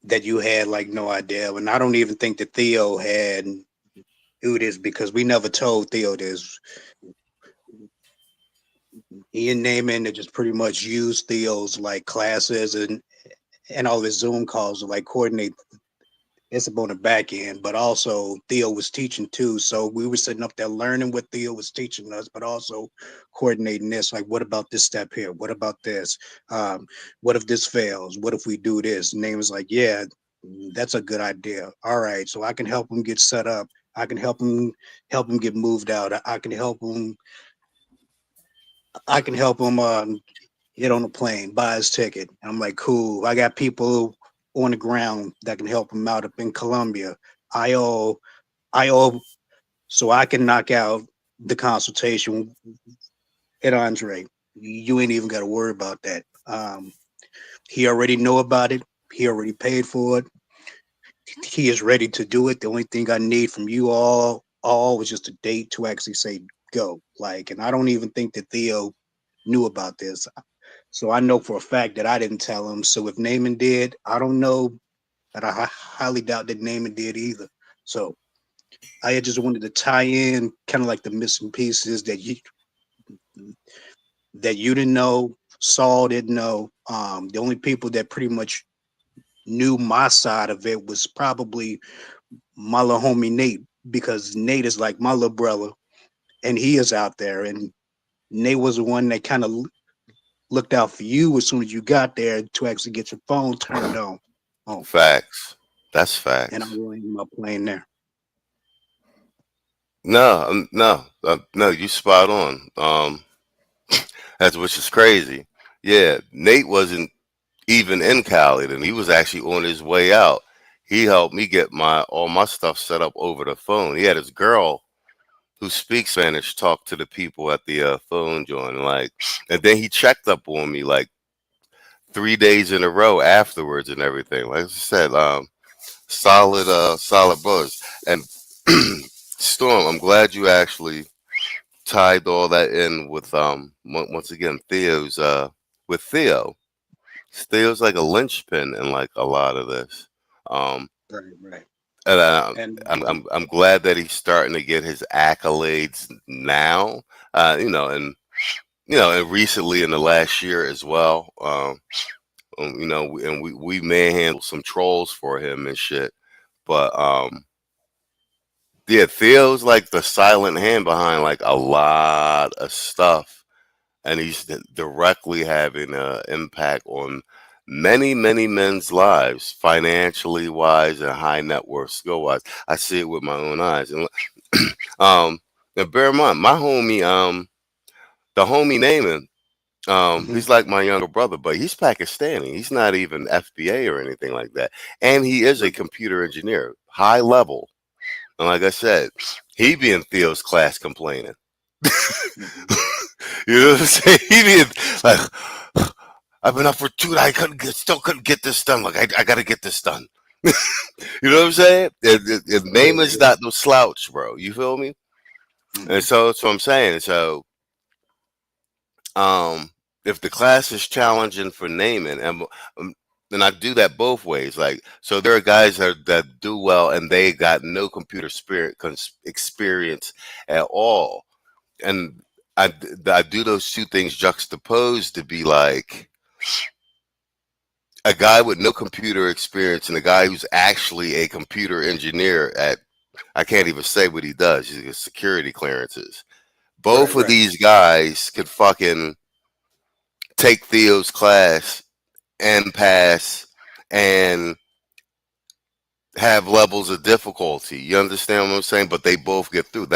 that you had like no idea. And I don't even think that Theo had knew this because we never told Theo this. He and Naaman that just pretty much used Theo's like classes and all of his Zoom calls to like coordinate it's on the back end, but also Theo was teaching too. So we were sitting up there learning what Theo was teaching us, but also coordinating this. Like, what about this step here? What about this? What if this fails? What if we do this? And Naaman's like, yeah, that's a good idea. All right, so I can help him get set up. I can help him get moved out. I can help him. I can help him get on a plane, buy his ticket. I'm like, cool. I got people on the ground that can help him out up in Columbia. I owe, so I can knock out the consultation at Andre. You ain't even got to worry about that. He already know about it. He already paid for it. He is ready to do it. The only thing I need from you all was just a date to actually say go. Like, and I don't even think that Theo knew about this. So I know for a fact that I didn't tell him. So if Naaman did, I don't know, but I highly doubt that Naaman did either. So I just wanted to tie in kind of like the missing pieces that you didn't know, Saul didn't know. The only people that pretty much knew my side of it was probably my little homie Nate, because Nate is like my little brother, and he is out there. And Nate was the one that kind of looked out for you as soon as you got there to actually get your phone turned on. Oh, Facts. That's and I facts. really ended up playing there. No, no, you spot on. That's which is crazy. Yeah, Nate wasn't even in Cali, and he was actually on his way out. He helped me get my all my stuff set up over the phone. He had his girl who speaks Spanish talk to the people at the phone joint, and then he checked up on me like 3 days in a row afterwards and everything. Like I said, solid buzz. And Storm, I'm glad you actually tied all that in with once again Theo's with Theo. Theo's like a linchpin in like a lot of this. Um, Right, right. and And I'm glad that he's starting to get his accolades now. And recently in the last year as well. And we manhandled some trolls for him and shit. But yeah, Theo's like the silent hand behind like a lot of stuff, and he's directly having an impact on many men's lives, financially wise and high net worth skill wise. I see it with my own eyes, and um, and bear in mind, my homie, the homie Naaman, mhm, he's like my younger brother, but he's Pakistani. He's not even FBA or anything like that, and he is a right, computer engineer, high level. And like I said, he be in Theo's class complaining. mhm, You know what I'm saying? He be like, I've been up for 2 days. Still couldn't get this done. Like, I got to get this done. You know what I'm saying? His yeah, name is yeah, not no slouch, bro. You feel me? And mhm, so that's what I'm saying. So, um, if the class is challenging for naming, um, and I do that both ways. Like, so there are guys that do well and they got no computer experience at all, and I do those two things juxtaposed to be like a guy with no computer experience and a guy who's actually a computer engineer at I can't even say what he does. He's got security clearances. right, Both of right, these guys could fucking take Theo's class and pass and have levels of difficulty. You understand what I'm saying? But they both get through.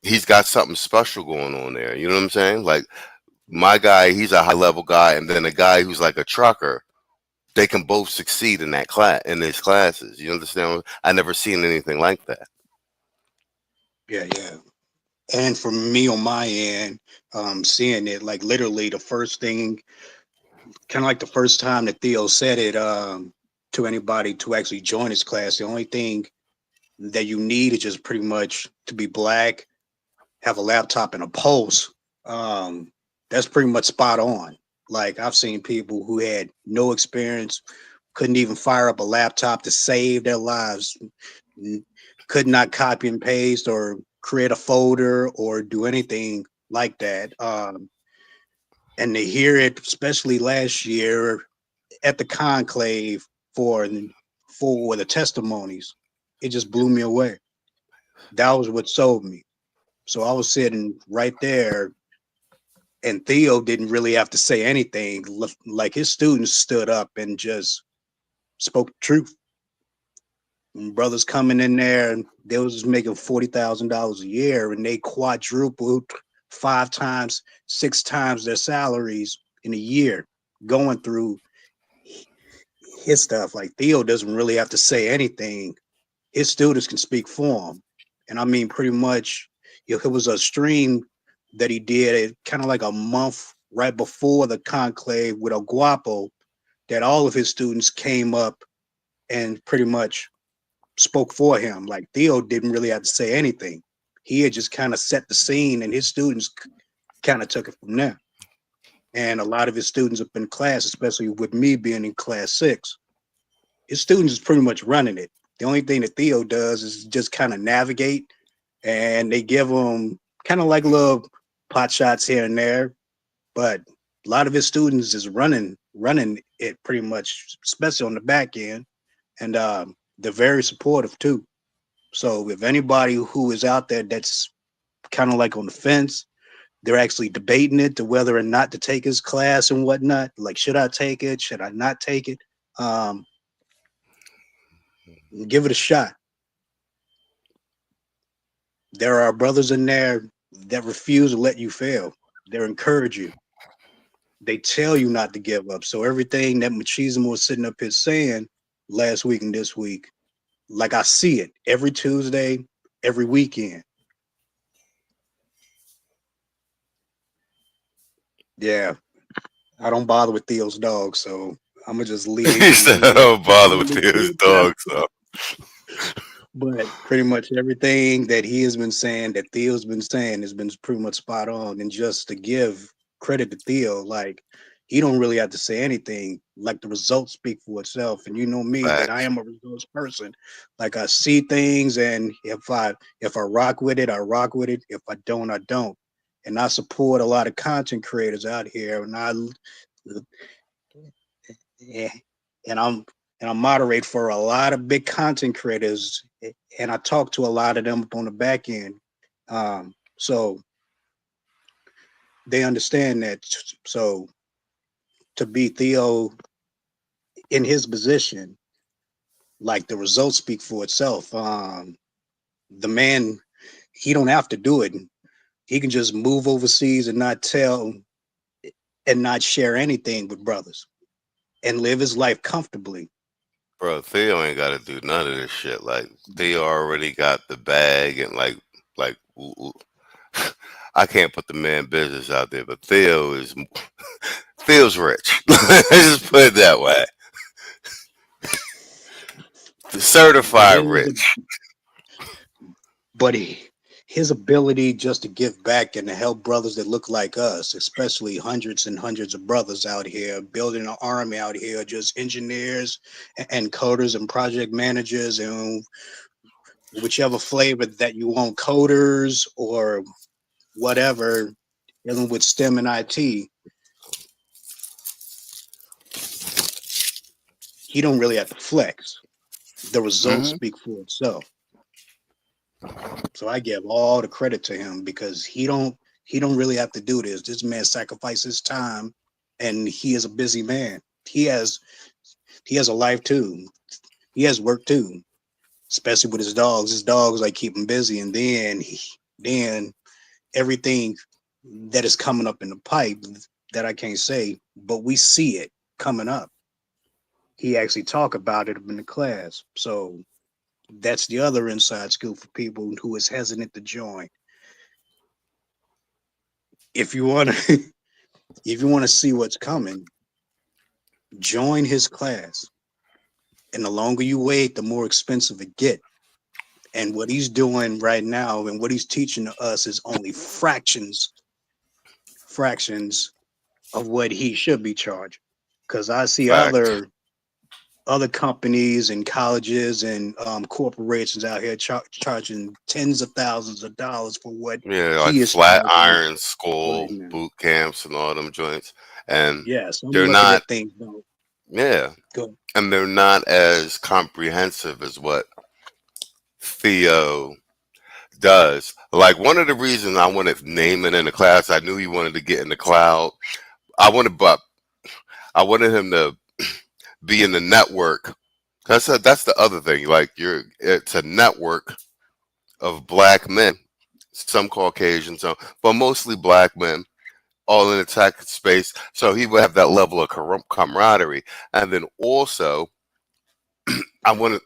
He's got something special going on there. You know what I'm saying? Like my guy, he's a high level guy, and then a guy who's like a trucker. They can both succeed in that class in these classes. You understand? I never seen anything like that. yeah, yeah. And for me on my end, seeing it like literally the first thing, kind of like the first time that Theo said it to anybody to actually join his class, the only thing that you need is just pretty much to be black, have a laptop and a pulse. That's pretty much spot on. Like I've seen people who had no experience, couldn't even fire up a laptop to save their lives, could not copy and paste or create a folder or do anything like that. And to hear it, especially last year at the conclave for for the testimonies, it just blew me away. That was what sold me. So I was sitting right there, and Theo didn't really have to say anything. Like his students stood up and just spoke the truth. And brothers coming in there, and they was just making $40,000 a year, and they quadrupled 5 times, 6 times their salaries in a year, going through his stuff. Like Theo doesn't really have to say anything. His students can speak for him. And I mean, pretty much, it was a stream that he did kind of like a month right before the conclave with El Guapo, that all of his students came up and pretty much spoke for him. Like Theo didn't really have to say anything. He had just kind of set the scene, and his students kind of took it from there. And a lot of his students up in class, especially with me being in class 6, his students is pretty much running it. The only thing that Theo does is just kind of navigate, and they give him kind of like little pot shots here and there. But a lot of his students is running it pretty much, especially on the back end, and they're very supportive too. So if anybody who is out there that's kind of like on the fence, they're actually debating it to whether or not to take his class and whatnot. Like, should I take it? Should I not take it? Give it a shot. There are brothers in there that refuse to let you fail. They encourage you. They tell you not to give up. So everything that Machismo was sitting up here saying last week and this week, like I see it every Tuesday, every weekend. Yeah, I don't bother with Theo's dog, so I'm gonna just leave. He said, I don't bother with his dog, so. But pretty much everything that he has been saying, that Theo's been saying, has been pretty much spot on. And just to give credit to Theo, like, he don't really have to say anything. Like, the results speak for itself. And you know me, that I am a results person. Like, I see things, and if I rock with it, I rock with it. If I don't, I don't. And I support a lot of content creators out here, and I'm moderate for a lot of big content creators, and I talk to a lot of them up on the back end. So they understand that. So to be Theo in his position, like, the results speak for itself. The man, he don't have to do it. He can just move overseas and not tell and not share anything with brothers and live his life comfortably. Bro, Theo ain't got to do none of this shit. Like, Theo already got the bag, and like, I can't put the man business out there, but Theo's rich. Let's just put it that way. Certified rich. But his ability just to give back and to help brothers that look like us, especially hundreds and hundreds of brothers out here, building an army out here, just engineers and coders and project managers, and whichever flavor that you want, coders or whatever, dealing with STEM and IT. He don't really have to flex. The results speak for itself. So I give all the credit to him, because he don't really have to do this. This man sacrifices time, and he is a busy man. He has a life too. He has work too, especially with his dogs. His dogs like keep him busy, and then everything that is coming up in the pipe that I can't say, but we see it coming up. He actually talk about it in the class. So that's the other inside scoop for people who is hesitant to join. If you want to see what's coming, join his class. And the longer you wait, the more expensive it get. And what he's doing right now and what he's teaching to us is only fractions of what he should be charging. Because I see other companies and colleges and corporations out here charging tens of thousands of dollars for what like Flatiron School, boot camps, and all them joints. And they're not and they're not as comprehensive as what Theo does. Like, one of the reasons I wanted Naaman in the class, I knew he wanted to get in the cloud. I wanted him to be in the network. That's the other thing. Like, it's a network of black men, some Caucasians, but mostly black men, all in the tech space. So he would have that level of camaraderie. And then also, I wanted,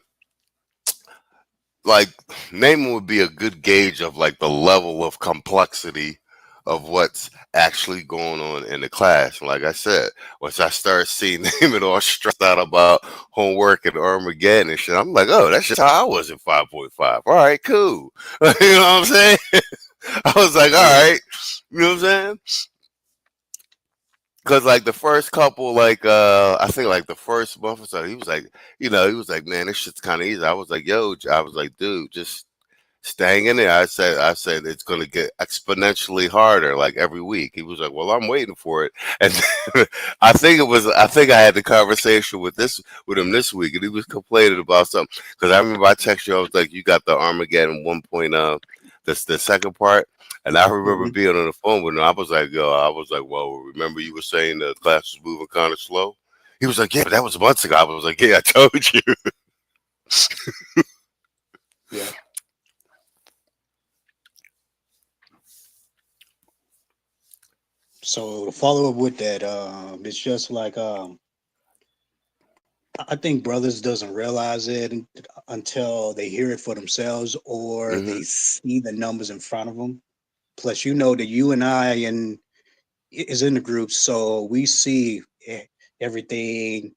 like, Naaman would be a good gauge of, like, the level of complexity of what's actually going on in the class. And like I said, once I start seeing Naaman all stressed out about homework and Armageddon and shit, I'm like, oh, that's just how I was in 5.5. All right, cool. You know what I'm saying? I was like, all right. You know what I'm saying? Cause like the first couple, like I think like the first month or so, he was like, he was like, man, this shit's kind of easy. I was like, yo, I was like, dude, just staying in there. I said it's gonna get exponentially harder like every week. He was like, well, I'm waiting for it, and I think I had the conversation with him this week, and he was complaining about something. Because I remember I texted you, I was like, you got the Armageddon 1.0, the second part. And I remember Mhm. being on the phone with him. I was like, well, remember you were saying the class was moving kind of slow? He was like, yeah, but that was months ago. I was like, yeah, I told you. Yeah. So to follow up with that, it's just like I think brothers doesn't realize it until they hear it for themselves or Hmm. they see the numbers in front of them. Plus, you know that you and I and is in the group, so we see everything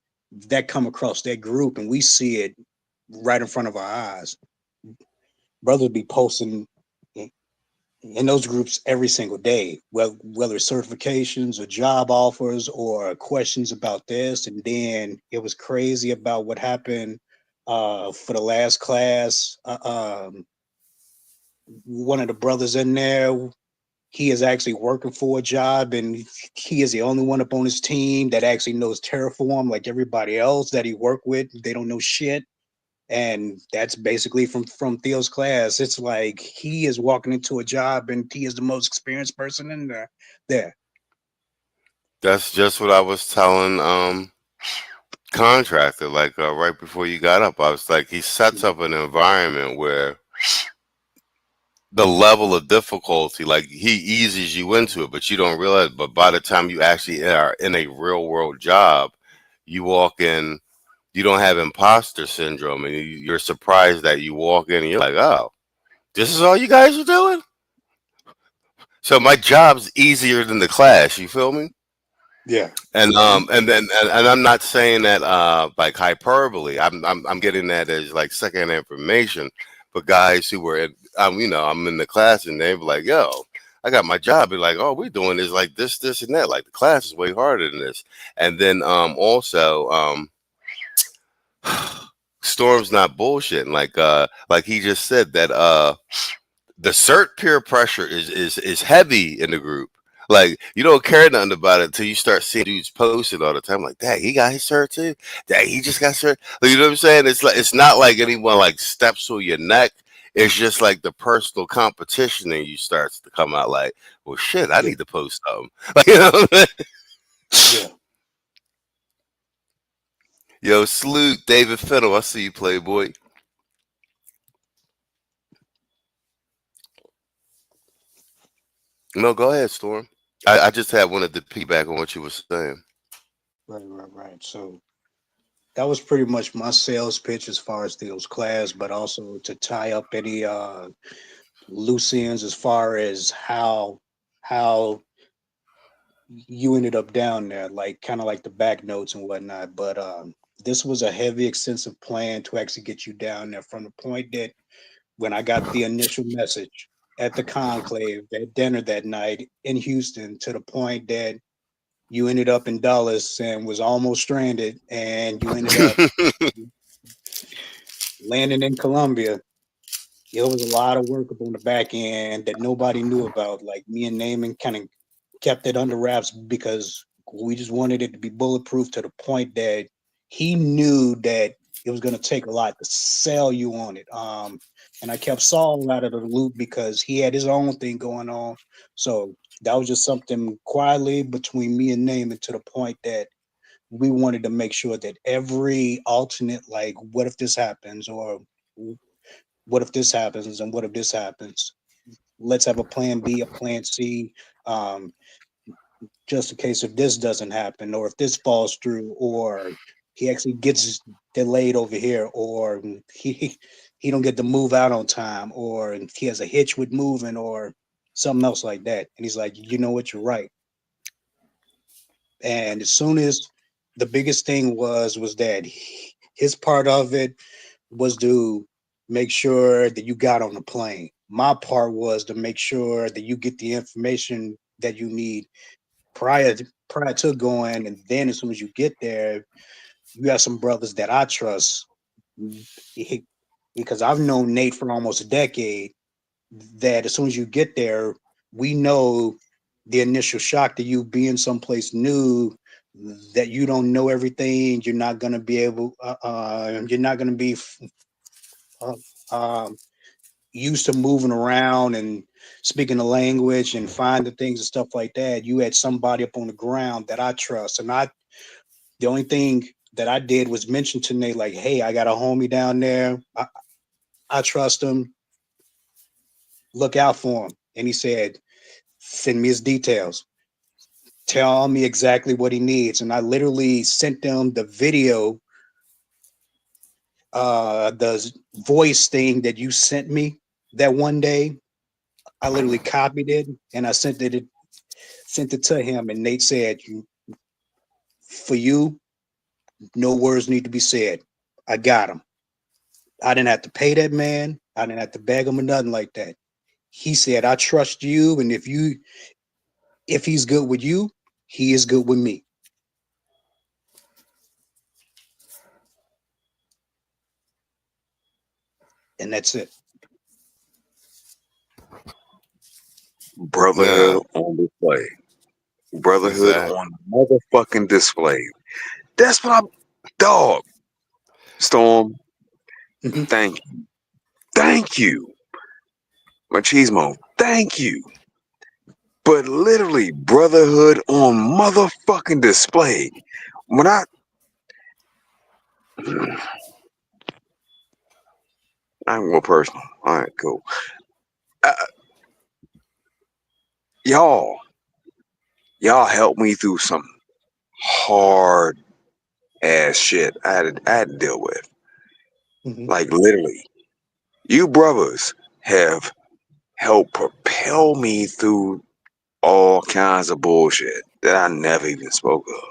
that come across that group, and we see it right in front of our eyes. Brothers be posting in those groups every single day, whether it's certifications or job offers or questions about this. And then it was crazy about what happened for the last class. One of the brothers in there, he is actually working for a job, and he is the only one up on his team that actually knows Terraform. Like everybody else that he worked with, they don't know shit. And that's basically from Theo's class. It's like he is walking into a job, and he is the most experienced person in there. There, That's just what I was telling contractor. Like right before you got up, I was like, he sets up an environment where the level of difficulty, like he eases you into it, but you don't realize. But by the time you actually are in a real world job, you walk in, you don't have imposter syndrome, and you're surprised that you walk in and you're like, oh, this is all you guys are doing. So my job's easier than the class. You feel me? yeah, And yeah, and I'm not saying that like hyperbole. I'm getting that as like second information. But guys who were in, I'm in the class and they were like, yo, I got my job. Be like, oh, we're doing this like this, and that. Like the class is way harder than this. And then also Storm's not bullshitting. Like he just said that the cert peer pressure is heavy in the group. Like you don't care nothing about it until you start seeing dudes posted all the time. Like, dang, he got his cert too. Dang, he just got cert. Like, you know what I'm saying? It's like it's not like anyone like steps on your neck. It's just like the personal competition in you starts to come out. Like, well, shit, I yeah, need to post something. Like, you know what I mean? yeah. Yo, salute David Fiddle. I see you, Playboy. No, go ahead, Storm. I just had wanted to piggyback on what you were saying. Right, right, right. So that was pretty much my sales pitch as far as Theo's class, but also to tie up any loose ends as far as how you ended up down there, like kind of like the back notes and whatnot. But this was a heavy, extensive plan to actually get you down there from the point that when I got the initial message at the conclave at dinner that night in Houston to the point that you ended up in Dallas and was almost stranded and you ended up landing in Colombia. It was a lot of work up on the back end that nobody knew about. Like me and Naaman kind of kept it under wraps because we just wanted it to be bulletproof to the point that he knew that it was going to take a lot to sell you on it. And I kept Saul out of the loop because he had his own thing going on. So that was just something quietly between me and Naaman to the point that we wanted to make sure that every alternate, like, what if this happens, or what if this happens, and what if this happens? Let's have a plan B, a plan C, um, just in case if this doesn't happen, or if this falls through, or he actually gets delayed over here, or he don't get to move out on time, or he has a hitch with moving, or something else like that. And he's like, you know what, you're right. And as soon as the biggest thing was that his part of it was to make sure that you got on the plane. My part was to make sure that you get the information that you need prior prior to going, and then as soon as you get there, you have some brothers that I trust because I've known Nate for almost a decade. That as soon as you get there, we know the initial shock to you being someplace new, that you don't know everything. You're not going to be able. You're not going to be uh, um, used to moving around and speaking the language and finding things and stuff like that. You had somebody up on the ground that I trust, and the only thing that I did was mention to Nate, like, hey, I got a homie down there. I trust him. Look out for him. And he said, send me his details. Tell me exactly what he needs. And I literally sent them the video, the voice thing that you sent me that one day. I literally copied it and I sent it to him. And Nate said, for you, no words need to be said. I got him. I didn't have to pay that man. I didn't have to beg him or nothing like that. He said, I trust you. And if he's good with you, he is good with me. And that's it. Brotherhood on display. Brotherhood Exactly. on motherfucking display. That's what I'm. Dog. Storm. Mhm. Thank you. Thank you. Machismo. Thank you. But literally, brotherhood on motherfucking display. When I I'm more personal. All right, cool. Uh, y'all helped me through some hard ass shit I had to deal with. Mhm. Like literally, you brothers have helped propel me through all kinds of bullshit that I never even spoke of.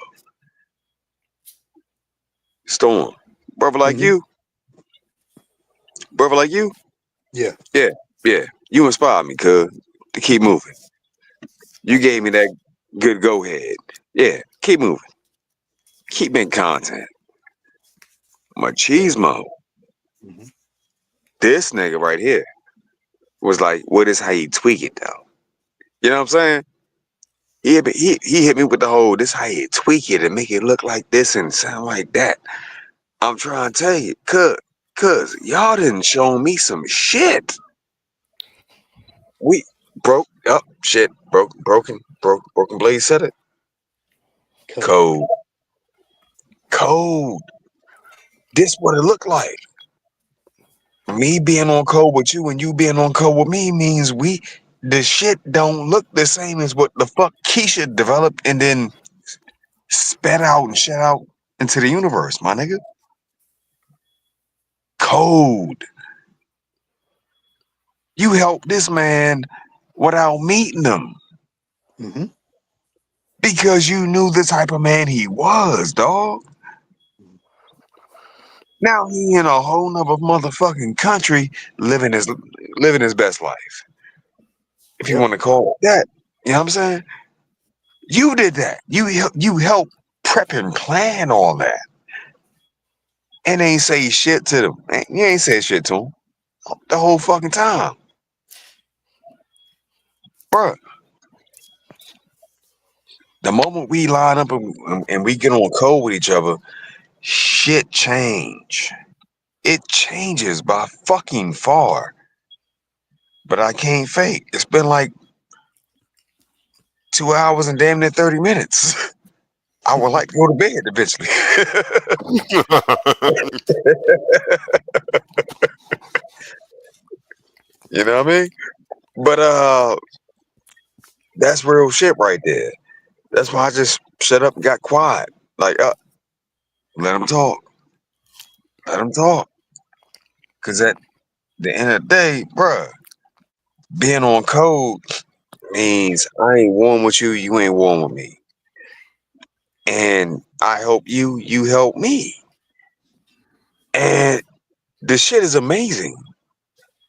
Storm, brother like Mhm. you, brother like you, Yeah. yeah, you inspired me, cuz, to keep moving. You gave me that good go ahead. Yeah, keep moving. Keep making content. Machismo, Mhm. this nigga right here was like, what is how you tweak it though? You know what I'm saying? He hit me with the whole, this how you tweak it and make it look like this and sound like that. I'm trying to tell you, cuz y'all didn't show me some shit. We broke up shit, broken blade said it. Code. Code. This what it looked like. Me being on code with you and you being on code with me means the shit don't look the same as what the fuck Keisha developed and then spat out and shut out into the universe, my nigga. Code. You helped this man without meeting him Mhm. because you knew the type of man he was, dog. Now he in a whole nother motherfucking country living his best life. If you Yep. want to call it that. You know what I'm saying? You did that. You helped prep and plan all that. And ain't say shit to them. You ain't say shit to him the whole fucking time. Bruh, the moment we line up and we get on code with each other, shit change. It changes by fucking far. But I can't fake. It's been like 2 hours and damn near 30 minutes. I would like to go to bed eventually. You know what I mean? But that's real shit right there. That's why I just shut up and got quiet. Like, let them talk. Let them talk. Cause at the end of the day, bruh, being on code means I ain't warm with you, you ain't warm with me. And I help you, you help me. And the shit is amazing.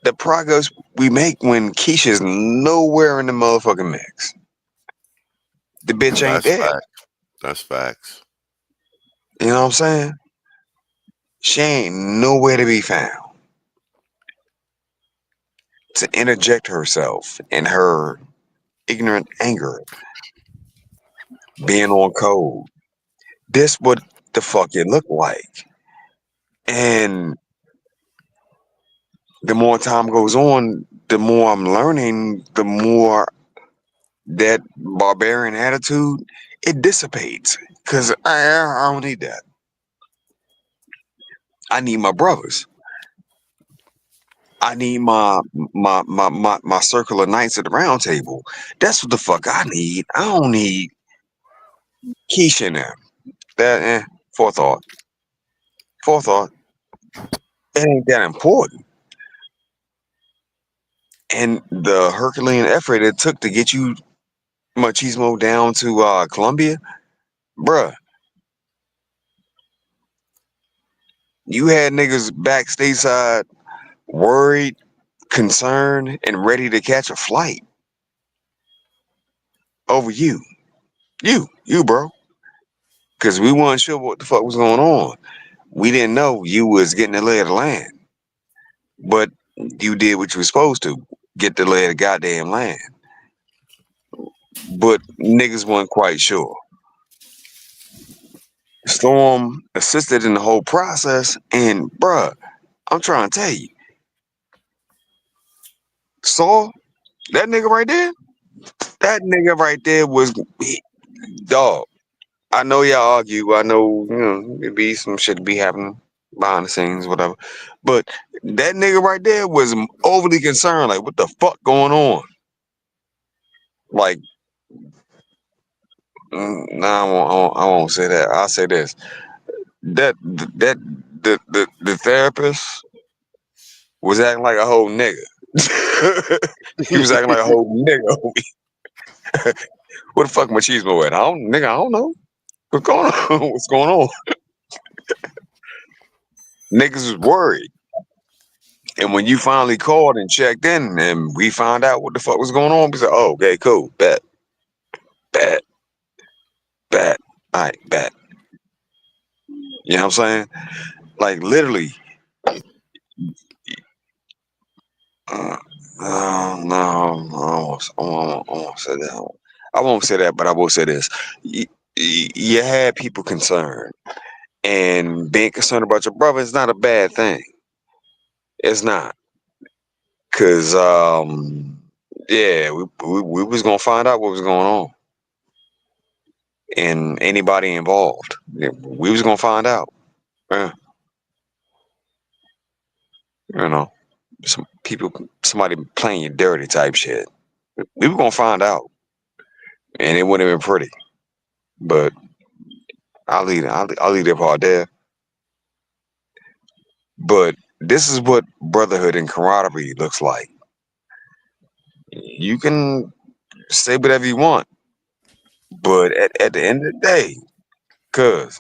The progress we make when Keisha's nowhere in the motherfucking mix. The bitch ain't That's there. facts. That's facts. You know what I'm saying? She ain't nowhere to be found to interject herself in her ignorant anger, being on code. This what the fuck it looked like. And the more time goes on, the more I'm learning, the more that barbarian attitude, it dissipates. Cause I don't need that. I need my brothers. I need my circle of knights at the round table. That's what the fuck I need. I don't need Keisha in there. That forethought. Forethought. It ain't that important. And the Herculean effort it took to get you machismo down to Colombia, bruh, you had niggas back stateside worried, concerned, and ready to catch a flight over you. You, bro. Cause we wasn't sure what the fuck was going on. We didn't know you was getting the lay of the land. But you did what you were supposed to. Get the lay of the goddamn land. But niggas weren't quite sure. Storm assisted in the whole process, and bruh, I'm trying to tell you, Saul, that nigga right there, that nigga right there was dog. I know y'all argue. I know, it be some shit be happening behind the scenes, whatever. But that nigga right there was overly concerned. Like, what the fuck going on? Like, nah, I won't say that. I'll say this: that the therapist was acting like a whole nigga. He was acting like a whole nigga. What the fuck machismo at? I don't know. What's going on? What's going on? Niggas was worried. And when you finally called and checked in and we found out what the fuck was going on, we said, oh, okay, cool. Bet. Bet. Bet. All right, bet. You know what I'm saying? Like literally. No, I won't say that. I won't say that, but I will say this. You had people concerned. And being concerned about your brother is not a bad thing. It's not. Cause yeah, we was gonna find out what was going on. And anybody involved. Yeah, we was gonna find out. Yeah. You know. Somebody playing you dirty type shit. We were gonna find out. And it wouldn't have been pretty. But I'll leave that part there. But this is what brotherhood and camaraderie looks like. You can say whatever you want, but at the end of the day, cuz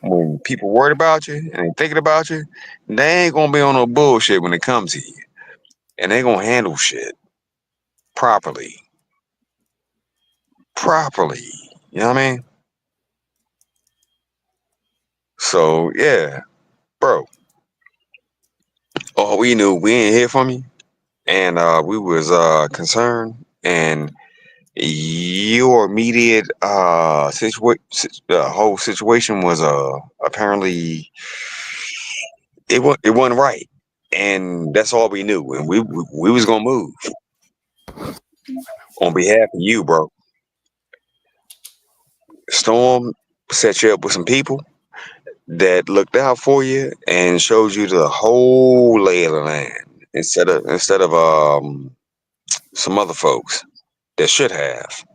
when people worried about you and they thinking about you, they ain't gonna be on no bullshit when it comes to you. And they gonna handle shit properly. Properly. You know what I mean? So yeah, bro. All we knew, we ain't hear from you. And we was concerned, and your immediate whole situation was apparently it wasn't right, and that's all we knew, and we was gonna move on behalf of you, bro. Storm set you up with some people that looked out for you and showed you the whole lay of the land instead of some other folks that should have,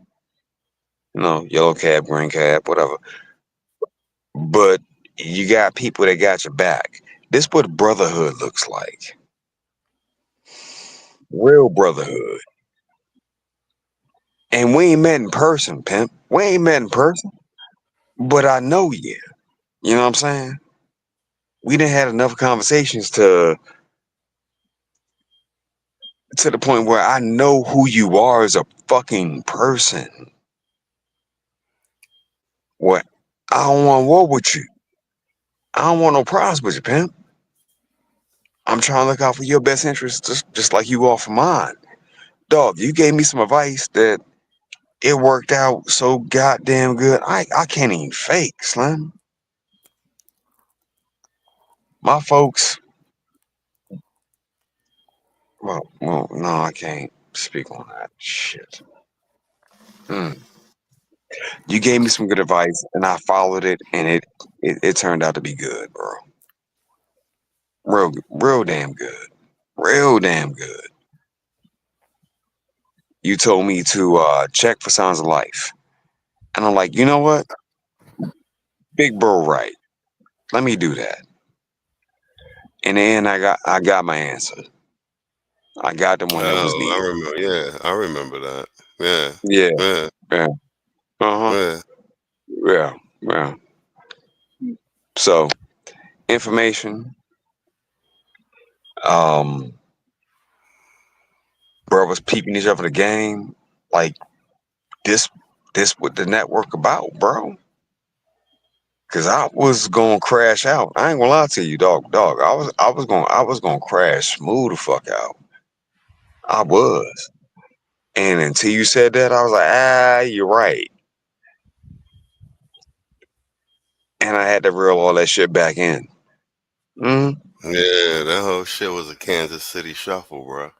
yellow cab, green cab, whatever. But you got people that got your back. This what brotherhood looks like. Real brotherhood. And we ain't met in person, pimp. We ain't met in person. But I know you. You know what I'm saying? We didn't had enough conversations to to the point where I know who you are as a fucking person. What? I don't want war with you. I don't want no problems with you, pimp. I'm trying to look out for your best interests, just like you are for mine. Dog, you gave me some advice that it worked out so goddamn good. I can't even fake, Slim. My folks, well, no, I can't speak on that shit. Mm. You gave me some good advice, and I followed it, and it turned out to be good, bro. Real damn good. Real damn good. You told me to check for signs of life, and I'm like, you know what, big bro, right? Let me do that. In the end, I got my answer. I got the one that was Oh, I needed. remember. Yeah, I remember that. Yeah, Yeah, yeah, yeah, uh huh, yeah. yeah, yeah. So information, um, brothers peeping each other the game, like this, this what the network about, bro. Cause I was gonna crash out. I ain't gonna lie to you, dog. I was gonna crash smooth the fuck out. I was. And until you said that, I was like, you're right. And I had to reel all that shit back in. Mm. Yeah, that whole shit was a Kansas City shuffle, bro.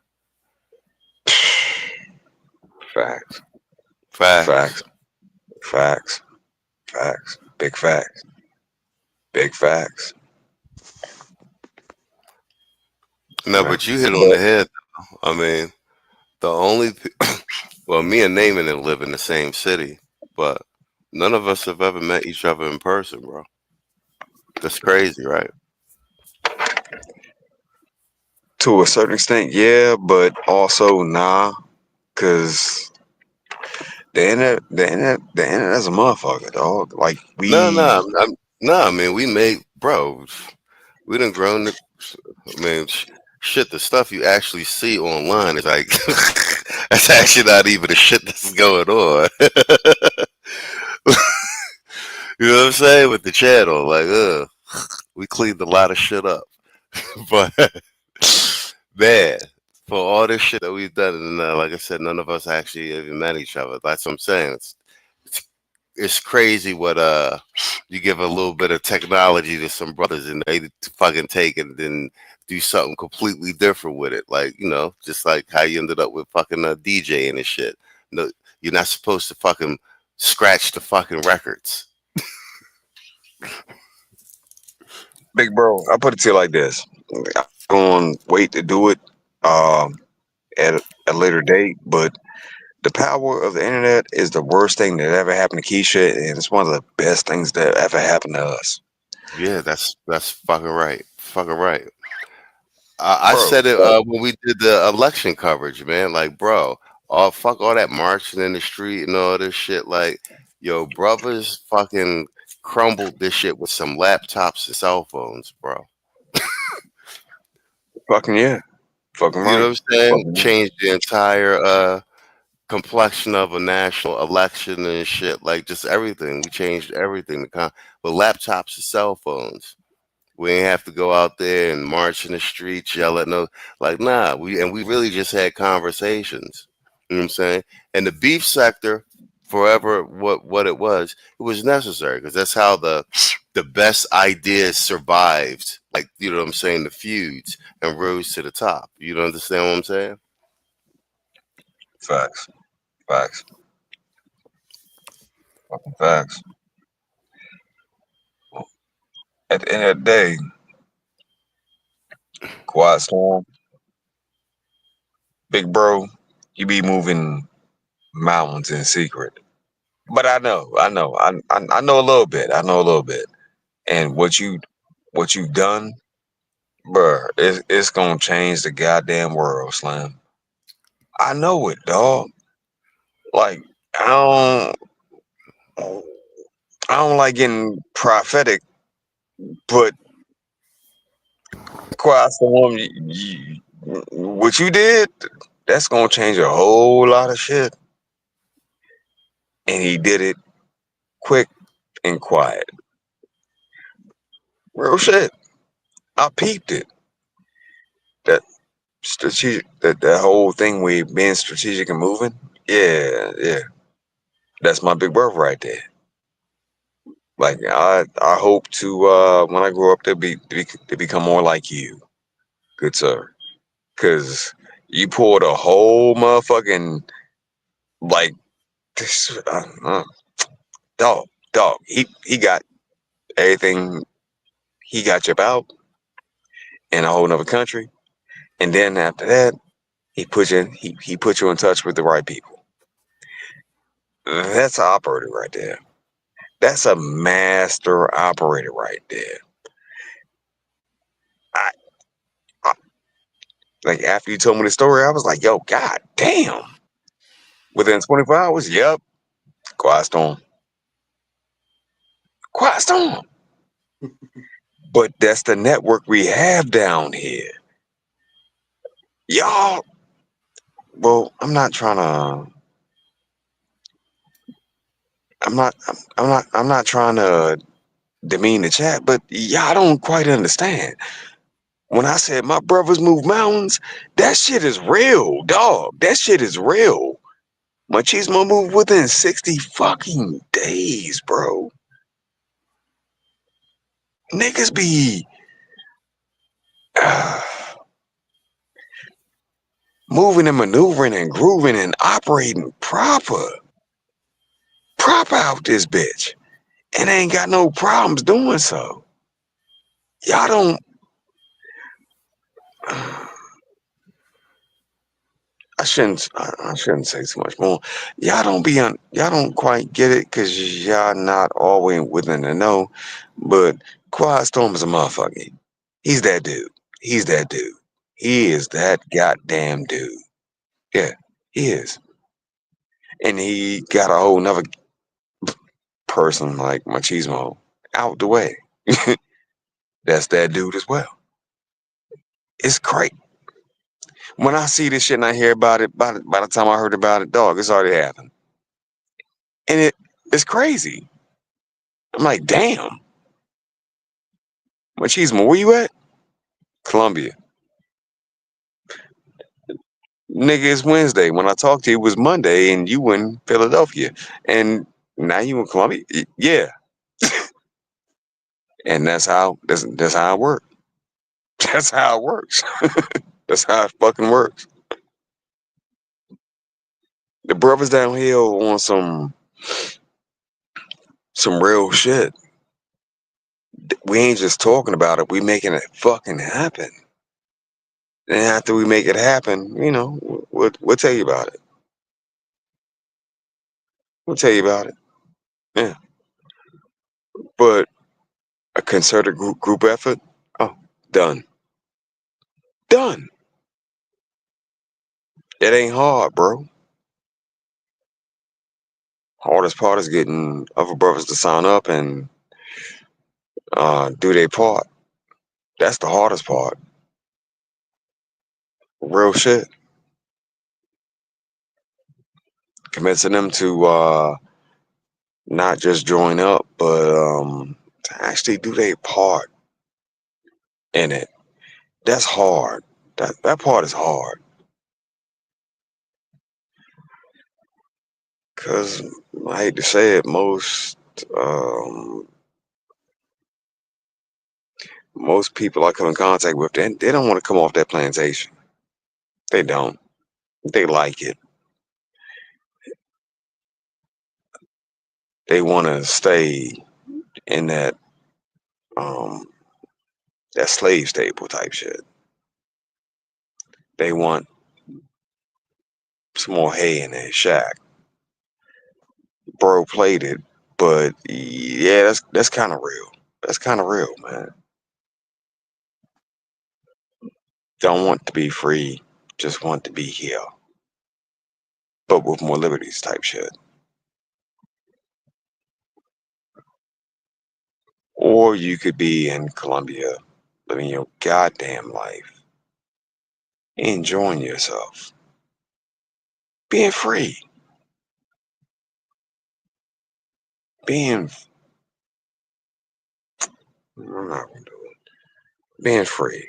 Facts. Facts. Facts. Facts. Facts. Big facts. Big facts. No, Yeah. but you hit on But the head. I mean, the only well, me and Naaman live in the same city, but none of us have ever met each other in person, bro. That's crazy, right? to a certain extent, yeah, but also nah, cause the internet's a motherfucker, dog. Like No, we no, no. I mean, we made, bro. We done grown. I mean, shit. The stuff you actually see online is like that's actually not even the shit that's going on. You know what I'm saying with the channel? Like, we cleaned a lot of shit up, but man, for all this shit that we've done, and like I said, none of us actually even met each other. That's what I'm saying. It's, it's crazy what you give a little bit of technology to some brothers and they fucking take it and then do something completely different with it. Like, just like how you ended up with fucking DJing and shit. No, you're not supposed to fucking scratch the fucking records. big bro. I put it to you like this: I'm gonna wait to do it um at a later date, but the power of the internet is the worst thing that ever happened to Keisha, and it's one of the best things that ever happened to us, Yeah, that's fucking right. Fucking right. I bro. said it Like, when we did the election coverage, man. Like, bro, fuck all that marching in the street and all this shit. Like, yo, brothers fucking crumbled this shit with some laptops and cell phones, bro. fucking yeah, fucking You know right, what I'm saying? fucking yeah. Changed the entire complexion of a national election and shit. Like, just everything. We changed everything. With laptops and cell phones. We ain't have to go out there and march in the streets, yell at no, like, nah. We really just had conversations. You know what I'm saying? And the beef sector, forever, what it was necessary because that's how the best ideas survived. Like, you know what I'm saying? The feuds and rose to the top. You don't understand what I'm saying? Facts, facts, fucking facts. At the end of the day, Quiet Storm, big bro, you be moving mountains in secret. But I know a little bit. I know a little bit. And what you've done, bruh, it's gonna change the goddamn world, Slam. I know it, dog. Like I don't, I don't like getting prophetic, but Quiet Storm, what you did, that's gonna change a whole lot of shit. And he did it quick and quiet. Real shit. I peeped it. That strategic, that whole thing with being strategic and moving. Yeah. That's my big brother right there. Like I hope to when I grow up to become more like you, good sir. Cause you pulled a whole motherfucking like this dog. He got everything he got you about in a whole nother country. And then after that, he put you in touch with the right people. That's an operator right there. That's a master operator right there. I, I like after you told me the story, I was like, yo, god damn. Within 24 hours, yep, quiet storm. Quiet storm. But that's the network we have down here. Y'all, well, I'm not trying to demean the chat, but y'all don't quite understand. When I said my brothers move mountains, that shit is real, dog. That shit is real. Machismo moved within 60 fucking days, bro. Niggas be moving and maneuvering and grooving and operating proper out this bitch. And ain't got no problems doing so. Y'all don't. I shouldn't say too much more. Y'all don't quite get it because y'all not always within the know. But Quiet Storm is a motherfucker. He's that dude. He's that dude. He is that goddamn dude. Yeah, he is. And he got a whole nother person like Machismo out the way. That's that dude as well. It's great. When I see this shit and I hear about it, by the time I heard about it, dog, it's already happened. And it's crazy. I'm like, damn. Machismo, where you at? Columbia. Nigga, it's Wednesday. When I talked to you, it was Monday, and you in Philadelphia. And now you in Columbia? Yeah. And that's how it works. That's how it works. That's how it fucking works. The brothers down here on some real shit. We ain't just talking about it. We making it fucking happen. And after we make it happen, you know, we'll tell you about it. We'll tell you about it. Yeah. But a concerted group effort, oh, done. Done. It ain't hard, bro. Hardest part is getting other brothers to sign up and do their part. That's the hardest part. Real shit. Convincing them to not just join up, but to actually do their part in it. That's hard. That part is hard. Cause I hate to say it, um, most people I come in contact with, they don't want to come off that plantation. They don't. They like it. They want to stay in um, that slave stable type shit. They want some more hay in their shack. Bro played it, but yeah, that's kind of real. That's kind of real, man. Don't want to be free, just want to be here, but with more liberties type shit. Or you could be in Colombia living your goddamn life enjoying yourself, being free, being I'm not gonna do it. Being free.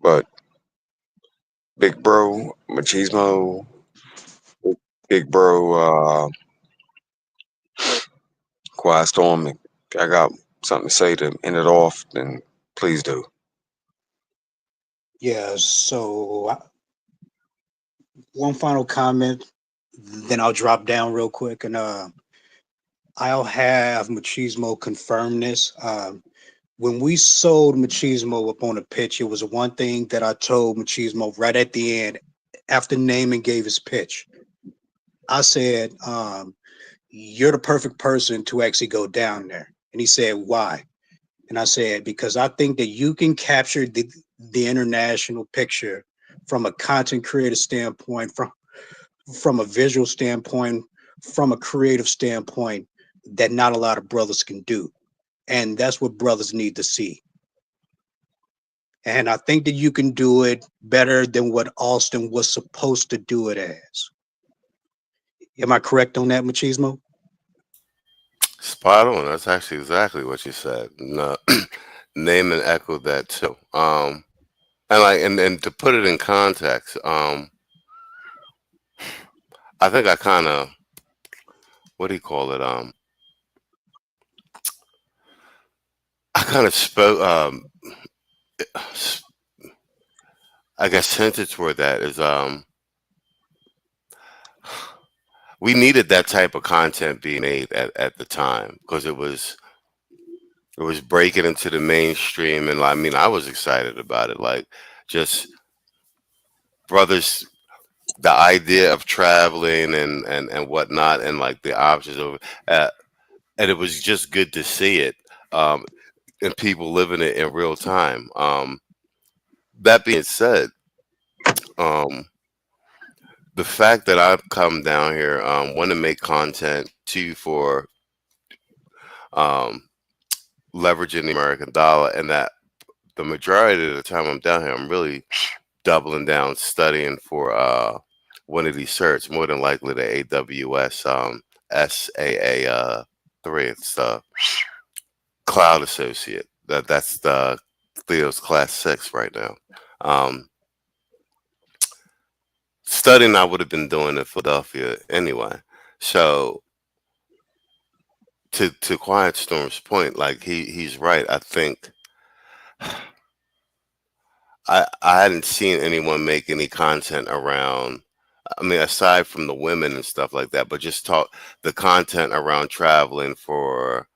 But big bro, machismo, big bro, quiet storm. I got something to say to end it off. Then please do. Yeah, so one final comment, then I'll drop down real quick and I'll have Machismo confirm this. When we sold Machismo up on the pitch, it was one thing that I told Machismo right at the end after Naaman gave his pitch. I said, you're the perfect person to actually go down there. And he said, why? And I said, because I think that you can capture the international picture from a content creator standpoint, from a visual standpoint, from a creative standpoint, that not a lot of brothers can do. And that's what brothers need to see. And I think that you can do it better than what Austin was supposed to do it as. Am I correct on that, Machismo? Spot on. That's actually exactly what you said. No, name and echoed that too. And to put it in context, I think I kind of, what do you call it? I kind of spoke. I guess hinted toward that is we needed that type of content being made at the time because it was breaking into the mainstream, and I mean I was excited about it, like just brothers, the idea of traveling and whatnot, and like the options of and it was just good to see it, and people living it in real time. That being said, um, the fact that I've come down here, want to make content too for um, leveraging the American dollar, and that the majority of the time I'm down here, I'm really doubling down, studying for one of these certs, more than likely the AWS SAA 3. It's Cloud Associate. That's the Theo's Class 6 right now. Studying I would have been doing in Philadelphia anyway. So to Quiet Storm's point, like he's right. I think I hadn't seen anyone make any content around. I mean, aside from the women and stuff like that, but just talk the content around traveling for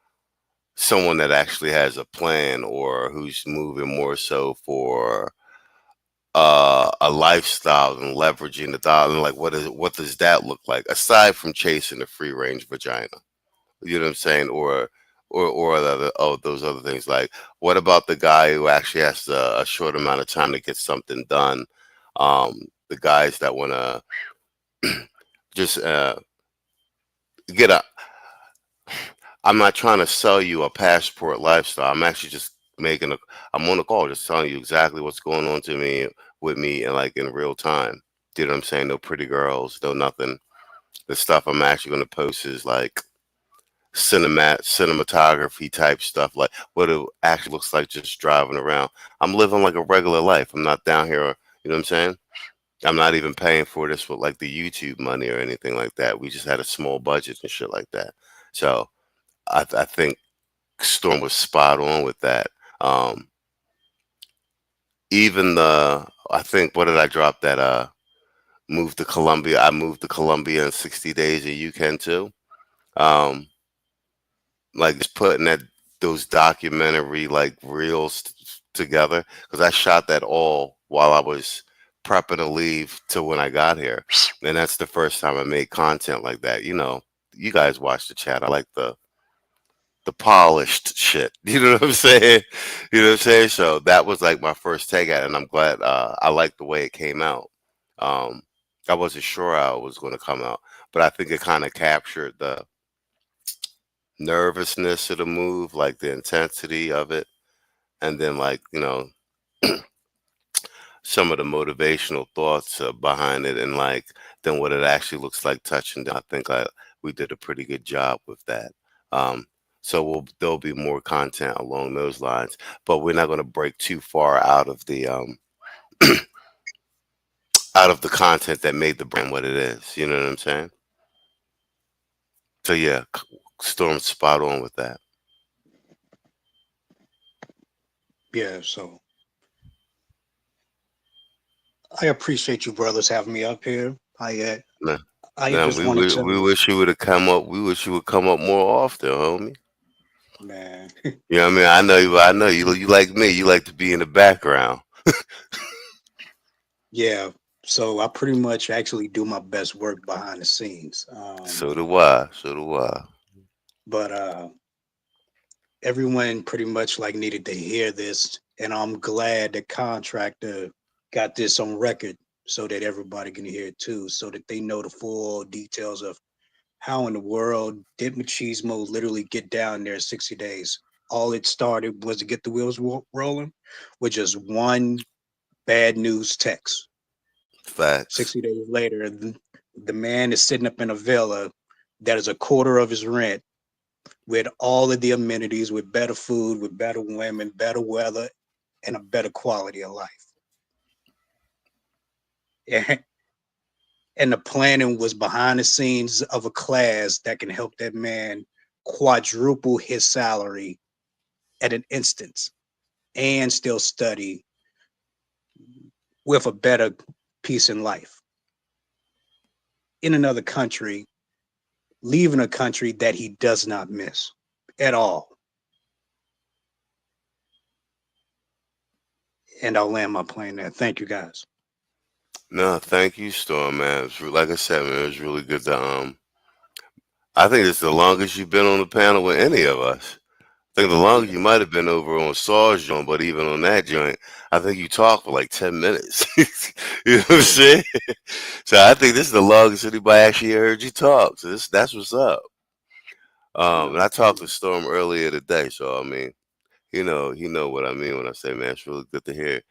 someone that actually has a plan or who's moving more so for a lifestyle and leveraging the dollar. And like, what does that look like aside from chasing the free range vagina? You know what I'm saying? Or those other things. Like, what about the guy who actually has a short amount of time to get something done? The guys that want to just get a. I'm not trying to sell you a passport lifestyle. I'm actually just making a. I'm on a call, just telling you exactly what's going on to me with me, and like in real time. You know what I'm saying? No pretty girls, no nothing. The stuff I'm actually going to post is like cinematography type stuff, like what it actually looks like just driving around. I'm living like a regular life. I'm not down here, you know what I'm saying? I'm not even paying for this with like the YouTube money or anything like that. We just had a small budget and shit like that. So I think Storm was spot on with that. Even I think, what did I drop that moved to Colombia? I moved to Colombia in 60 days, and you can too. Like just putting those documentary like reels together, because I shot that all while I was prepping to leave to when I got here, and that's the first time I made content like that. You know, you guys watch the chat. I like the polished shit. You know what I'm saying? You know what I'm saying? So that was like my first take at it, and I'm glad I liked the way it came out. I wasn't sure how it was going to come out, but I think it kind of captured the nervousness of the move, like the intensity of it. and then like some of the motivational thoughts behind it, and like then what it actually looks like touching down. I think we did a pretty good job with that. Um, so there'll be more content along those lines, but we're not going to break too far out of the content that made the brand what it is. You know what I'm saying? So yeah, Storm's spot on with that. Yeah, so I appreciate you brothers having me up here. Man, I man, just wanted we to, wish you would have come up. We wish you would come up more often, homie. man. You know what I mean? I know you. I know you. You like me. You like to be in the background. Yeah, so I pretty much actually do my best work behind the scenes. So do I. So do I. But everyone pretty much like needed to hear this, and I'm glad the contractor got this on record so that everybody can hear it too, so that they know the full details of how in the world did Machismo literally get down there in 60 days. All it started was to get the wheels rolling with just one bad news text. Facts. 60 days later, the man is sitting up in a villa that is a quarter of his rent with all of the amenities, with better food, with better women, better weather, and a better quality of life. Yeah. And the planning was behind the scenes of a class that can help that man quadruple his salary at an instance and still study with a better peace in life in another country, leaving a country that he does not miss at all. And I'll land my plane there. Thank you guys. No, thank you, Storm, man. Like I said, man, it was really good to I think it's the longest you've been on the panel with any of us. I think the longest you might have been over on Saw's joint, but even on that joint, I think you talked for like 10 minutes. You know what I'm saying? So I think this is the longest anybody actually heard you talk. So that's what's up. And I talked to Storm earlier today, so I mean, he know what I mean when I say, man, it's really good to hear.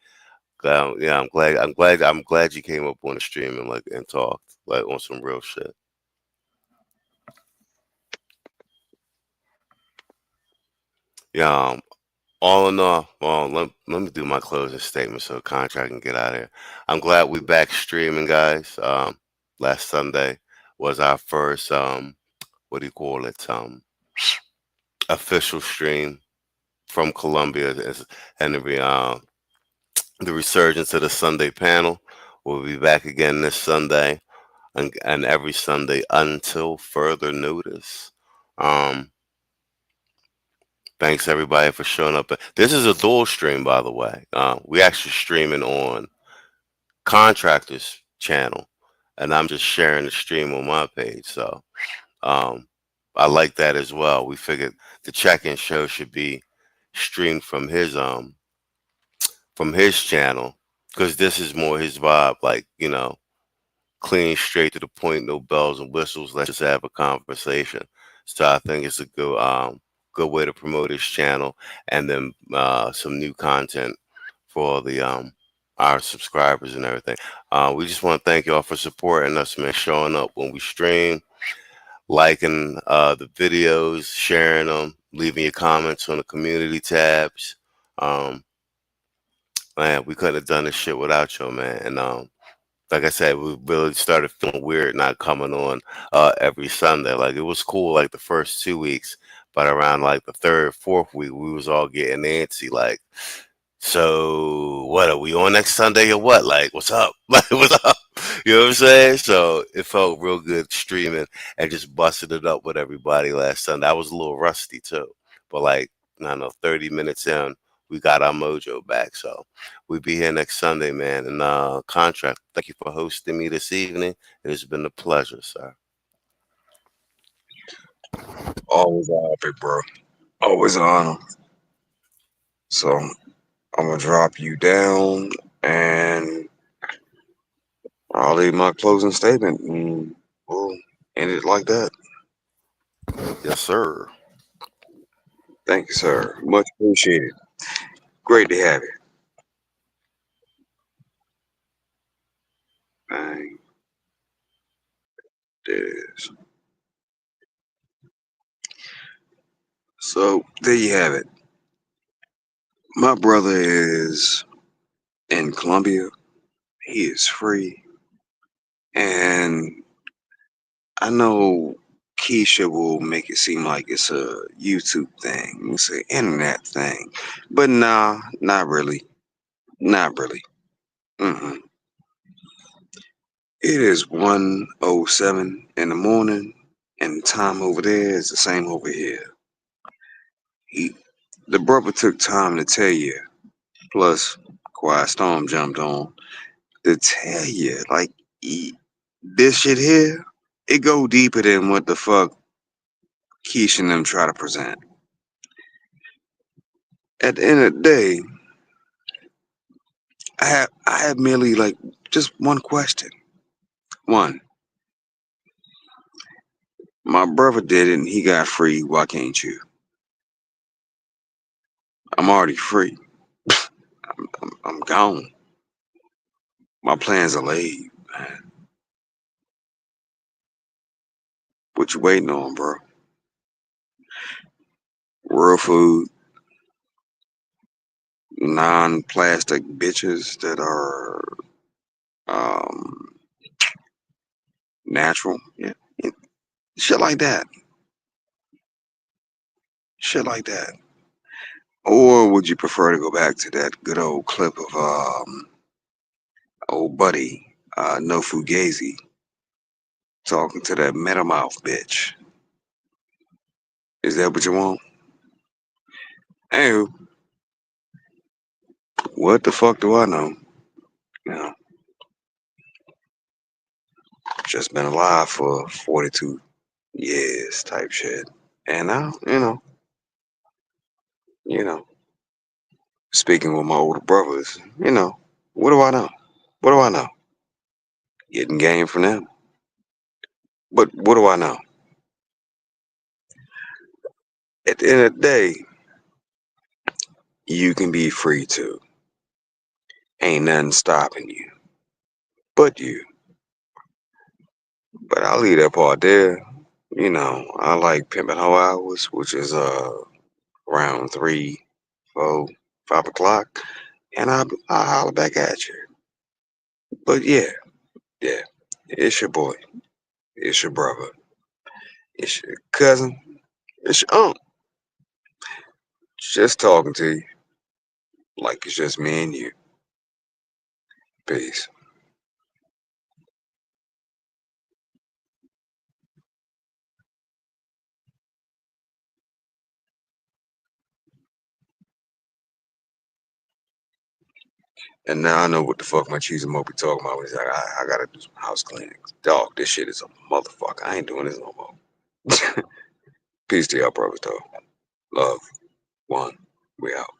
Yeah, I'm glad you came up on the stream and and talked like on some real shit. Yeah. All in all, well, let me do my closing statement so the contract can get out of here. I'm glad we back streaming, guys. Last Sunday was our first what do you call it? Official stream from Colombia, and the resurgence of the Sunday panel. We'll be back again this Sunday and every Sunday until further notice. Thanks everybody for showing up. This is a dual stream, by the way. We actually streaming on Contractors channel, and I'm just sharing the stream on my page. So I like that as well. We figured the check-in show should be streamed from his channel because this is more his vibe. Like clean, straight to the point, no bells and whistles. Let's just have a conversation. So I think it's a good way to promote his channel, and then some new content for the our subscribers and everything. We just want to thank y'all for supporting us, man, showing up when we stream, liking the videos, sharing them, leaving your comments on the community tabs. Man, we couldn't have done this shit without you, man. And like I said, we really started feeling weird not coming on every Sunday. Like it was cool like the first 2 weeks, but around like the third, fourth week, we was all getting antsy. Like, so what are we on next Sunday or what? Like, what's up? Like, what's up? You know what I'm saying? So it felt real good streaming and just busting it up with everybody last Sunday. I was a little rusty too, but like, I don't know, 30 minutes in, we got our mojo back. So we'll be here next Sunday, man. And Contract, thank you for hosting me this evening. It has been a pleasure, sir. Always an honor, big bro. Always an honor. So I'm gonna drop you down, and I'll leave my closing statement, and we'll end it like that. Yes, sir. Thank you, sir. Much appreciated. Great to have you. Bang. There it is. So there you have it. My brother is in Colombia. He is free. And I know Keisha will make it seem like it's a YouTube thing, it's an internet thing. But nah, not really. Not really. Mm-mm. It is 1:07 in the morning, and the time over there is the same over here. The brother took time to tell you, plus Quiet Storm jumped on to tell you, like, this shit here, it go deeper than what the fuck Keisha and them try to present. At the end of the day, I have merely like just one question. One, my brother did it and he got free. Why can't you? I'm already free. I'm gone. My plans are laid, man. What you waiting on, bro? Real food, non-plastic bitches that are natural. Yeah, shit like that. Shit like that. Or would you prefer to go back to that good old clip of old buddy, No Fugazi, talking to that metamouth bitch? Is that what you want? Hey, what the fuck do I know? You know, just been alive for 42 years type shit. And now, you know, speaking with my older brothers, what do I know? What do I know? Getting game from them. But what do I know? At the end of the day, you can be free too. Ain't nothing stopping you but you. But I'll leave that part there. I like pimping hoe hours, which is around 3, 4, 5 o'clock, and I'll holler back at you. But yeah, it's your boy, it's your brother, it's your cousin, it's your aunt. Just talking to you like it's just me and you. Peace. And now I know what the fuck my cheese and mo be talking about. He's like, I gotta do some house cleaning. Dog, this shit is a motherfucker. I ain't doing this no more. Peace to y'all brothers, though. Love. One. We out.